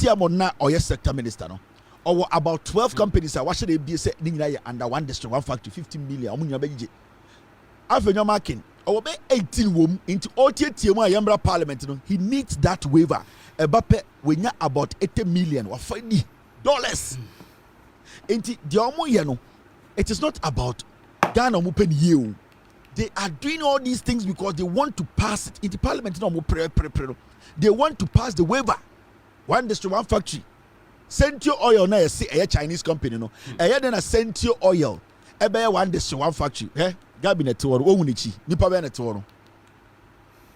Amon na or yes sector minister no. Or about 12 companies are watching they be say under one district, one factory, 15 million. Amunya beji. Afenyo marking or be 18 wom into OTTM Yambra Parliament no. He needs that waiver. Ebape wenya about $80 million or $50. Into the omo no. It is not about Ghana open you. They are doing all these things because they want to pass it into parliament. They want to pass the waiver. One district, one factory. Centio oil na a Chinese company no. Then a Centio oil. One district, one factory. Gabby network. Nipa be network.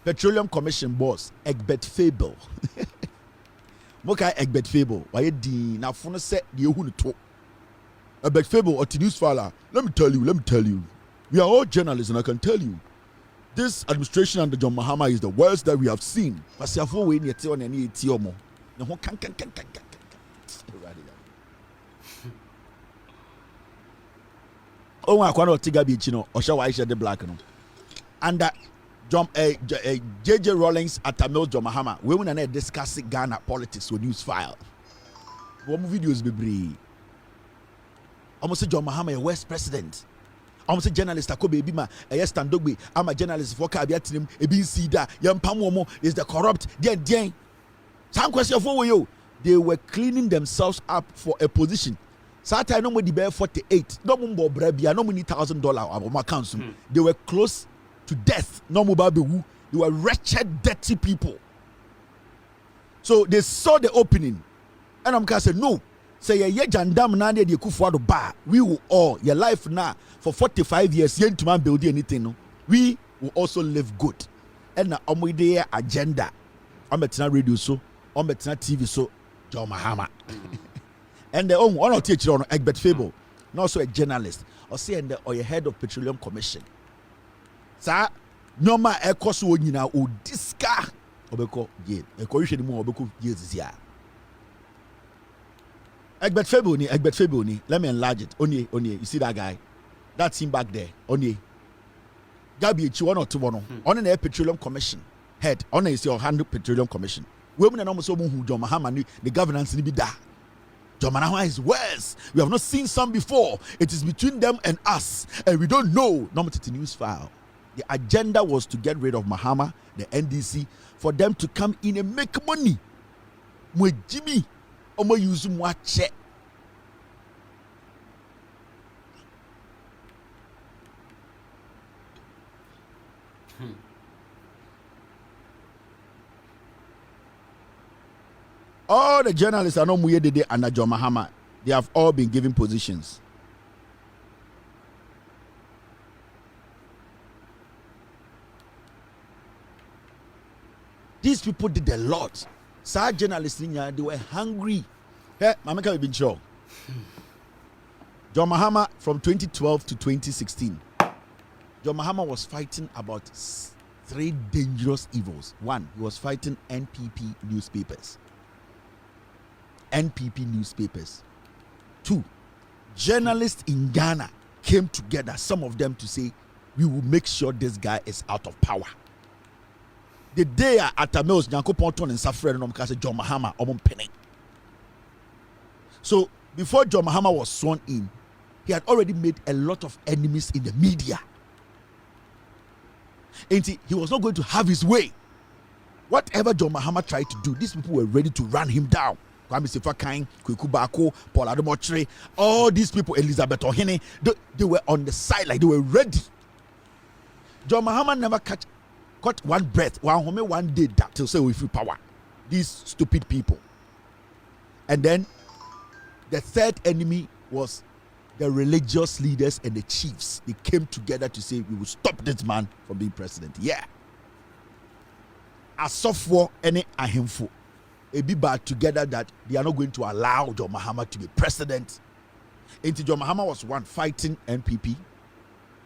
Petroleum Commission boss Egbert Fable. Moka Egbert Fable. Why di na phone set the ehunu to. Egbert Fable or news file. Let me tell you. We are all journalists, and I can tell you, this administration under John Mahama is the worst that we have seen. Oh, I can't take Gabby, or shall I share the black? And that JJ Rawlings at Tamil John Mahama, women are discussing Ghana politics with news file. What videos be brave? Almost John Mahama, a West president. I'm a journalist. I could be ma. Yes, Tandogbe. I'm a journalist. For Kabiatim, a BC young Pamomo is the corrupt. Then, some question for you. They were cleaning themselves up for a position. Saturday no more the bear 48. No more brebia. No money $1,000 of my council. They were close to death. No more baby. They were wretched, dirty people. So they saw the opening, and I'm gonna say no. Say ye jandam na de Kufuor do ba. We will all your life now for 45 years. Yen to man build anything. No, we will also live good. And na omo agenda. I'm betina radio so. I'm betina TV so. John Mahama. And the one or teacher on Egbert Fable, and also a journalist. Or say and or your head of Petroleum Commission. Sa normal air cost wo nyina o diska obeko ye. E ko hwe ni mo obeko ye zia. Egbert Fable. Let me enlarge it. Onye. You see that guy? That's him back there. Onye. Gabby, one or two one. On the Petroleum Commission head. On is your hand Petroleum Commission. Women are almost who John Mahama the governance ni be da. John Mahama is worse. We have not seen some before. It is between them and us, and we don't know. No matter the news file. The agenda was to get rid of Mahama, the NDC, for them to come in and make money. Mwe Jimmy. Omo use more check. All the journalists are not muye dede under John Mahama. They have all been given positions. These people did a lot. Some journalists, they were hungry. Hey, Mama can be sure. John Mahama from 2012 to 2016. John Mahama was fighting about 3 dangerous evils. 1, he was fighting NPP newspapers. 2, journalists in Ghana came together, some of them to say, we will make sure this guy is out of power. The day at Tamils, Nyanko Ponton and Safred and John Mahama, penny. So before John Mahama was sworn in, he had already made a lot of enemies in the media. And he was not going to have his way. Whatever John Mahama tried to do, these people were ready to run him down. Kwame Sefakain, Kweku Bako, Paul Ademotre, all these people, Elizabeth Ohene, they were on the side, like they were ready. John Mahama never caught one breath, one day that to say we feel power. These stupid people. And then the third enemy was the religious leaders and the chiefs. They came together to say we will stop this man from being president. Yeah. As software any ahimfo. It be bad together that they are not going to allow John Mahama to be president. And John Mahama was one fighting NPP,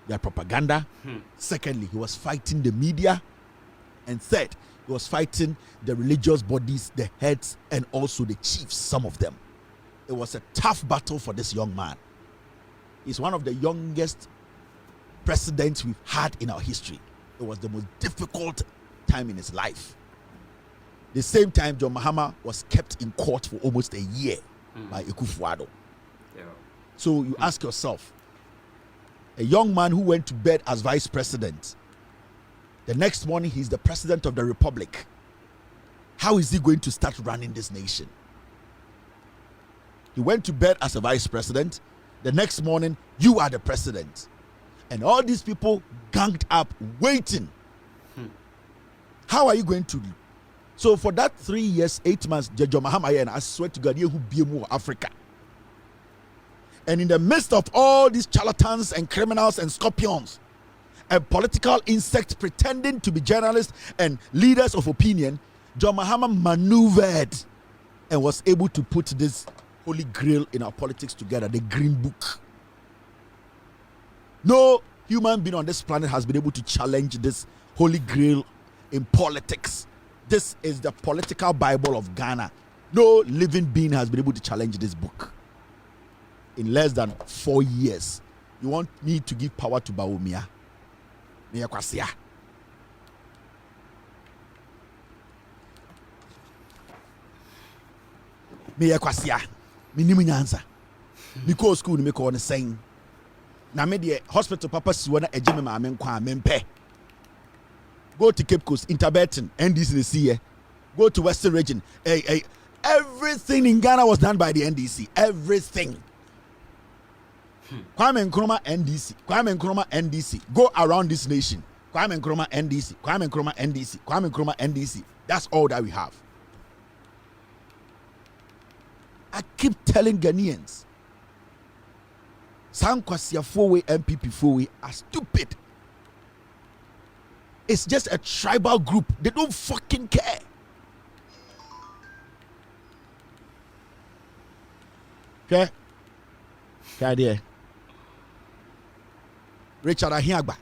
their propaganda. Secondly, he was fighting the media. And third, he was fighting the religious bodies, the heads, and also the chiefs, some of them. It was a tough battle for this young man. He's one of the youngest presidents we've had in our history. It was the most difficult time in his life. The same time, John Mahama was kept in court for almost a year by Kufuor. Yeah. So you ask yourself, a young man who went to bed as vice president, the next morning he's the president of the republic. How is he going to start running this nation? He went to bed as a vice president. The next morning, you are the president. And all these people ganged up, waiting. How are you going to? So for that 3 years, 8 months, Mahama, and I swear to God, you who be more Africa. And in the midst of all these charlatans and criminals and scorpions, a political insect pretending to be journalists and leaders of opinion, John Mahama maneuvered and was able to put this holy grail in our politics together, the Green Book. No human being on this planet has been able to challenge this holy grail in politics. This is the political Bible of Ghana. No living being has been able to challenge this book. In less than 4 years, you want me to give power to Bawumia? Meyakwasia. Minimum answer. Because school me call the same. Na me the hospital papa siwana ejime ma amenkwa amempe. Go to Cape Coast, Interbetin, NDC the CA. Go to Western Region. Everything in Ghana was done by the NDC. Everything. Kwame Nkrumah NDC. Kwame Nkrumah NDC. Go around this nation. Kwame Nkrumah NDC. Kwame Nkrumah NDC. Kwame Nkrumah NDC. That's all that we have. I keep telling Ghanaians, Sankwasiya 4-way MPP 4-way are stupid. It's just a tribal group. They don't fucking care. Okay? Okay, Richard Ahiagba.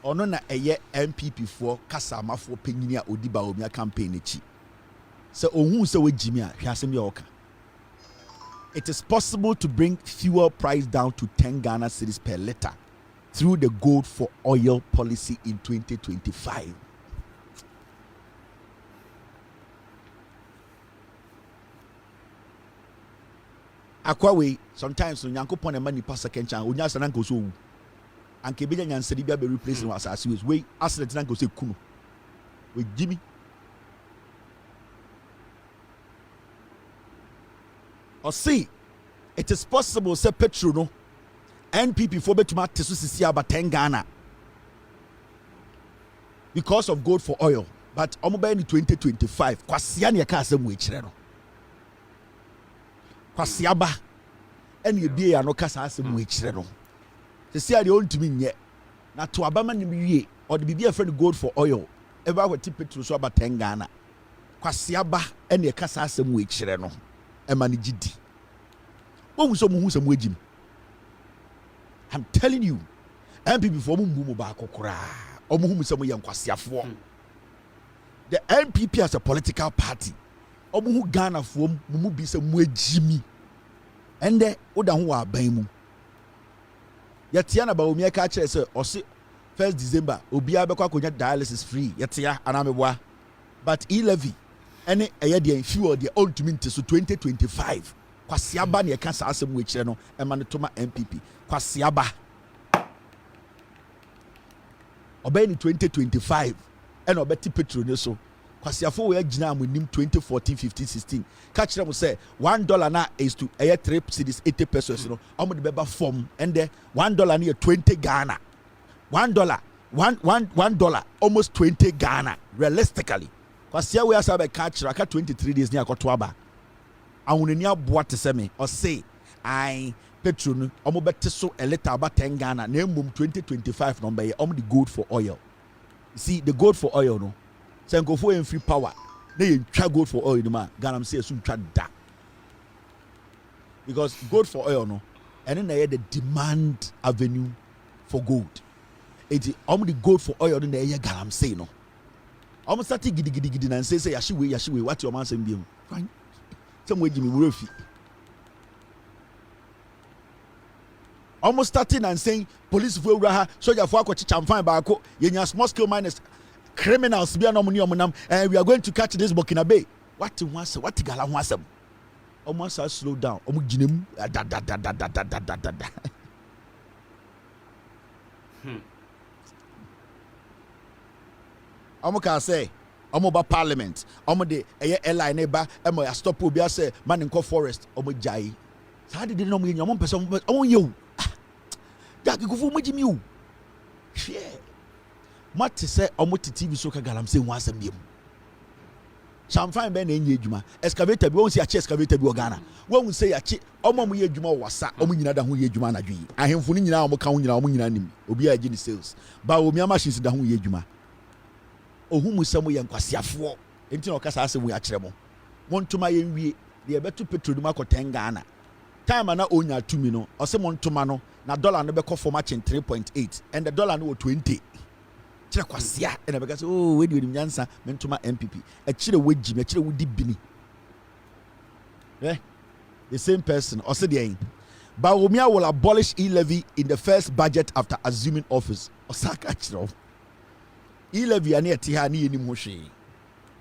Ono na eye MPP 4 kasama 4 penyini a odi Bawumia campaign echi. Se ohun se we jimi a hwasem ye oka. It is possible to bring fuel price down to 10 Ghana cedis per liter through the gold for oil policy in 2025. Akwawe sometimes when Yankopon money pass second chance, unya sanan ko so anke be nyansedi bia be replace no asase we accident nan ko se kuno. We Jimmy. Or see, it is possible say petrol no NPP for betuma tesu sisi about 10 Ghana because of gold for oil, but omoba in 2025 kwasia ne ka asem we kire no kwasia ba ene ebie ya no kasa asem we kire no sisi ade ontumi nye na to abama ne wie or the bibia friend gold for oil eba kwati petrol so about 10 Ghana kwasia ba ene kasa asem we kire no emani gidi. I'm telling you, MPP for the NPP as a political party, Ghana for Mumu some Jimmy, and then Odahu Baimu. Yatiana Bawumia catcher say or 1st December, Obia Beko dialysis free, Yatia and Amewa, but e-levy. Any a fuel the old to mean to 2025. Kwasiaba ne ka sa asem we kire no e manetoma MPP. Kwasiaba. Obey ni 2025 and obeti petrol ne so. Kwasiafo we agina amonim 2014, 15, 16. Ka kire mo say $1 na is to 3 cedis 80 pesos no. Omo de beba form and the $1 na 20 Ghana. $1 almost 20 Ghana realistically. Kwasia we asa be catch raka 23 days ni akoto aba awunani aboa te se me or say I petrol no omo bete so a liter about 10 Ghana na emum 2025 number ye omo the gold for oil. You see the gold for oil no say nkofo en free power na ye twa gold for oil no ma Ghana say so twa da because gold for oil no and then the demand avenue for gold it omo the gold for oil no na ye Ghana say no almost starting gidi and say yashiwe what your man say be fine some way Jimmy Wurefi almost starting and saying police for uraha soldier for akwachi chamfan baako yenya small scale miners criminals be anomu ni omunam and we are going to catch this Burkina Bay what gala ho asem almost slow down omu ginemu da Omo ka say omo ba parliament omo de airline eba emo ya stop obi say man nko forest omo jai sa de no mo yen omo pese omo ye Jack Kufuor mo jimi o. Hwe. Mat say omo TV so ka galam say wan asem biem. Chamfan be na enye adwuma. Excavator bi won say ache excavator bi Ghana. Won say ache omo mo ye adwuma wasa, omo nyina da ho ye adwuma na dwi. Ahemfo ni nyina omo ka ho nyina omo nyina nim. Obi a gi sales. Bawumia machines da ho ye adwuma. Ohun musam ye nkwasiafo. Enti na okasa asem we akere mo. Montoma ye nwie, de beto petrol dum akoten Ghana. Time na onya tumi no, ose montoma no, na dollar no be ko for matching 3.8 and the dollar no 20. Kire kwasia e na be ka say oh we di nyansa mentoma MPP. E kire wagi, me kire wudi bini. The same person, ose de en. Bawumia will abolish e-levy in the first budget after assuming office. Osaka kire. E-levy ani eti ha ni enim ho hwe.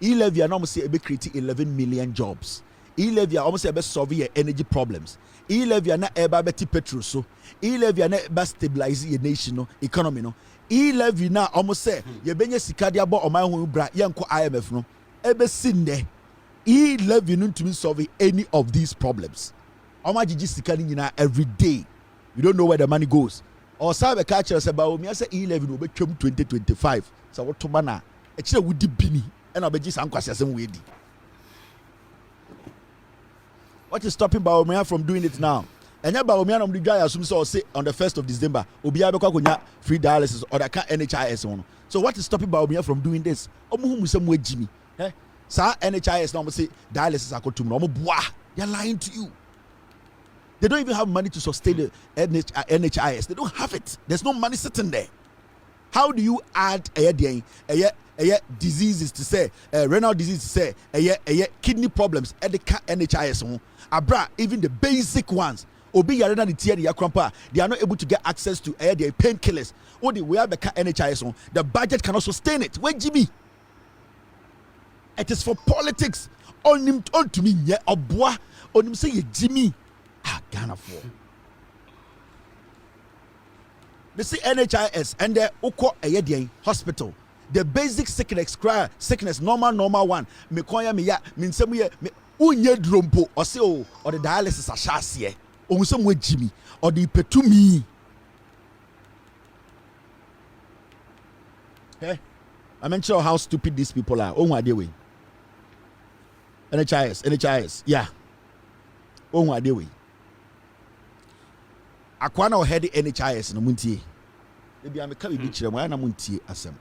E-levy almost say create 11 million jobs. E-levy almost say solve your energy problems. E-levy na eba beti petrol so. E-levy na eba stabilize your nation economy no. E-levy na almost say ye benye sika dia bo oman ho bra ye nko IMF no. Ebe sinde. E-levy no to solve any of these problems. Oma jiji sika ni nyina every day. You don't know where the money goes. Or sabe ka kire say Bawumia say E-levy no be twem 2025. So what to mana e kire wudi bini. And I'll just what is stopping Bawumia from doing it now? And Bawumia on the guy assume so say on the 1st of December, Obia Beko free dialysis or the NHIS one. So what is stopping Bawumia from doing this? Jimmy. Sa NHIS now say dialysis are they're lying to you. They don't even have money to sustain the NHIS. They don't have it. There's no money sitting there. How do you add a diseases to say renal disease to say a kidney problems at the NHIS abra even the basic ones obi yare na the tier the yakrampa they are not able to get access to their painkillers or the way the NHIS the budget cannot sustain it. Where Jimmy? It is for politics. On him to me yeah obwa on him say Jimmy Ghana for. They say NHIS and the Oko Ayedian hospital. The basic sickness, normal one. Me koya me ya, me nsemu ye, me unye drompo, or say oh, or the dialysis a shasiye, or some way Jimmy, or the petumi. Okay, I'm not sure how stupid these people are. Oh, what they way? NHIS, yeah. Oh, what they way? Akwana or head NHIS no muntie. Maybe I'm a kabi bichire mo na muntie asem.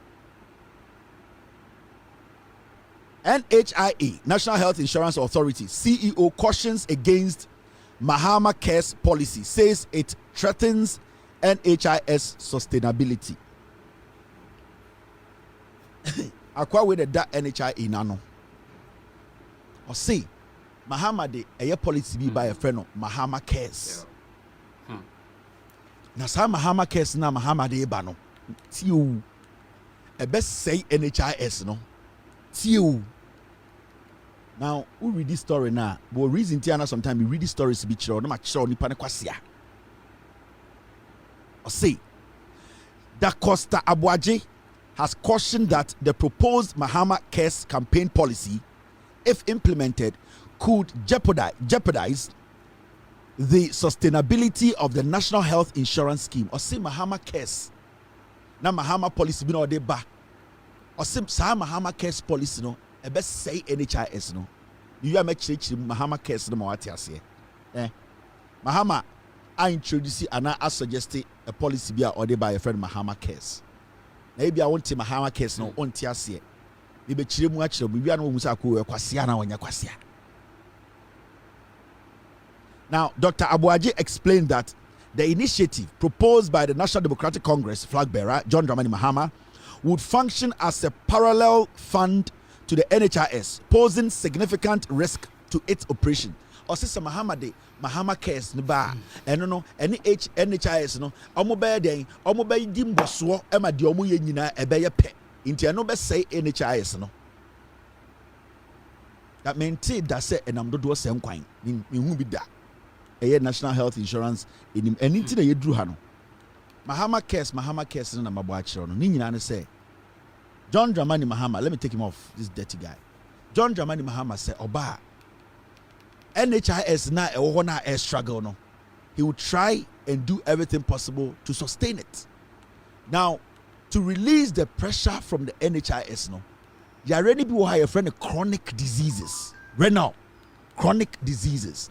NHIA, National Health Insurance Authority, CEO cautions against Mahama Care's policy, says it threatens NHIS sustainability. Akwa with the NHIA nano. Or say Mahama de a policy be by a friend of Mahama Cares. Na sa Mahama Cares na Mahama de bano. Tiu. E best say NHIS no. Tiu. Now, we read this story now. But reason Tiana sometimes we read these stories to be sure. No matter sure ni panekwasia. Or say, Da Costa Abuaje has cautioned that the proposed Mahama Cares campaign policy, if implemented, could jeopardize the sustainability of the National Health Insurance Scheme. Or say Mahama Cares. Na Mahama policy be no de ba. Or say Mahama Cares policy no. E best say NHIS no. You are make Mahama Cares no more atiase. Mahama I introduce and I suggest a policy be ordered by a friend Mahama Cares. Maybe I want to Mahama Cares no on tiase. You be chire mu achire bi bia no mu sa ko kwasia na wonya kwasia. Now, Dr. Abuaje explained that the initiative proposed by the National Democratic Congress flag bearer John Dramani Mahama would function as a parallel fund to the NHIS, posing significant risk to its operation. Or sister Mahama de Mahama Cares nba no any NHIS no omo be den omo be dimboso e ma de omo ye nyina e be ye pe ntia no be say NHIS no that maintain that say enam dodo se nkwan me hu bi da e National Health Insurance enim anything na ye duru ha no Mahama Cares no na mabo a kire no ni nyina ne say John Dramani Mahama, let me take him off, this dirty guy. John Dramani Mahama said, Oba, NHIS na a struggle no. He would try and do everything possible to sustain it. Now, to release the pressure from the NHIS, no, you already be your friend chronic diseases. Right now, chronic diseases.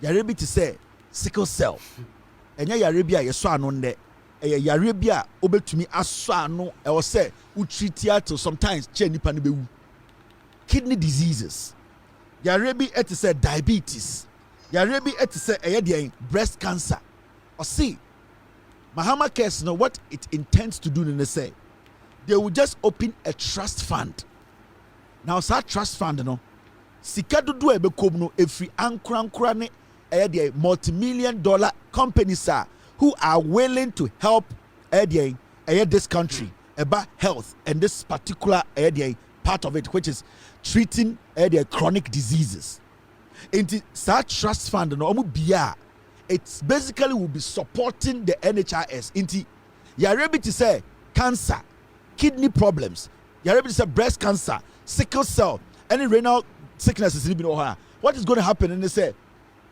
You already to say sickle cell. And you already be a swan on there. You already be over to me as swan. I was say utritia to sometimes change the kidney diseases. You already be to say diabetes. You already be to say breast cancer. Or see. Mahama case, you know what it intends to do in the say. They will just open a trust fund. Now, that trust fund, you know, sika dudu ebe komno every ankran multi-million dollar companies who are willing to help this country about health and this particular part of it, which is treating chronic diseases. Into that trust fund, you know, it's basically will be supporting the NHIS. Into you're able to say cancer, kidney problems, you're able to say breast cancer, sickle cell, any renal sicknesses. What is going to happen? And they say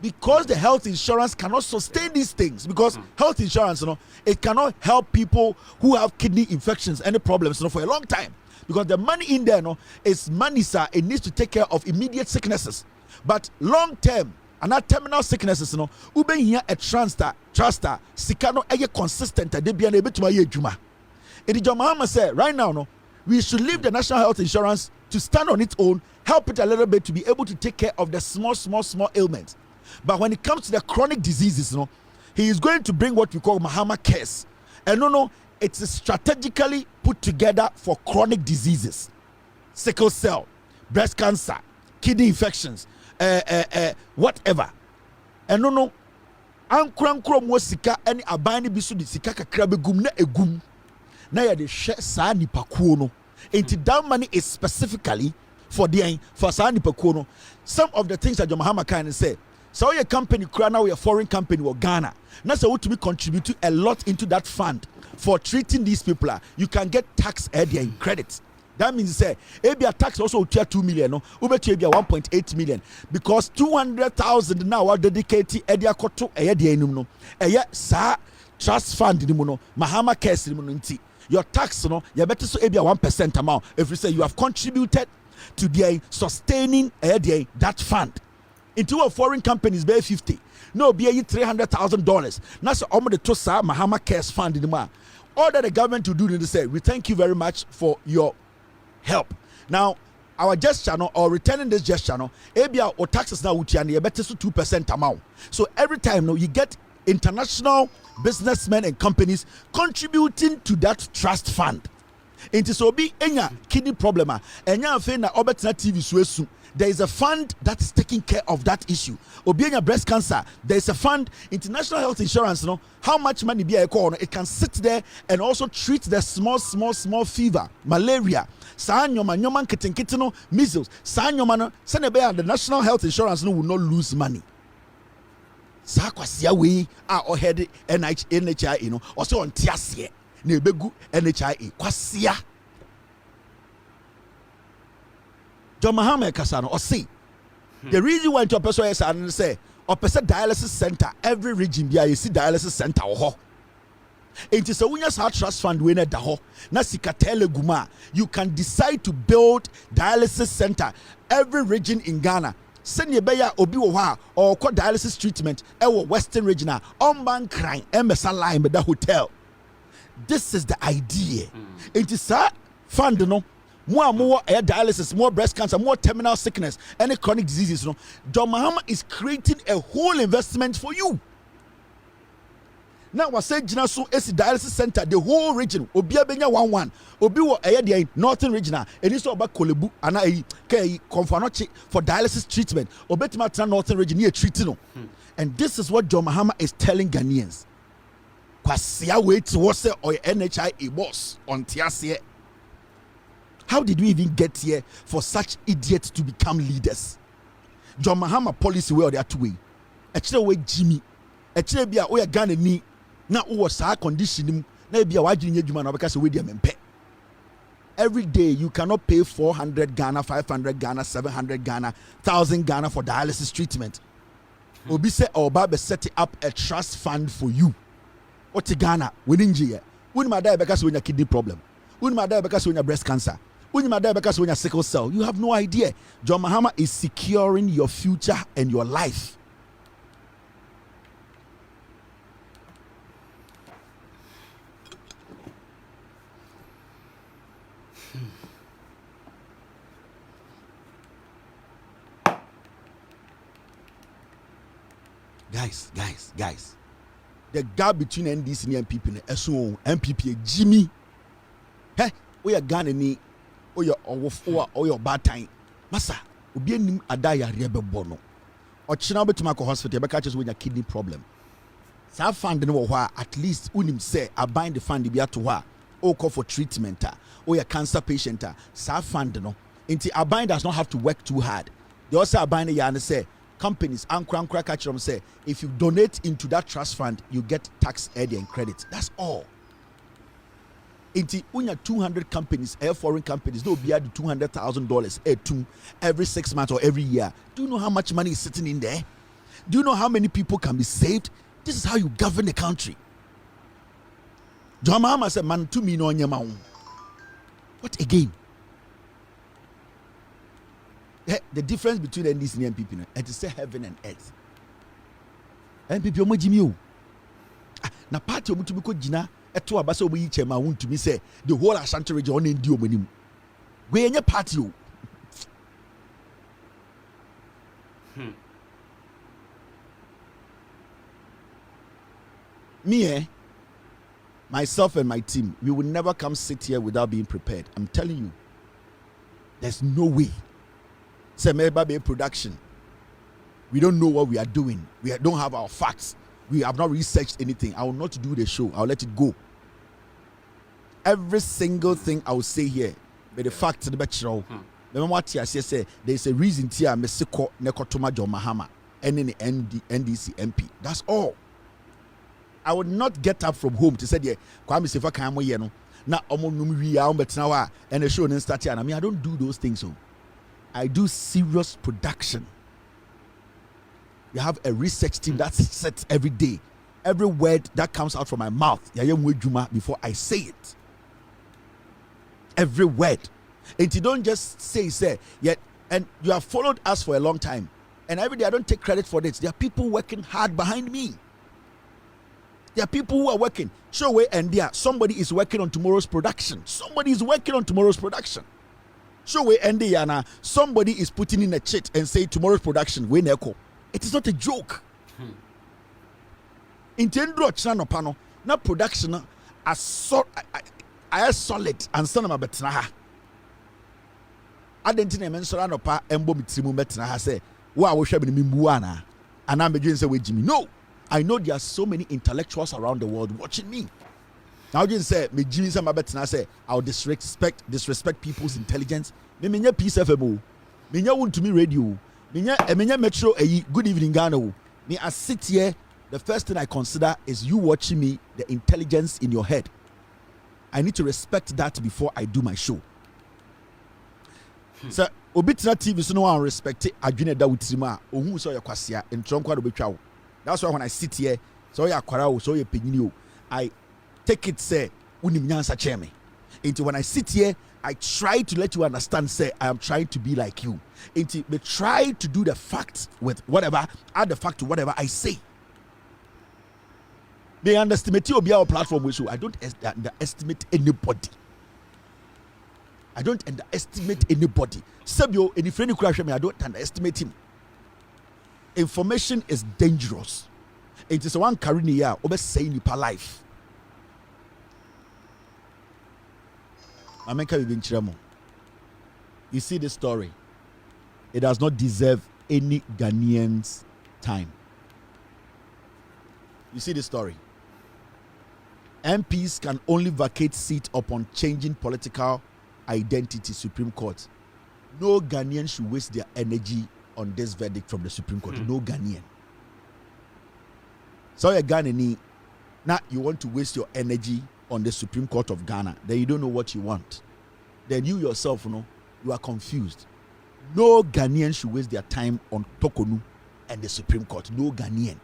because the health insurance cannot sustain these things, because health insurance, you know, it cannot help people who have kidney infections, any problems, you know, for a long time. Because the money in there, you know, is money, sir. It needs to take care of immediate sicknesses, but long term. And that terminal sicknesses, you know, ube here a truster, sikano eye consistent, they be able to my juma. And the Mahama said, right now, no, we should leave the national health insurance to stand on its own, help it a little bit to be able to take care of the small ailments. But when it comes to the chronic diseases, you know, he is going to bring what we call Mahama cares. And no, it's strategically put together for chronic diseases, sickle cell, breast cancer, kidney infections, whatever. And no ankro mo sika any abani bisu di sika kakra begum na egum na ya de hwe saa nipakuo no enti that money is specifically for saa nipakuo no. Some of the things that John Mahama can say, so your company now we a foreign company or Ghana na so to be contribute a lot into that fund for treating these people, you can get tax credit. That means say a tax also 2 million, no, over 1.8 million, because 200,000 now are dedicated edia koto enum no sa trust fund no Mahama cares no. Your tax no you better so 1% amount if you say you have contributed to the sustaining that fund. Into a foreign companies be 50, no be $300,000. That's almost the tosa Mahama cares fund in the all that the government will do is say we thank you very much for your help. Now, our gesture or returning this gesture, ABR or taxes now which are better 2% amount. So every time you get international businessmen and companies contributing to that trust fund. It is obi enya kidney problem enya afa na obetina TV so. There is a fund that is taking care of that issue. Obienya breast cancer, there is a fund, international health insurance, how much money be it can sit there and also treat the small fever, malaria, measles, the national health insurance will not lose money. Sakwasia we or head NHI, also on Tiasie, Nebegu NHI, Kwasia. John Mahama Kasano or see the reason why to person is and say or person dialysis center every region there you see dialysis center or it is a winners heart trust fund winner daho na sikatele guma you can decide to build dialysis center every region in Ghana. Send your beya obi wa or call dialysis treatment western region on bank crime MSA line with the hotel. This is the idea. It is a fund more air dialysis, more breast cancer, more terminal sickness, any chronic diseases. John Mahama is creating a whole investment for you. Now, I say, so it's dialysis center, the whole region. Obi abenya 1-1. Obi wo the northern region. It is about Kolebu and I Konfanochi for dialysis treatment. Obetima northern region here treating. And this is what John Mahama is telling Ghanaians. Kwasia wait to what's or NHI boss on Tiasie. How did we even get here for such idiots to become leaders? John Mahama policy where they are two way. Actually, way Jimmy. Actually, be a way Ghana ni na was our condition. Na be a wajin yejuma because we dem pay. Every day you cannot pay 400 Ghana, 500 Ghana, 700 Ghana, 1,000 Ghana for dialysis treatment. Obi say Oba set up a trust fund for you. What Ghana? We ninja. When my dad because when your kidney problem. When my dad because when your breast cancer. When my dad because when your sickle cell. You have no idea. John Mahama is securing your future and your life. Guys. The gap between NDC and MPP is so MPP Jimmy. Hey, we are Ghana ni or bad time. Masa, obi enim adaya rebe bono. Ochina betima ko hospital be catch when your kidney problem. Sa fund no ho at least unim say I bind the fund bi ato ho o call for treatment or your cancer patient sa fund no. Inti Abine does not have to work too hard. They also Abine ya say companies and catch them say if you donate into that trust fund you get tax aid and credit. That's all. Inti unya 200 companies, foreign companies, they'll be at $200,000 every 6 months or every year. Do you know how much money is sitting in there? Do you know how many people can be saved? This is how you govern the country. John Mahama said, "Man, to me no nyama." What again? The difference between NDC and MPP, it is heaven and earth. MPP omo jimi o. Na party omo to be ko jina eto abasa omo yi chema won to me say the whole Ashanti region on ndi omo nim. We enye party o. Me myself and my team, we will never come sit here without being prepared. I'm telling you. There's no way. Say maybe production. We don't know what we are doing. We don't have our facts. We have not researched anything. I will not do the show. I'll let it go. Every single thing I will say here, but the fact the better. Remember what I say? There's a reason here. Mesiko nekotoma John Mahama and in the NDC MP. That's all. I would not get up from home to say, "Yeah, Kwame Sefa Kamo yeno." Na omo numwi ya ombetna wa and the show didn't start here. I mean, I don't do those things. So I do serious production. We have a research team that sets every day. Every word that comes out from my mouth, before I say it. Every word. And you don't just say, yet, and you have followed us for a long time. And every day I don't take credit for this. There are people working hard behind me. There are people who are working. Show way and there. Somebody is working on tomorrow's production. Somebody is working on tomorrow's production. Show way and there. Somebody is putting in a chit and say tomorrow's production. We neko. It is not a joke. Intendro channel panel. Na production as solid and son of a betna. I didn't know men so pa embo mitrimu betna ha say wa wo hwe be mbuana and I'm beginning say we Jimmy. No. I know there are so many intellectuals around the world watching me. Now you say me Jimmy say my betna say I'll disrespect people's intelligence. Me menya peace FM. Me nya won to me radio. Me nya metro good evening Ghana. Me I sit here, the first thing I consider is you watching me, the intelligence in your head. I need to respect that before I do my show. So obitina TV so no one respect it adwene da wutrima ohun so yakwasia ntronko do betwa. That's why when I sit here, so you akwara so you penyini, I take it say unim nyansa cheme. Into when I sit here, I try to let you understand, say I am trying to be like you. Into me try to do the fact with whatever, add the fact to whatever I say. They underestimate you be our platform with you. I don't underestimate anybody. I don't underestimate anybody. Sabio, any friend who crash me, I don't underestimate him. Information is dangerous. It is one carrying here over saying per life. You see this story. It does not deserve any Ghanaian's time. You see this story. MPs can only vacate seat upon changing political identity. Supreme Court. No Ghanaian should waste their energy on this verdict from the Supreme Court. No Ghanaian. So you're Ghanaian, now you want to waste your energy on the Supreme Court of Ghana. Then you don't know what you want. Then you yourself, you are confused. No Ghanaian should waste their time on Tokonu. and the Supreme Court. No Ghanaian.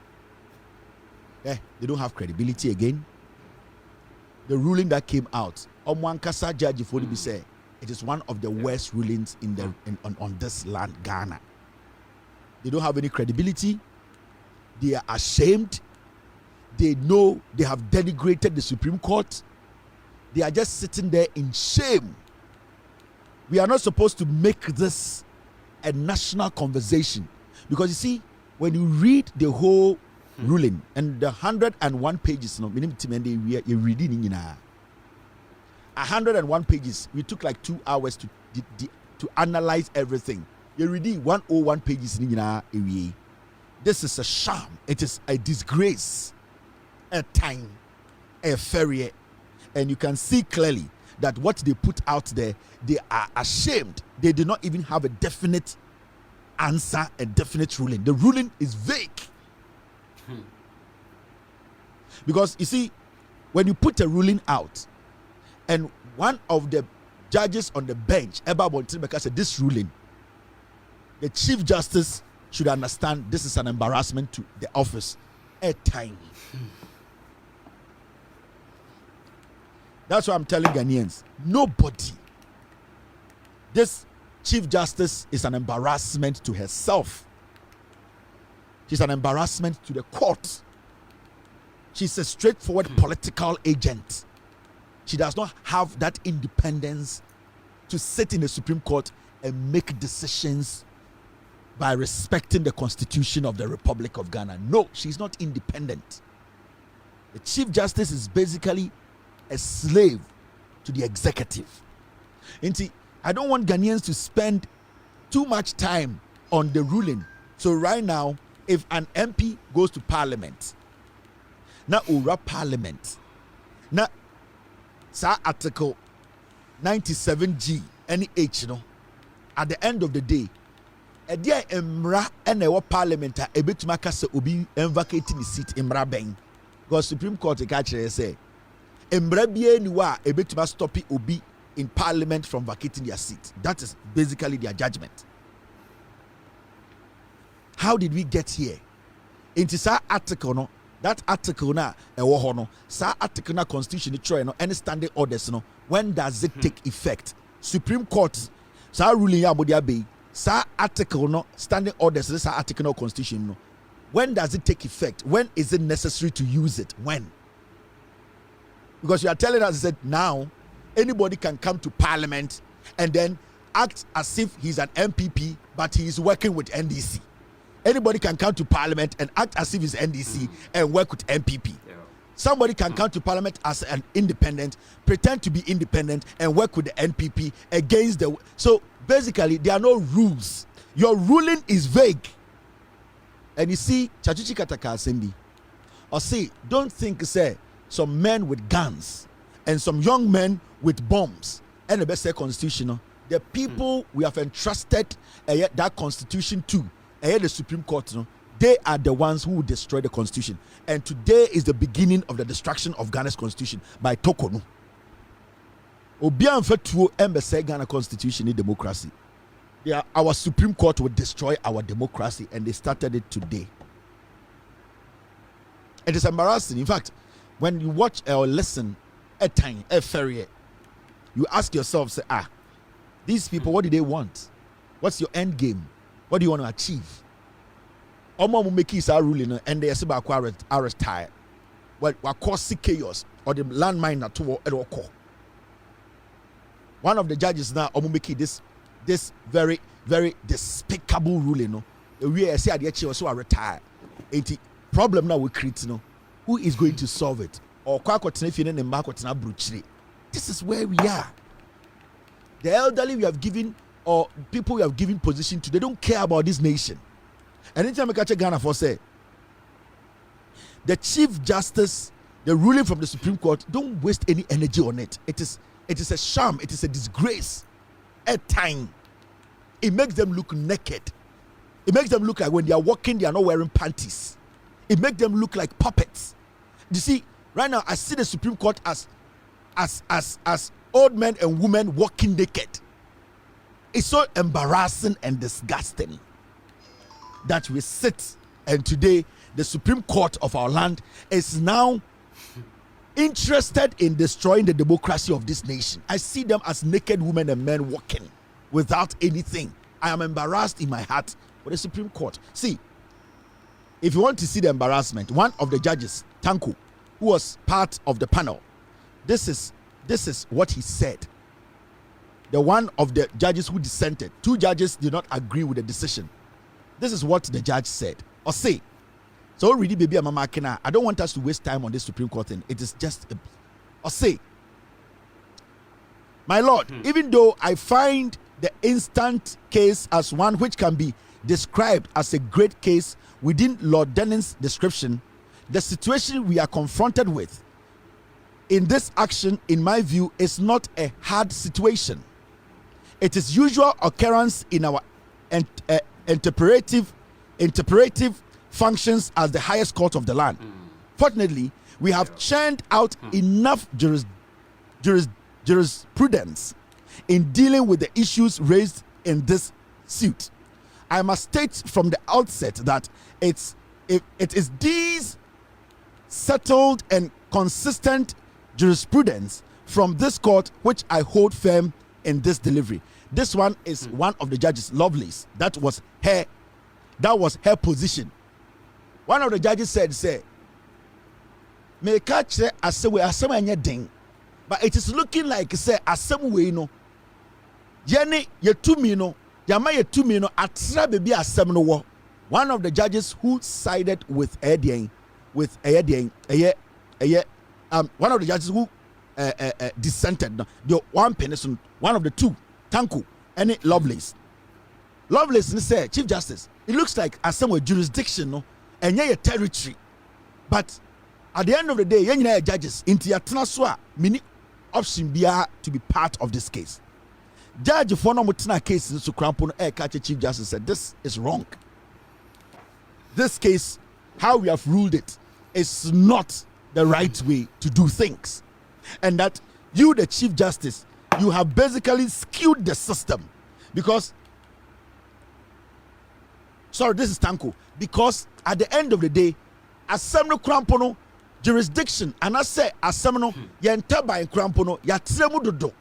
They don't have credibility again. The ruling that came out, Omwankasa Judge for be say, it is one of the worst rulings on this land, Ghana. They don't have any credibility. They are ashamed. They know they have denigrated the Supreme Court. They are just sitting there in shame. We are not supposed to make this a national conversation, because you see, when you read the whole ruling and the 101 pages, 101 pages, we took like 2 hours to analyze everything. You read 101 pages. This is a sham. It is a disgrace, a time, a failure, and you can see clearly that what they put out there, they are ashamed. They do not even have a definite answer, a definite ruling. The ruling is vague. Because you see, when you put a ruling out, and one of the judges on the bench, Eba Bontimeka, said this ruling, the Chief Justice should understand this is an embarrassment to the office. A time. That's why I'm telling Ghanaians, nobody. This Chief Justice is an embarrassment to herself. She's an embarrassment to the court. She's a straightforward political agent. She does not have that independence to sit in the Supreme Court and make decisions by respecting the Constitution of the Republic of Ghana. No, she's not independent. The Chief Justice is basically a slave to the executive. And see, I don't want Ghanaians to spend too much time on the ruling. So right now, if an MP goes to Parliament, na ura Parliament, na sa Article 97G, any H, no, at the end of the day, a dear emra and a Parliament a bit makasa ubi vacating the seat emra bang, because Supreme Court say emra bie niwa a bit must stop it ubi in Parliament from vacating their seat. That is basically their judgment. How did we get here? Into sa article no, that article na ewo no, sa article na constitution try no, any standing orders no, when does it take effect? Supreme Court sa ruling ya bodia be, sa article no, standing orders, this article no constitution no, when does it take effect? When is it necessary to use it? When? Because you are telling us that now anybody can come to Parliament and then act as if he's an MPP, but he is working with NDC. Anybody can come to Parliament and act as if he's NDC and work with MPP. Yeah. Somebody can come to Parliament as an independent, pretend to be independent and work with the NPP against the... So basically, there are no rules. Your ruling is vague. And you see, Chachichi Kataka Assembly, or say, don't think, say, some men with guns and some young men with bombs and the best constitutional, the people we have entrusted that constitution to, the Supreme Court, they are the ones who will destroy the constitution. And today is the beginning of the destruction of Ghana's constitution by Tokonu. Obian fetuo embese Ghana constitution in democracy. Our Supreme Court will destroy our democracy, and they started it today. It is embarrassing. In fact, when you watch or listen a time, a ferry, you ask yourself, say, these people, what do they want? What's your end game? What do you want to achieve? Omo make is our ruling, and they say about arrest tire. Well, what cause chaos or the landmine at all. One of the judges now, Omo make this very, very despicable ruling. We say the so I retire. Problem now we create. Who is going to solve it? Or this is where we are. The elderly we have given, or people we have given position to, they don't care about this nation. And anytime I catch Ghana for say, the Chief Justice, the ruling from the Supreme Court, don't waste any energy on it. It is a sham. It is a disgrace. At time, it makes them look naked. It makes them look like when they are walking, they are not wearing panties. It makes them look like puppets. You see, right now I see the Supreme Court as old men and women walking naked. It's so embarrassing and disgusting. that we sit, and today the Supreme Court of our land is now interested in destroying the democracy of this nation. I see them as naked women and men walking without anything. I am embarrassed in my heart for the Supreme Court. See, if you want to see the embarrassment, one of the judges, Tanko, who was part of the panel, this is what he said. The one of the judges who dissented, 2 judges did not agree with the decision. This is what the judge said. Or say, so really, baby, I don't want us to waste time on this Supreme Court thing. It is just or say, my Lord, even though I find the instant case as one which can be described as a great case within Lord Denning's description, the situation we are confronted with in this action, in my view, is not a hard situation. It is usual occurrence in our interpretive functions as the highest court of the land. Fortunately, we have churned out enough jurisprudence in dealing with the issues raised in this suit. I must state from the outset that it is these settled and consistent jurisprudence from this court which I hold firm in this delivery. This one is one of the judges, Lovelace. That was her position. One of the judges said, "May catch the asem ding, but it is looking like say asem we no. Yene ye to me no, yama ye to me no atra baby asem no wo." One of the judges who sided with one of the judges who dissented, the one person, one of the 2, Tanko and Lovelace. Lovelace said, Chief Justice, it looks like as some jurisdiction no, and a territory. But at the end of the day, you judges into your transfer mini option be to be part of this case. Judge for no mutina case in Sukrampono catch Chief Justice said this is wrong. This case, how we have ruled it, is not the right way to do things. And that you, the Chief Justice, you have basically skewed the system. Because, sorry, this is Tanko. Because at the end of the day, Asemno Krampono jurisdiction, and I say Asemno, Yentaba in Krampono, Yatremu dodo.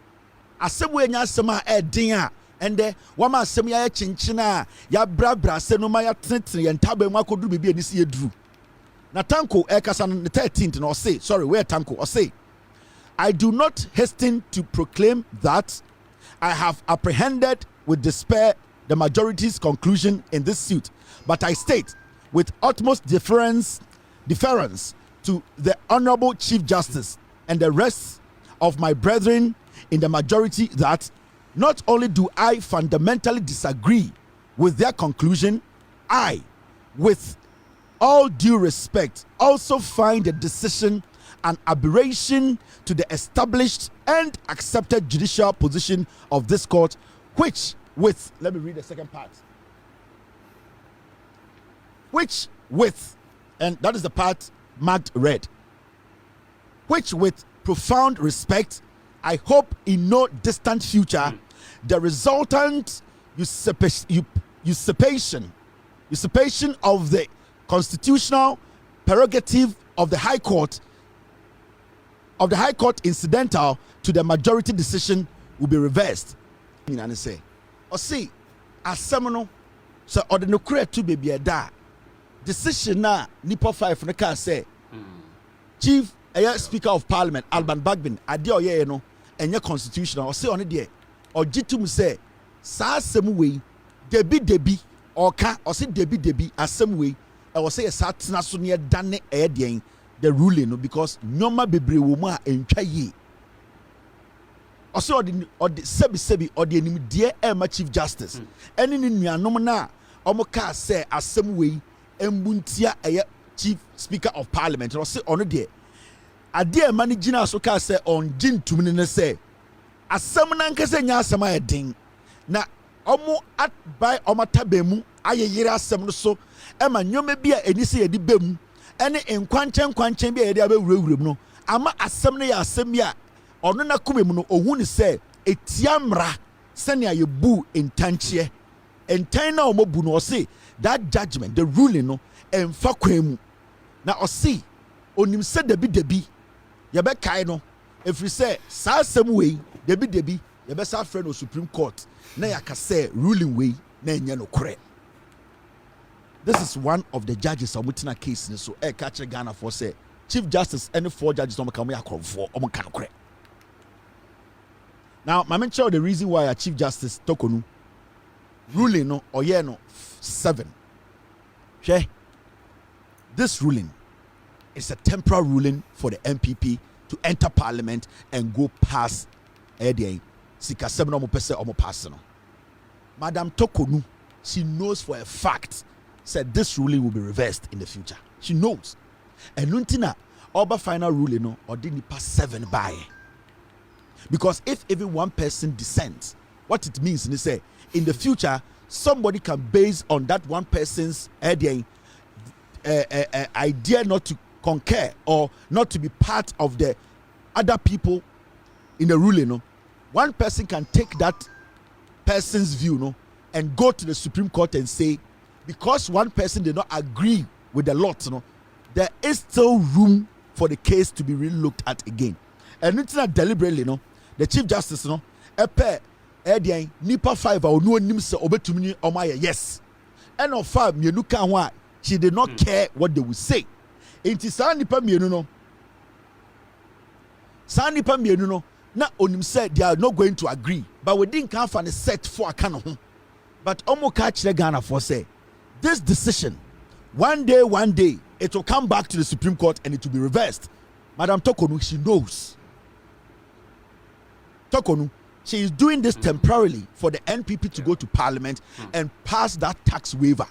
Asemwe Nyasema Edina. And the wama semia chinchina ya brabra senuma ya tentri and tabe mwako do bibi and see drew. Na Tanko Ekasan the 13th or say, sorry, where Tanko or say, I do not hasten to proclaim that I have apprehended with despair the majority's conclusion in this suit, but I state with utmost deference to the Honorable Chief Justice and the rest of my brethren in the majority that not only do I fundamentally disagree with their conclusion, I, with all due respect, also find the decision an aberration to the established and accepted judicial position of this court, which with, let me read the second part, which with, and that is the part marked red, which with profound respect, I hope in no distant future, the resultant usurpation of the constitutional prerogative of the High Court, incidental to the majority decision, will be reversed. And say, or see, as someone so or the no to be a da decision na nipo 5 no can say Chief Speaker of Parliament Alban Bagbin ade oye no enye constitutional or say on there or jitum say sa asem we debi or ka or say debi asem we I was say sa tena so ne dane the ruling no because nyoma bebre wo mu a entwa yi or say or the sebi or the enim de e Chief Justice any ni nuanom na omo ka say asem we embuntia Chief Speaker of Parliament or say on there ade managina so ka say on jintum ne say asem na nkese nya asem a den na omo at by omatabemu ayeyire asem no so ema nyoma bia enise yedi bemu ene nkwanchen bia yedi abewurawuram no ama asem no ya asem ya ono na kumemu no ohu ni say etiamra sene ayebu intanchie and time now mo bu no say that judgment, the ruling no and fa kwemu. Na o see onim se debi ye be kai no if we say sa asem we debi ye be sa friend of Supreme Court na ya ka say ruling we na enya no kore. This is one of the judges omutina case so e ka kire Ghana for say Chief Justice and 4 judges no come ya for omo kan kore. Now my mention the reason why a Chief Justice Tokonu ruling no oye no 7. Okay? This ruling is a temporary ruling for the MPP to enter parliament and go past Sika 7 omo pese omo pass no. Madam Tokonu, she knows for a fact said this ruling will be reversed in the future. She knows. And Nuntina, Oba final ruling no or didn't pass 7 by. Because if even one person dissents, what it means is say in the future somebody can base on that one person's idea not to concur or not to be part of the other people in the ruling. No, one person can take that person's view, no, and go to the Supreme Court and say, because one person did not agree with the lot, no, there is still room for the case to be re-looked at again. And it's not deliberately, no. The Chief Justice, no, nipa 5 or no nimse obetumini omaya yes. And of 5 mienu kan wa she did not care what they would say. Inti sa nipa mienu no. Sa nipa mienu no na onim said they are not going to agree, but we didn't come for the set for akano ho. But omo ka kire Ghana for say this decision one day it will come back to the Supreme Court and it will be reversed. Madam Tokonu, she knows. Tokonu, she is doing this temporarily for the NPP to go to parliament and pass that tax waiver.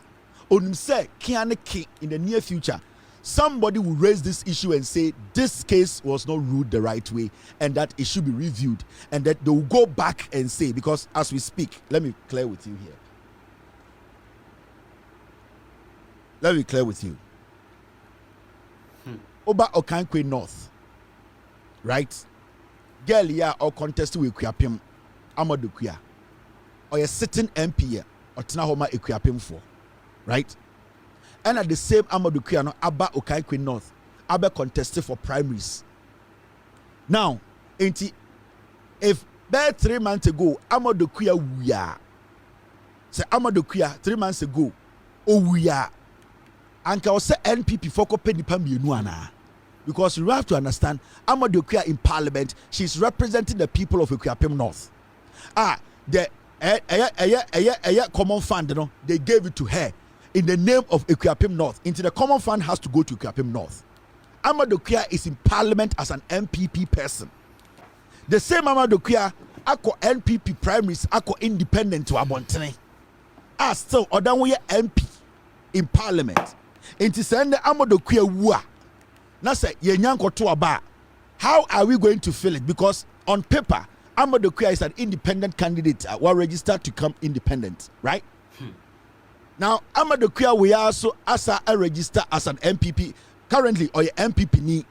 Onim say kianeki in the near future somebody will raise this issue and say this case was not ruled the right way and that it should be reviewed, and that they will go back and say, because as we speak, let me clear with you here. Let me clear with you. Oba Okankwe North, right? Girl ya or contest with Kuapim Amadou Kuya, or a sitting MP or Tinahoma Equiapim for, right? And at the same Amadou Kuya no Abba Okankwe North, Abba contested for primaries. Now, if about 3 months ago, Amadou Kuya wuya, say Amadou Kuya 3 months ago, oh wuya, and can say NPP for Kopeni Pambianuana. Because you have to understand, Amadou Kuya in parliament, she's representing the people of Equiapim North. The common fund, you know, they gave it to her in the name of Equiapim North. Into the common fund has to go to Equiapim North. Amadou Kuya is in parliament as an MPP person. The same Amadou Kuya, ako NPP primaries, ako independent to Abontene. Still, Odanwe MP in parliament. Into send the Amadou Kuya wua. Now say yenyanko to aba. How are we going to fill it? Because on paper, Amadou Kuya is an independent candidate. We're registered to come independent, right? Now Amadou Kuya we also as a register as an MPP currently, or your MPP ni.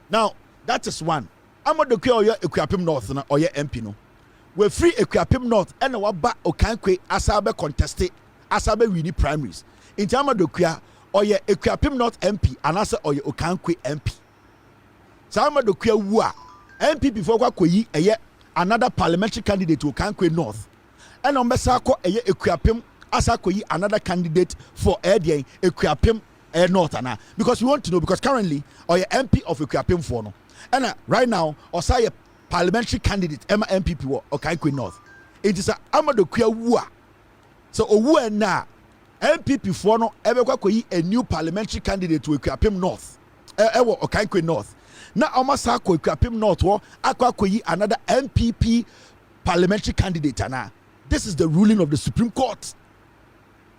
Now that is one. Amadou Kuya or your Equiapim North or your MP no. We free Equiapim North and waba Okankwe asabe contested asabe winning primaries. In Amadou Kuya or your Equiapim North MP and also or your Okankwe MP. So Amadou Kuya wua MP before kwa another parliamentary candidate to Okankwe North. And on Besako Equiapim Asakoyi another candidate for Equiapim North ana. Because we want to know, because currently or your MP of Equiapim for no. And right now or say a parliamentary candidate Emma MPP or Okankwe North. It is a Amadou Kuya wua. So owu na MPP for no ever a new parliamentary candidate to Equiapim North. Okankwe North. Now Omasako Equiapim North or akwakoyi another MPP parliamentary candidate ana. This is the ruling of the Supreme Court.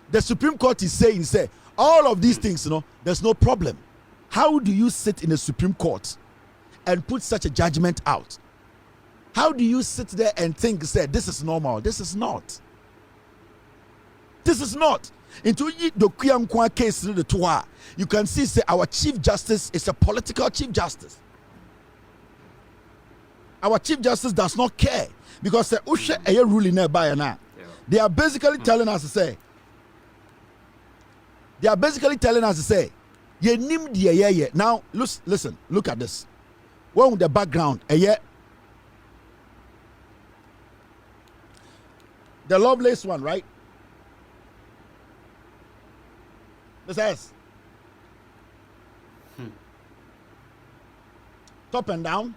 The Supreme Court is saying, say, all of these things, you know, there's no problem. How do you sit in the Supreme Court and put such a judgment out? How do you sit there and think, say, this is normal? This is not. This is not. Into the Kuyamkwa case, you can see, say, our Chief Justice is a political Chief Justice. Our Chief Justice does not care because ushe eye ruling nearby now. They are basically telling us to say, ye nim die. Now, listen, look at this. One with the background, the Lovelace one, right? This has top and down.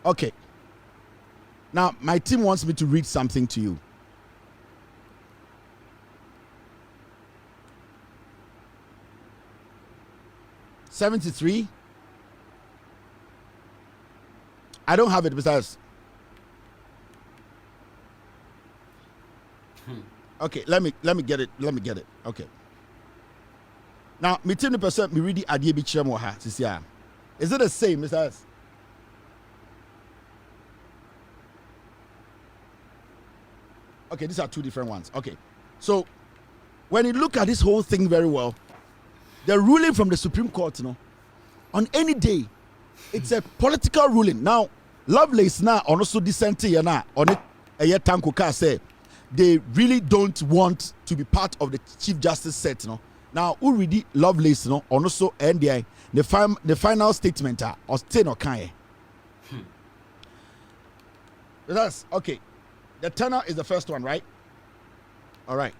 Okay. Now, my team wants me to read something to you. $73. I don't have it besides. Okay, let me get it. Okay. Now, me team the person me read the idea be chairman. Is it the same, Mr. S? Okay, these are two different ones. Okay, so when you look at this whole thing very well, the ruling from the Supreme Court, on any day, it's a political ruling. Now, Lovelace now also dissenting on it. Tanko Ka say they really don't want to be part of the Chief Justice set. Now, already Lovelace, also and the final statement or stay no kind. That's okay. The tenure is the first one, right? All right.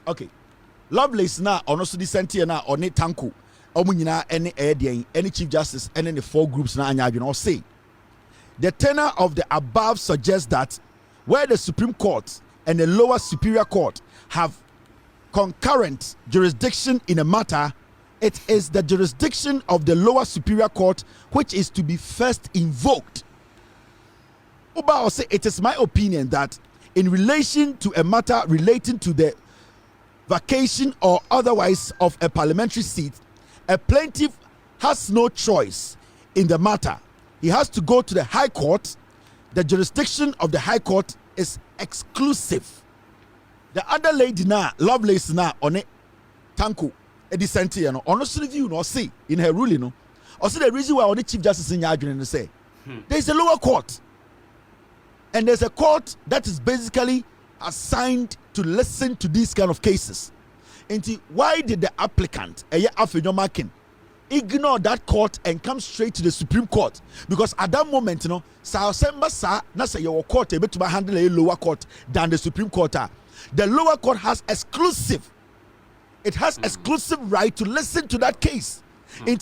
Okay. Lovelace na also dissenting na on it tanku. Omunyina any Chief Justice and any four groups na anya adwene say. The tenor of the above suggests that where the Supreme Court and the lower superior court have concurrent jurisdiction in a matter, it is the jurisdiction of the lower superior court which is to be first invoked. Uba will say, it is my opinion that in relation to a matter relating to the vacation or otherwise of a parliamentary seat, a plaintiff has no choice in the matter. He has to go to the High Court. The jurisdiction of the High Court is exclusive. The other lady now, Lovelace now, on it, Tanku, a dissenting, honestly view, no see in her ruling, no. Also, the reason why on the Chief Justice in Yadrin say there is a lower court, and there's a court that is basically assigned to listen to these kind of cases. And why did the applicant, ignore that court and come straight to the Supreme Court? Because at that moment, your court able to handle a lower court than the Supreme Court. The lower court has exclusive. It has exclusive right to listen to that case. Chief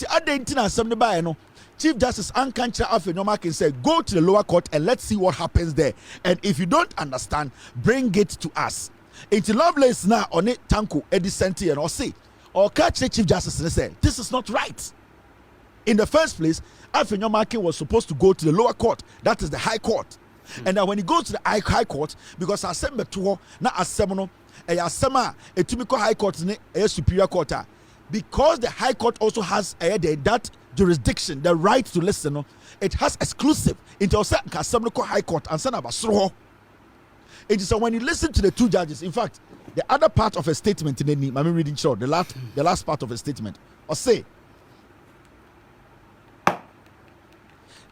Justice Ankancha Afenoma can say, go to the lower court and let's see what happens there. And if you don't understand, bring it to us. Into Lovelace now on it, Tanko, a dissenting, or say, or catch the Chief Justice and say, this is not right. In the first place, Afenoma was supposed to go to the lower court. That is the High Court. And then when he goes to the High Court, because I send to not as seminal, a Tumiko High Court, a Superior Court, because the High Court also has that jurisdiction, the right to listen, it has exclusive into a High Court and send about so. It is so when you listen to the two judges, in fact, the other part of a statement in the I'm reading short, the last part of a statement, or say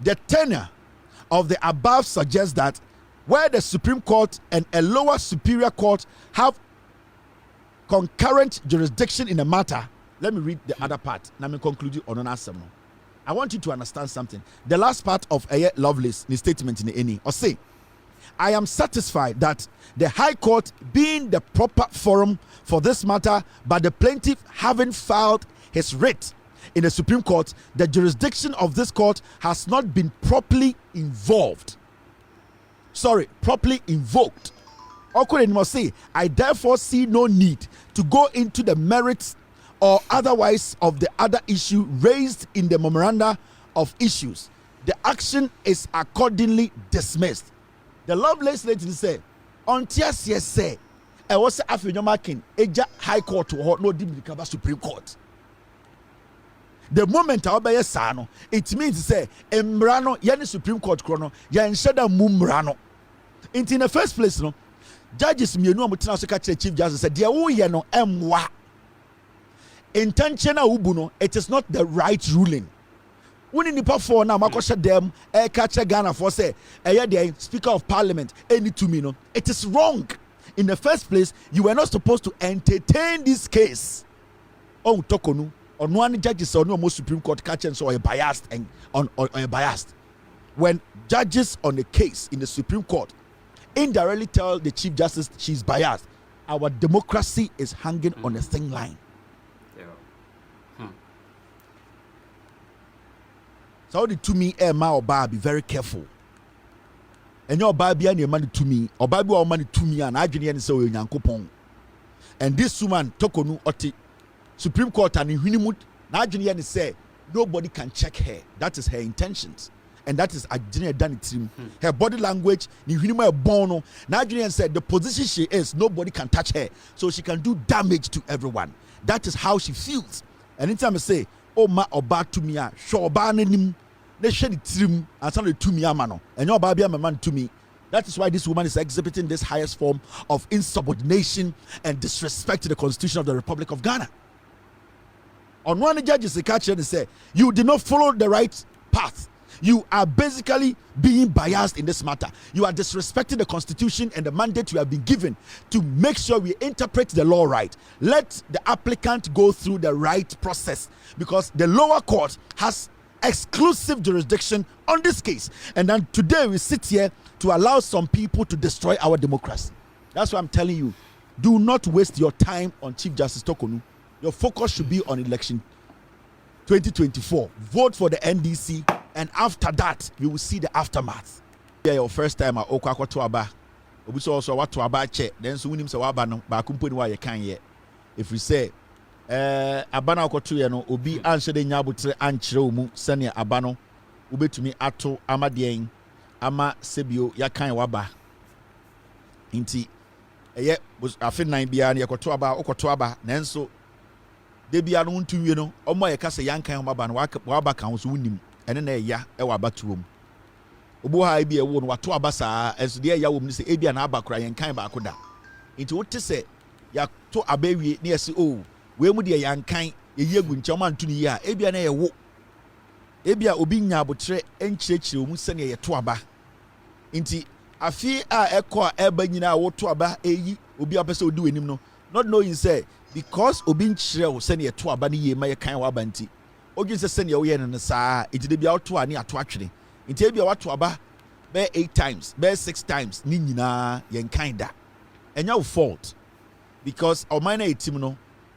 the tenor of the above suggests that where the Supreme Court and a lower superior court have concurrent jurisdiction in a matter. Let me read the other part. Let me conclude on an answer. I want you to understand something. The last part of a Lovelace statement in the any or say, I am satisfied that the High Court being the proper forum for this matter, but the plaintiff having filed his writ in the Supreme Court, the jurisdiction of this court has not been properly invoked. I therefore see no need to go into the merits or otherwise of the other issue raised in the memoranda of issues. The action is accordingly dismissed. The Lovelace lady said, on TSS say, I was after your marking, Eja High Court to no dimikaba Supreme Court. The moment I obey Sano, it means say, Embrano, Yan Supreme Court chrono, Yan Shada Mumbrano. In the first place, no judges me no mutina so catch Chief Justice said, Dear Yano Mwa. intentional ubuno, it is not the right ruling. When nipa for now makosha them catch Ghana for say the Speaker of Parliament any to me no, it is wrong. In the first place, you were not supposed to entertain this case. Oh, tokonu on one judges or no more Supreme Court catching so biased and on biased. When judges on the case in the Supreme Court indirectly tell the Chief Justice she's biased, our democracy is hanging on a thin line. So the to me ma oba be very careful. And your baby and your money to me, or baby or money to me and adwene and so Yankopon. And this woman tokonu oti Supreme Court and in Hunimut, adwene say nobody can check her. That is her intentions. And that is adwene done it. Her body language, ni Hunima bono. Adwene said the position she is, nobody can touch her. So she can do damage to everyone. That is how she feels. And anytime I say, oh ma oba to me, show oba nenim. They shed it trim and some to me amano. And your baby am a man to me. That is why this woman is exhibiting this highest form of insubordination and disrespect to the Constitution of the Republic of Ghana. On one judges the catch and say, you did not follow the right path. You are basically being biased in this matter. You are disrespecting the Constitution and the mandate you have been given to make sure we interpret the law right. Let the applicant go through the right process because the lower court has exclusive jurisdiction on this case. And then today we sit here to allow some people to destroy our democracy. That's why I'm telling you, do not waste your time on Chief Justice Tokonu. Your focus should be on election 2024. Vote for the NDC, and after that, you will see the aftermath. Yeah, your first time at Okwakwa Tuaba. We saw also what Tuaba check. Then so when him say wabano, ba kumpuni wa ye can yet. If we say abana okotu ye no obi answer de nyabutre ankyere mu sene abano ubetumi ato amadien ama sebio yakan waba nti eye afi nan bia na yekoto aba okoto aba nanso de bia no ntuwie no omo ye kase yankan waba no waba kan so wunim ene na eya e waba tuom obo ha bia wo no wato aba saa enso de eya wo mu se e bia na aba kora yankan ba akoda nti wote se ya to abawie na yesi o we mu de yankan yegu nchama antuni ya ebia na ye wo ebia obi nya abotre enkyerechire mu sene ye to aba nti afi a ekọ eba nyina wo to aba eyi obi apese odi wenim no not knowing say because obi nkyere wo sene ye to aba ne ye ma ye kan wa aba nti ogin se sene ye wo ye no saa ejide bia wo to ani ato atwere nti ebia wa to aba be 8 times be 6 times ni nyina ye kan da enya wo fault because o man na etim no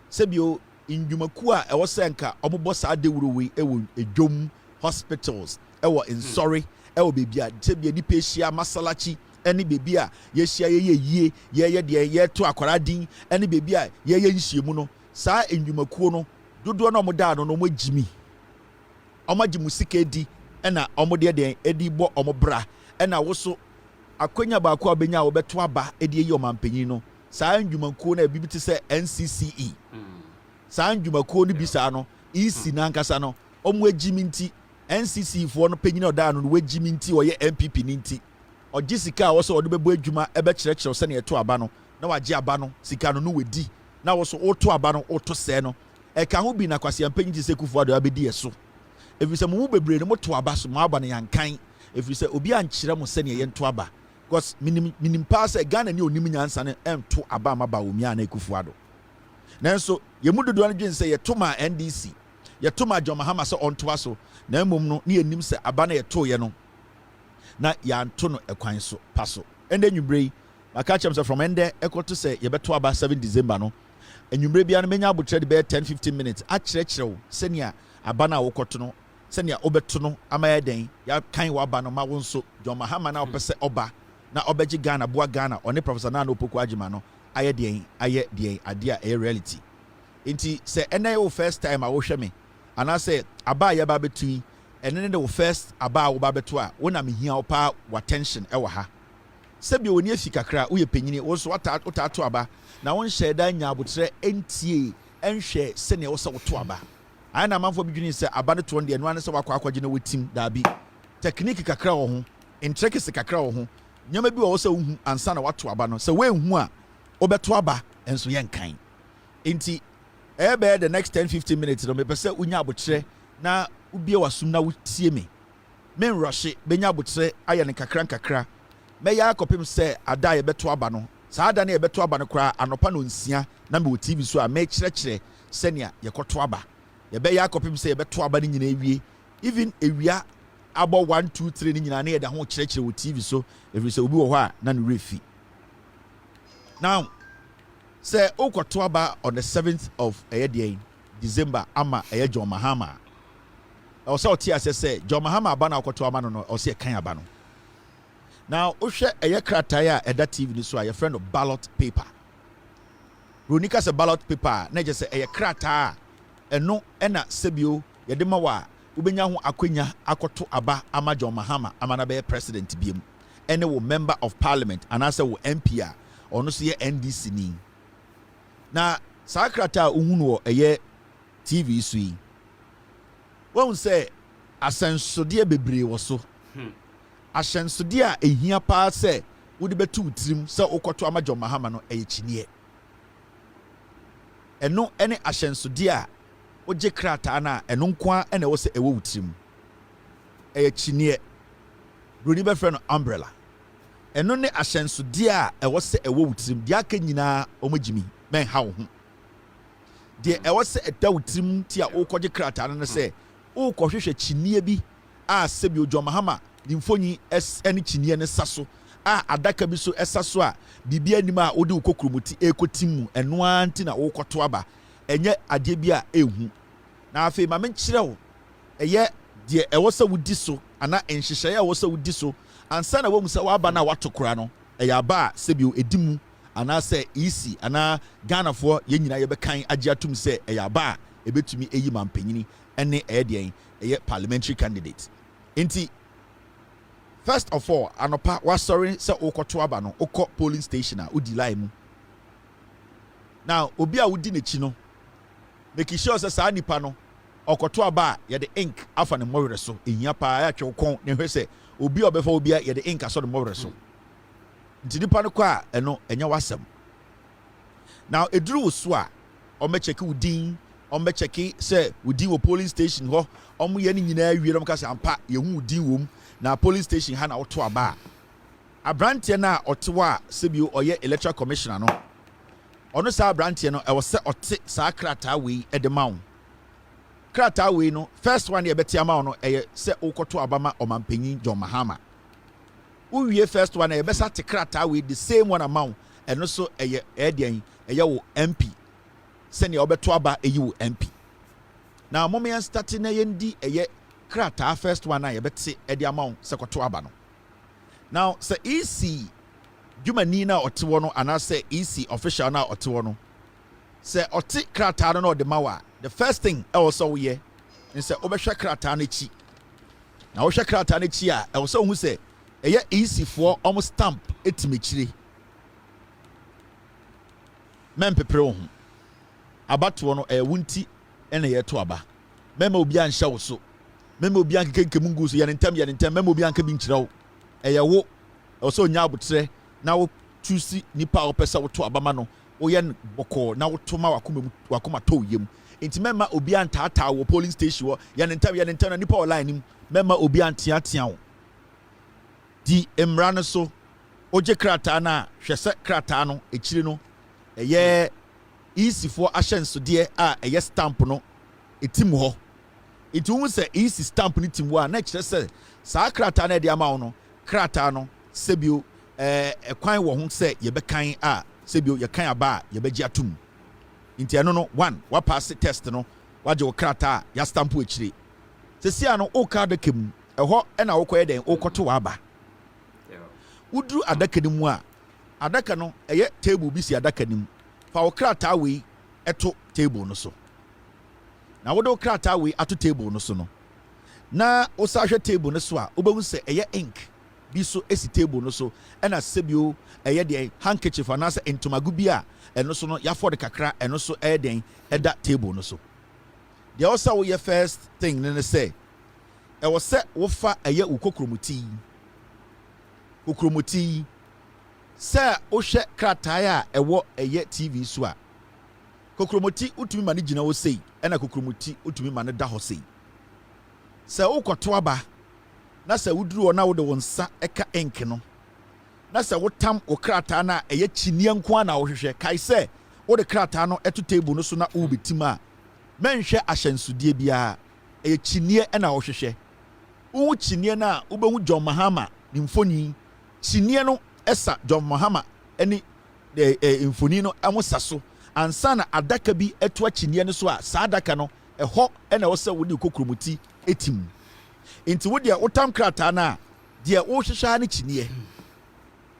sebio indwumaku a ewo senka omobo saa dewuro we ewo edwom hospitals ewo insori ewo bebia sebia nipa hia masalachi ene bebia ye hia ye ye de ye to akwara din ene bebia ye nhyiemu no saa indwumaku no dodo na omoda no mo gimi omagimu sika di ena omode de edi bo omobra ena woso akonya ba ko abenya wo beto aba edi yi omampanyin no saa ndwumakuo na bibiti se NCCE saa ndwumakuo no bisa no isi na nkasa no omo agimi nti NCCE fo no panyina oda no wagimi nti oye MPP ni nti ogi sika wo so odebebo adwuma ebe kyerɛkyerɛ se na yeto aba no na wagye aba no sika no no wedi na wo so oto aba no oto se no ka ho bi na kwase ampanyin ti se Kufuor do abedi eso efi se mo bebre no moto aba so mo aba no yankan efi se obi ankyerɛ mo se na ye nto aba because minim pass Ghana ni onim nyansa ne emto aba ma Bawumia na Kufuor do nanso ye mudodo no dwen se ye to ma NDC ye to ma Mahama se onto aso na mmom no ne enim se aba na ye to ye no na ya nto no ekwan so paso ende nwubrei maka chem se from ende ekoto se ye beto aba 7 December no enwubrei bia no menya abotre de be 10-15 minutes a kyerɛkyerɛw senia aba na wokoto no senia obeto no ama ye den ya kan wa aba no ma wo nso Mahama na opese oba na obegye Ghana boa Ghana one Professor Nana Opoku Agima no aye den ade a reality nti se ene wo first time a wo hwe me ana se aba ye ba betu ene ne wo first aba wo ba betu a wo na mehia wo pa attention e wo ha se bi oni afi kakra wo ye panyini wo so wata to aba na won hye da nya abotre entie enhwe se ne wo se wo to aba ai na manfo bidwini se aba ne to de eno ane se wakwa akwaje na wetim dabi technique kakra wo ho intricacy kakra wo ho nyama bi wo se wo hu ansa na wato aba no se we hu a obeto aba enso yen kan enti ebe the next 10-15 minutes no me pese unya abotre na ubie wasum na wutie me men rush benya abotre aye ne kakra me ya akopem se ada ye beto aba no saa ada na ye beto aba no kra anopa no nsia na me TV so a me kyerɛkyerɛ senia ye koto aba ye be ya akopem se ye beto aba ni nyina ewie even ewia abo 1 2 3 ni nyina na ye da ho kyerɛkyerɛ wo TV so every say obi wo hɔ a na no refi now say okoto aba on the 7th of December ama John Mahama also tia say John Mahama aba na okoto aba no o say kan aba no now ohwe krataa a eda TV ni so a your friend of ballot paper Ronika se ballot paper na je say krataa eno na sebio ye de ma wa ubenya ho akwanya akoto aba ama John Mahama ama na be president biem ene wo member of parliament anase wo MP a ono so ye NDC ni na saa krataa uhunu wo TV so yi won say asensode bebree wo so ahyensode a ehia pa se wode betu tirim se okoto ama John Mahama no kyiniye eno ene ahyensode a oje krataa na eno nko ene wo se ewo wutirim kyiniye roni be friend umbrella eno ne ahyensode a ewo se ewo wutirim dia aka nyina omagimi men ha wo ho de ewo se eta wutirim ti a okoje krataa no se okohwehwe kyiniye bi a sebi John Mahama nimfonyi ene kyiniye ne saso a adaka bi so esaso a bibia nim a odi ukokromuti ekotimu eno anti na wokoto aba enye ade bi a ehu na afi ma menkyerɛ wo de ewo se wudi so ana enhyehyɛ a wo se wudi so ansa na wamu se waba na watokora no aba sebi edimu ana se easy ana Ghana fo ye nyina ye bekan age atum se aba ebetumi eyi mampanyini ene parliamentary candidate enti first of all anopa wasori se okoto aba no okọ polling station a udi line mu now obi a wudi nechi no make sure se saa nipa no okoto aba ye the ink afa ne mowere so ehia pa ya twekon ne hwe se obi obefa obi a ye the ink aso ne mowere so nti nipa no kwa eno enya wasem now eduru so a o me check udin o me check se udin wo polling station ho o mo ye ne nyina awie no ka se ampa ye hu udin wom na polling station ha na woto aba abrante na otewa sebio oye electoral commissioner no ono sa abrante no e wo se ote sa krataa we e de mawo krataa we no first one ye beti ama no e se okoto aba ma omampanyin John Mahama uwie first one ye besa te krataa we the same one amount eno so eye wo MP se ne obeto aba eyi wo MP na momen start na yendi eye krataa first one na ye beti e de amount se koto aba no now se EC Jumani na otewo no ana se EC official na otewo no se oti krataa no de mawa the first thing also we ye say obehwe krataa na chi na wo hwe krataa na chi a also hu se eye EC for almost stamp etimechire men pepere ho abato no wunti ene ye to aba mema obi an hye wo so mema obi an kenkemu ngu so ye ntem mema obi an ka bi nkyira wo eye wo also nya abotre na wo choose nipa opesa wo to aba ma no wo ye boko na wo to ma wakoma to yem enti mema obi an tata wo polling station wo ye ntem na nipa online nim mema obi an tia wo di emra no so oje krataa na hwese krataa no ekire no eye easy for ahyensode a eye stamp no etim ho etu se easy stamp ni tim wa na kire se saa krataa na de ama wo no krataa no sebio ekwan wo ho se ye bekan a sebio ye kan aba ye beji atum nti eno no one wa pass test no waje wo krataa ya stamp ekire sesia no o ka da kem eho na wo koye den o koto wa aba udru adaka ni mu a adaka no eye table bi si adaka ni mu fa wo krataa we eto table no so na wo do krataa we ato table no so no na wo sa hwe table no so a obehu se eye ink bi so esi table no so na sebio eye de handkerchief anasa entomagu bi a eno so no ya for de kakra eno so eye den eda table no so de also wo ye first thing ne say e wo se wo fa eye ukokromuti se o hwe krataa a ewo eye TV so a kokromoti utumi ma ne gina wo sei ena kokromoti utumi ma ne da ho sei sɛ wokɔto aba na sɛ woduru na wo de wo nsa ɛka ink no na sɛ wotam wo krataa na ɛyɛ kyiniɛ nko ana wo hwehwɛ kai sɛ wo de krataa no ɛto table no so na wo betim a menhwɛ ahyɛnsodie bia ɛyɛ kyiniɛ ɛna wo hwehwɛ wo kyiniɛ na wobɛhu John Mahama ne mfoni kyiniɛ no ɛsa John Mahama ɛne mfoni no ɛho sa so ansa na adaka bi ɛto kyiniɛ no so a saa adaka no ɛhɔ ɛna wo sɛ wo de kokromoti etim enti wo de wotam krataa na de wo hwehwɛ ne kyiniɛ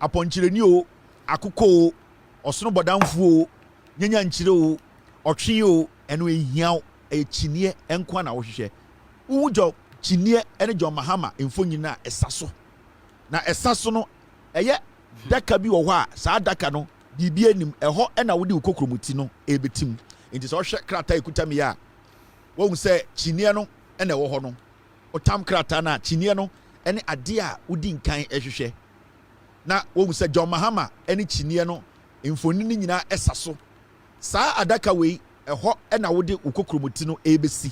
apɔnkyerɛni o akokɔ o ɔsono bɔdamfo o nyanya nkyire o ɔtwe o ɛno ehiaw ɛyɛ kyiniɛ enko na wo hwehwɛ wo jo kyiniɛ ɛne John Mahama mfonyi na ɛsa so na ɛsa so no ɛyɛ daka bi wɔ hɔ a saa daka no biribi anim ɛhɔ ɛna wo de kokromoti no ebetim enti sɛ ɔhwɛ krataa ekuta me ya wo hu sɛ kyiniɛ no ɛna ɛwɔ hɔ no otam krataa na kyiniɛ no ɛne ade a wodi nkan ɛhwehwɛ na wo hu sɛ John Mahama ɛne kyiniɛ no mfoni ni nyina ɛsa so saa adaka wei ɛhɔ ɛna wo de kokromoti no ebesi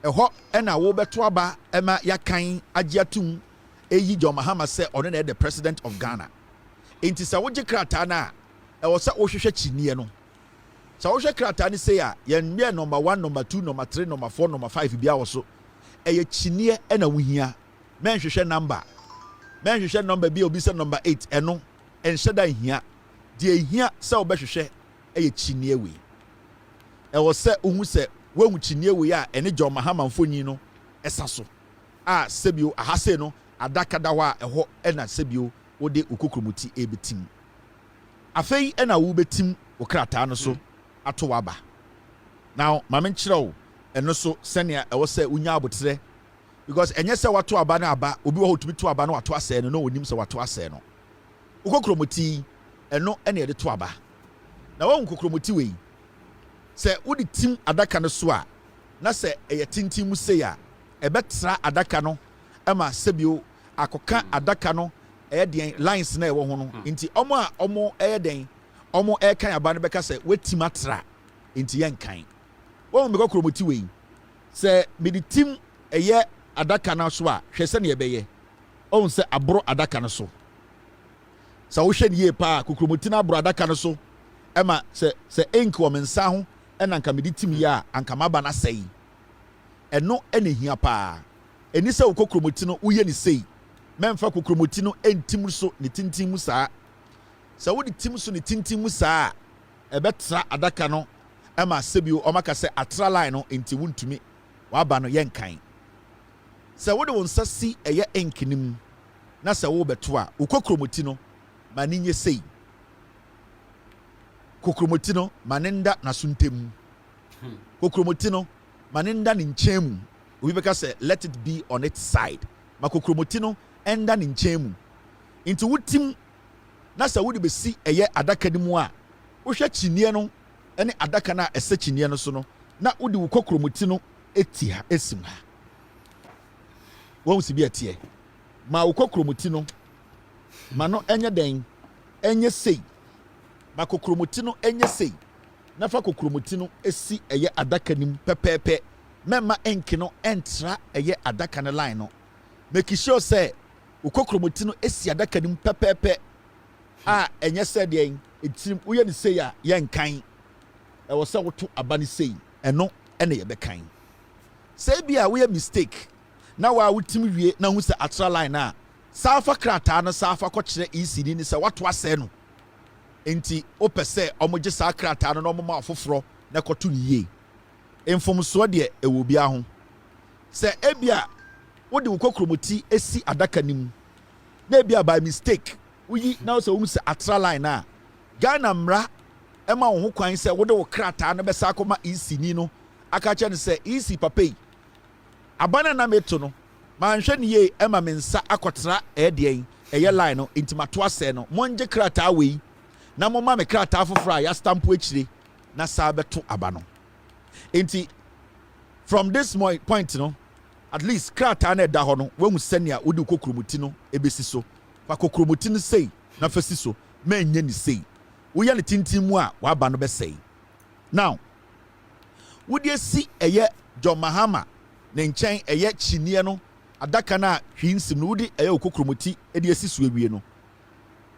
ɛhɔ ɛna wo bɛto aba ɛma yakan agyeatum eyi John Mahama sɛ ɔno na the president of Ghana enti sɛ wogye krataa na ɛwɔ sɛ wohwehwɛ kyiniɛ no sɛ wohwɛ krataa ne sɛ a yɛn number 1 number 2 number 3 number 4 number 5 bia wɔ so ɛyɛ kyiniɛ ɛna wohia menhwehwɛ number bi obi sɛ number 8 ɛno ɛnhyɛ da hia deɛ hia sɛ wobɛhwehwɛ ɛyɛ kyiniɛ wei ɛwɔ sɛ ohu sɛ wahu kyiniɛ wei a ɛne John Mahama mfonyi no ɛsa so a sɛbio ahase no adaka da hɔ a ɛhɔ ɛna sɛbio wode kokromoti ebetim afei ɛna wo betim wo krataa no so ato waba now ma menkyerɛ wo ɛno so sɛnea ɛwɔ sɛ unya abotrɛ because ɛnyɛ sɛ wato aba na aba obi wɔ hɔ tumi to aba na wato asɛ no na onim sɛ wato asɛ no wo kokromoti ɛno ɛna yɛde to aba na wo kokromoti wei sɛ wode tim adaka no so a na sɛ ɛyɛ tintim mu sei a ɛbɛtra adaka no ɛma sɛbio akɔka adaka no ɛyɛ den lines na ɛwɔ ho no nti ɔmo ɛyɛ den ɔmo ɛkan aba no bɛka sɛ wetim atra nti yɛnkan wɔn mekɔ kromoti wei sɛ mede tim ɛyɛ adaka no so a hwɛ sɛ ne ɛbɛyɛ ɔn sɛ aboro adaka no so sɛ wohwɛ ne yie paa kokromoti no aboro adaka no so ɛma sɛ ink wɔ me nsa ho ɛna nka mede tim yɛ a anka maba na sɛyi ɛno ɛna hia paa ɛni sɛ wo kokromoti no woyɛ ne sei memfa kokromoti no entim so ne tintim mu saa sɛ wode tim so ne tintim mu saa ɛbɛtra adaka no ɛma sɛbio ɔmaka sɛ atra line no enti wontumi waba no yɛnkan sɛ wode wo nsa si ɛyɛ ink nim na sɛ wo bɛto a wo kokromoti no ma ne nye sei kokromoti no ma ne nda na so ntem kokromoti no ma ne nda ne nkyɛn mu obi bɛka sɛ let it be on its side ma kokromoti no ɛnda ne nkyɛn mu nti wotim na sɛ wode bɛsi ɛyɛ adaka no mu a wohwɛ kyiniɛ no ɛne adaka no a ɛsɛ kyiniɛ no so no na wode wo kokromoti no ɛti ha ɛsim ha wɔn si bi ɛteɛ ma wo kokromoti no ma no ɛnyɛ den ɛnyɛ sei ma kokromoti no ɛnyɛ sei na fa kokromoti no ɛsi ɛyɛ adaka nim pɛpɛɛpɛ mɛma ink no ɛntra ɛyɛ adaka no line no make sure sɛ wo kokromoti no ɛsi adaka nim pɛpɛɛpɛ a ɛnyɛ sɛ deɛ ɛtirim woyɛ ne sei a yɛnkan ɛwɔ sɛ woto aba ne sei ɛno ɛna yɛbɛkan sɛ bi a woyɛ mistake na wa wotim wie na hu sɛ atra line a saafa krataa no saafa kɔkyerɛ ECD ne sɛ wato asɛ no enti opɛ sɛ ɔmogye saa krataa no na ɔmoma afoforɔ na kɔto ne yie mfomsoɔ deɛ ɛwɔ bia ho sɛ ebia wode wo kokromoti esi adaka nim na ebia by mistake woyi na sɛ wo sɛ atra line a Ghana mmara ɛma wo ho kwan sɛ wode wo krataa no bɛsa akɔma ECD no aka kyɛ ne sɛ EC papa yi abana na meto no manhwɛ ne yie ɛma me nsa akɔtra ɛdeɛn ɛyɛ line no enti mato asɛ no mongye krataa wei na momma me krataa foforɔ a ya stamp akyire na saa bɛto aba no enti from this point no at least krataa na ɛda hɔ no wahu sɛnea wode kokromoti no ɛbɛsi so fa kokromoti no sei na fa si so mɛnyɛ ne sei woyɛ ne tintim mu a waba no bɛsɛe Now, would you see John Mahama ne nkyɛn kyiniɛ no adaka na hwinsim no wodi okokromoti de asisu awie no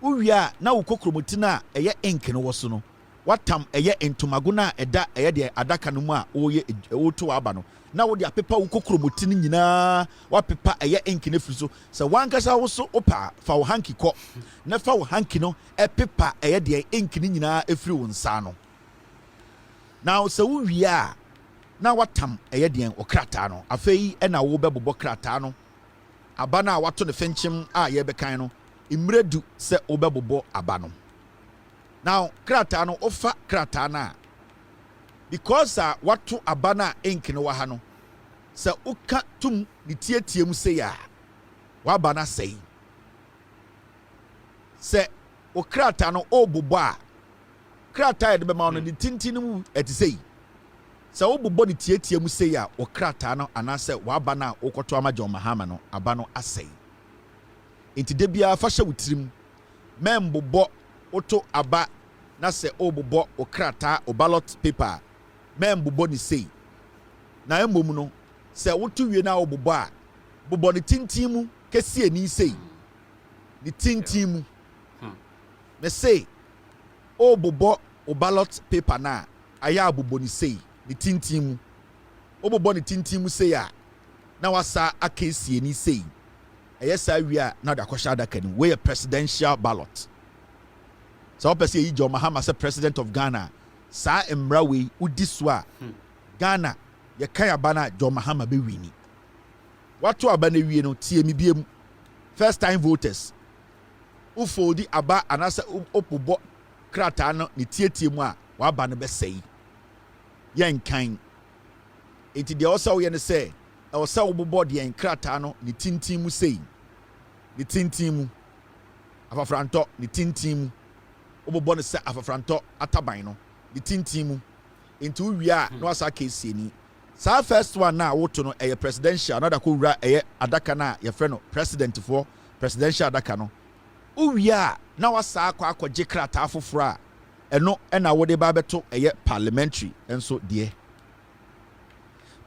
uwia na okokromoti na ink no wɔ so no watam ntomago na ɛda de adaka no mu a woto aba no na wodi apepa okokromoti no nyinaa wapepa ink no firi so sɛ wankasa wo so opa fa wo hanki kɔ na fa wo hanki no ɛpepa de ink no nyinaa efiri wo nsa no now sɛ uwia na watam deɛn okrataa no afei ɛna wo bɛbobɔ krataa no aba na wato ne fenkyem a yɛbɛkan no imredu sɛ wo bɛbobɔ aba no now krataa no ofa krataa na because wato aba na ink no wa ha no sɛ uka tum ne tietie mu sɛ ya waba na sɛi sɛ o krataa no obobɔ a krataa yɛde bɛma no ne tintin mu ɛte sɛi sɛ wobobɔ ne tietie mu sei a okrataa no anaasɛ waba no a wokɔto ama John Mahama no aba no asɛe enti da biara fa hyɛ wo tirim membobɔ woto aba na sɛ wobobɔ okrataa o ballot paper membobɔ ne sei na mmom no sɛ woto wie na wobobɔ a bobɔ ne tintin mu kɛsie ni sei ne tintin mu me sei wobobɔ o ballot paper na ayɛ abobɔ ne sei ne tintin mu obobɔ ne tintin mu sei a na wasa akesie ni sei saa wi a na da kɔhyɛ adaka ni we presidential ballot so opɛ sɛ yi John Mahama sɛ president of Ghana saa mmara wei udi so a Ghana yɛka aba na John Mahama bɛwini wato aba na wie no tie mi biem first time voters ufodi aba anasa opobɔ krataa no ne tietie mu a waba no bɛsɛi yɛnkan enti deɛ ɔsɛ woyɛ ne sɛ ɔsɛ wobobɔ deɛ nkrataa no ne tintin mu sei ne tintin mu afafrantɔ ne tintin mu wobobɔ ne sɛ afafrantɔ ataban no ne tintin mu enti wowie a na wasa kesie ni saa first one na woto no presidential na da kɔ wura adaka na yɛfrɛ no presidential adaka no wowie a na wasa akɔgye krataa foforɔ a ɛno ɛna wode ba bɛto parliamentary enso deɛ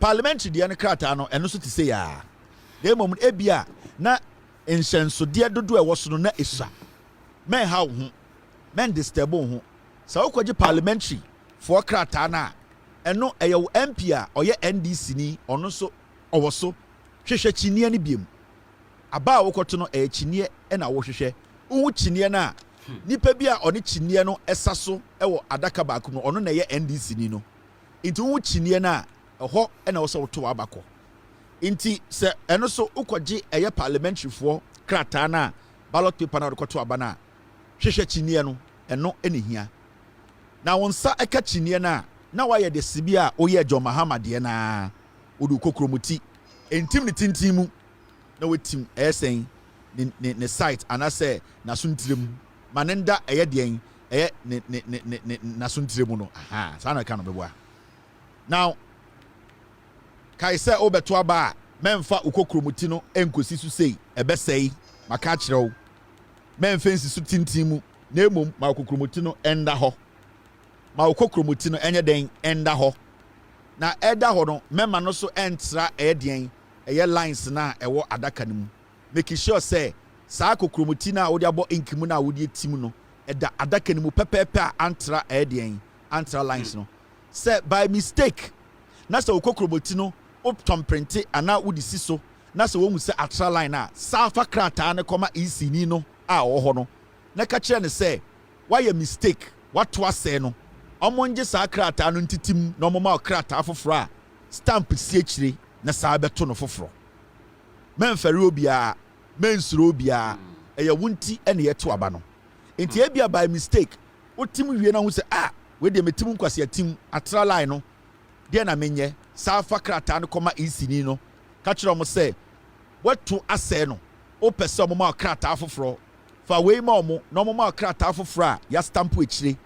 parliamentary deɛ no krataa no ɛno so te sɛ ya na mmom ebia na nhyɛnsodeɛ dodo ɛwɔ so no na esua men ha wo ho men disturb wo ho sɛ wokɔgye parliamentary for krataa na ɛno wo MP a ɔyɛ NDC ni ɔno so ɔwɔ so hwehwɛ kyiniɛ no biem aba a wokɔto no kyiniɛ ɛna wohwehwɛ wo kyiniɛ na nipa bi a ɔne kyiniɛ no ɛsa so ɛwɔ adaka baako no ɔno na ɛyɛ NDC ni no nti wo kyiniɛ na ɛhɔ ɛna wo sɛ woto abakɔ nti sɛ ɛno so wokɔgye parliamentary for krataa na ballot paper na wokɔto aba na hwehwɛ kyiniɛ no ɛno ɛna hia na wo nsa ɛka kyiniɛ na wayɛ de sibi a woyɛ John Mahama deɛ na wode kokromoti entim ne tintin mu na wetim ɛsɛn ne site anasɛ nasuntirem manenda deɛn ne nasuntirem no aha saa na ka no bɛboa now kai sɛ obeto aba a memfa ukokromoti no enkosi so sei ɛbɛsɛi maka kyerɛ wo memfa nsi so tintin mu na emom ma ukokromoti no enda hɔ ma ukokromoti no enye den enda hɔ na ɛda hɔ no mema no so entra deɛn lines na ɛwɔ adaka no mu make sure say saa kokromoti na wode abɔ inkimu na wode tim no ɛda adaka no mu pɛpɛpɛ a antra deɛn antra lines no say by mistake na sɛ kokromoti no optom print ana wode si so na sɛ wɔhu sɛ atra line a safa krataa ne kɔma EC ni no a wɔ hɔ no na ka kyerɛ ne sɛ wayɛ mistake wato asɛ no ɔmongye saa krataa no ntitim na ɔmoma krataa foforɔ a stamp sie kyire na saa bɛto no foforɔ memfɛre obiara mensuro obiara ɛyɛ wunti ɛne yɛto aba no enti ebia by mistake wotim wie na hu sɛ we de metim nkwase atim atra line no deɛ na menyɛ saa fa krataa no kɔma EC ni no ka kyerɛ ɔmo sɛ wato asɛ no opɛ sɛ ɔmo ma krataa foforɔ fa wei ma ɔmo na ɔmo ma krataa foforɔ a ya stamp akyire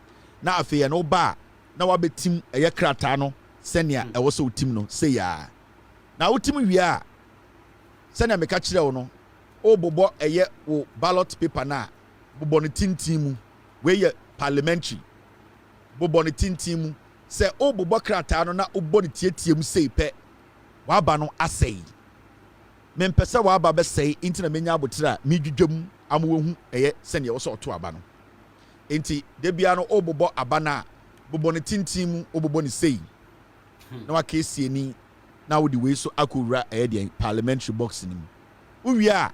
na afei no ba na wabetim krataa no sɛnea ɛwɔ sɛ wotim no sɛ ya na wotim wie a sɛnea meka kyerɛ wo no o bobɔ wo ballot paper na bobɔ ne tintin mu we yɛ parliamentary bobɔ ne tintin mu sɛ obobɔ krataa no na obɔ ne tietie mu sei pɛ waba no asɛe mempɛ sɛ waba bɛsɛe nti na menya abotire a medwudwam amowahu ɛyɛ sɛnea wɔsɔ ɔto aba no enti da bia no obobɔ aba no a bobɔ ne tintin mu obobɔ ne sei na waka esieni na wode wei so akɔwura ɛyɛ deɛ parliamentary box no mu wowie a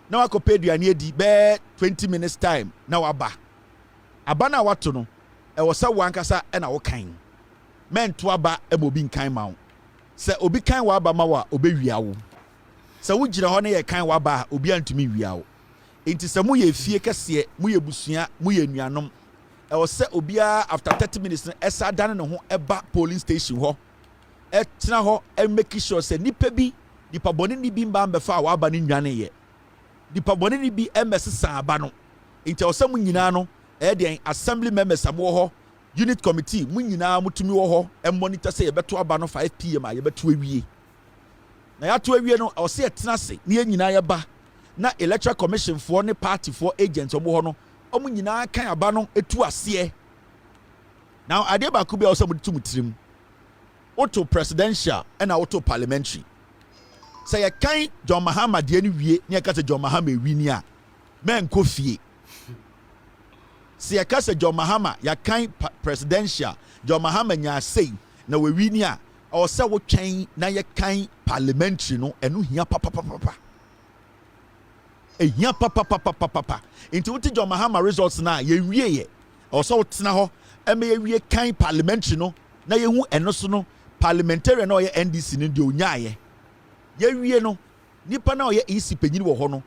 na wakɔpɛ aduane adi bɛɛ 20 minutes time na waba aba no a wato no ɛwɔ sɛ wankasa ɛna wokan mɛnto aba ɛma obi nkan ma wo sɛ obi kan waba ma wo a obɛwia wo sɛ wogyina hɔ no yɛ kan waba a obi antumi wia wo enti sɛ moyɛ fie kɛseɛ moyɛ busua moyɛ nuanom ɛwɔ sɛ obiara after 30 minutes no ɛsa dane ne ho ɛba polling station hɔ ɛtena hɔ ɛmaki sure sɛ nipa bɔne ni bi mba mbɛfa a waba ne nwane yɛ nipa bɔne ni bi ɛmɛsesa aba no enti ɛwɔ sɛ mo nyinaa no ɛdeɛn assembly members a mo wɔ hɔ unit committee mo nyinaa motumi wɔ hɔ ɛmonitor sɛ yɛbɛto aba no 5 pm a yɛbɛto awie na yɛato awie no ɛwɔ sɛ yɛtena ase ne yɛn nyinaa yɛba na electoral commission foɔ ne party foɔ agents ɔmo hɔ no ɔmo nyinaa kan aba no etu aseɛ na adeɛ baako bi a ɔsɛ mo de tu mo tirim woto presidential ɛna woto parliamentary sɛ yɛkan John Mahama deɛ no wie ne yɛka sɛ John Mahama ewi ni a mɛnkɔ fie sɛ yɛka sɛ John Mahama yɛkan presidential John Mahama nyaasei na wewi ni a ɔwɔ sɛ wotwɛn na yɛkan parliamentary no ɛno hia papapapapa ehia papapapapa nti wote John Mahama results na yɛwie yɛ ɔwɔ sɛ wotena hɔ ɛmɛ yɛwie kan parliamentary no na yɛhu ɛno so no parliamentarian na ɔyɛ NDC no deɛ onyaayɛ yɛwie no nipa na ɔyɛ EC panyin wɔ hɔ no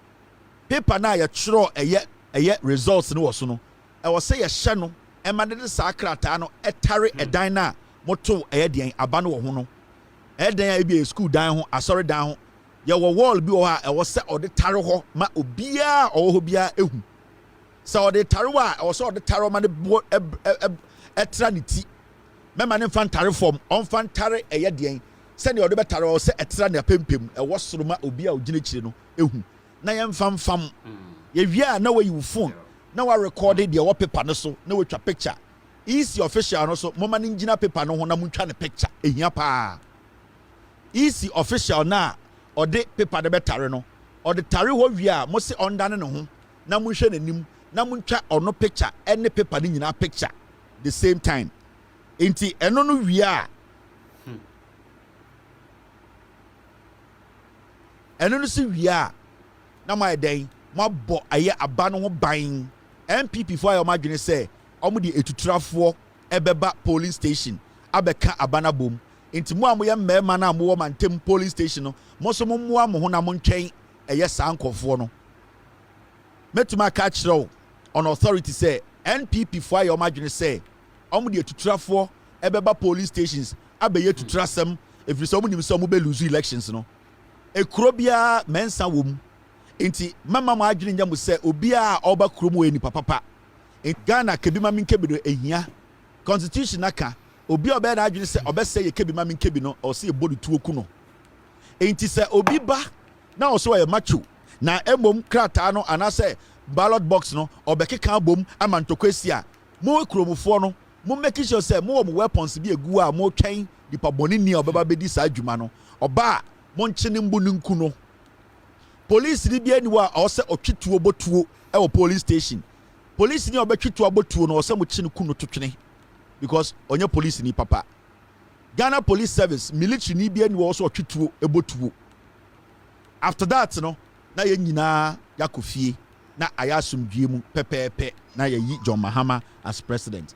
paper na yɛtwerɛ ɛyɛ results no wɔ so no ɛwɔ sɛ yɛhyɛ no ɛma de saa krataa no ɛtare ɛdan na moto ɛyɛ deɛn aba no wɔ ho no ɛdan a ebi school dan ho asɔre dan ho yɛwɔ wall bi wɔ hɔ a ɛwɔ sɛ ɔde tare hɔ ma obiara ɔwɔ hɔ biara ehu sɛ ɔde tare hɔ a ɛwɔ sɛ ɔde tare hɔ ma ne bo ɛtra ne ti mɛma ne mfa ntare fam ɔmfa ntare ɛyɛ deɛn sɛnea ɔde bɛtare hɔ sɛ ɛtra ne apempem ɛwɔ soro ma obiara ogyina akyire no ehu na yɛmfa mfam yɛwie a na wayi wo phone na wa record deɛ wɔ paper no so na watwa picture EC official no so moma ne ngina paper no ho na montwa ne picture ehia paa EC official na ɔde paper de bɛtare no ɔde tare hɔ wie a mo se ɔndane ne ho na monhwɛ n'anim na montwa ɔno picture ɛne paper ne nyinaa picture the same time enti ɛno no wie a ɛno no so wie a na mo ayɛ dɛn mo abɔ ayɛ aba no ho ban MPP for ayɛ ɔmo adwene sɛ ɔmo de etuturafoɔ ɛbɛba polling station abɛka aba na bom nti mo a mo yɛ mmarima na mo wɔ mantem polling station no mo so mo mmoa mo ho na mo ntwɛn ɛyɛ saa nkɔfoɔ no mɛtuma aka kyerɛw on authority sɛ NPP for ayɛ ɔmo adwene sɛ ɔmo de etuturafoɔ ɛbɛba polling stations abɛyɛ tuturasɛm efiri sɛ ɔmo nim sɛ ɔmo bɛ lose elections no ekuro biara mɛnsa wɔ mu nti mama mo adwene nya mo sɛ obiara a ɔba kurom wɔ nipa papa Ghana kebi ma min kebi no ehia constitution aka obi a ɔbɛyɛ n'adwene sɛ ɔbɛsɛ yɛ kebi ma min kebi no ɔsɛ yɛ bɔdu tuo ku no nti sɛ obi ba na ɔsɛ ɔyɛ macho na emom krataa no anasɛ ballot box no ɔbɛkeka bom ama ntɔkwa esi a mo kuromufoɔ no mo make sure sɛ mo wɔ mo weapons bi egu a mo twɛn nipa bɔne ni a ɔbɛba bɛdi saa adwuma no ɔba a mo nkye ne mbu ne nku no police ni bi aniwa a ɔsɛ ɔtwituo botuo ɛwɔ police station police ni ɔbɛtwituo botuo no ɔsɛ mo kye ne ku no totwene because onye police ni papa Ghana Police Service military ni bi aniwa ɔsɛ ɔtwituo ebotuo after that no na yɛ nyinaa yakɔ fie na ayɛ asomdwie mu pɛpɛɛpɛ na yɛyi John Mahama as president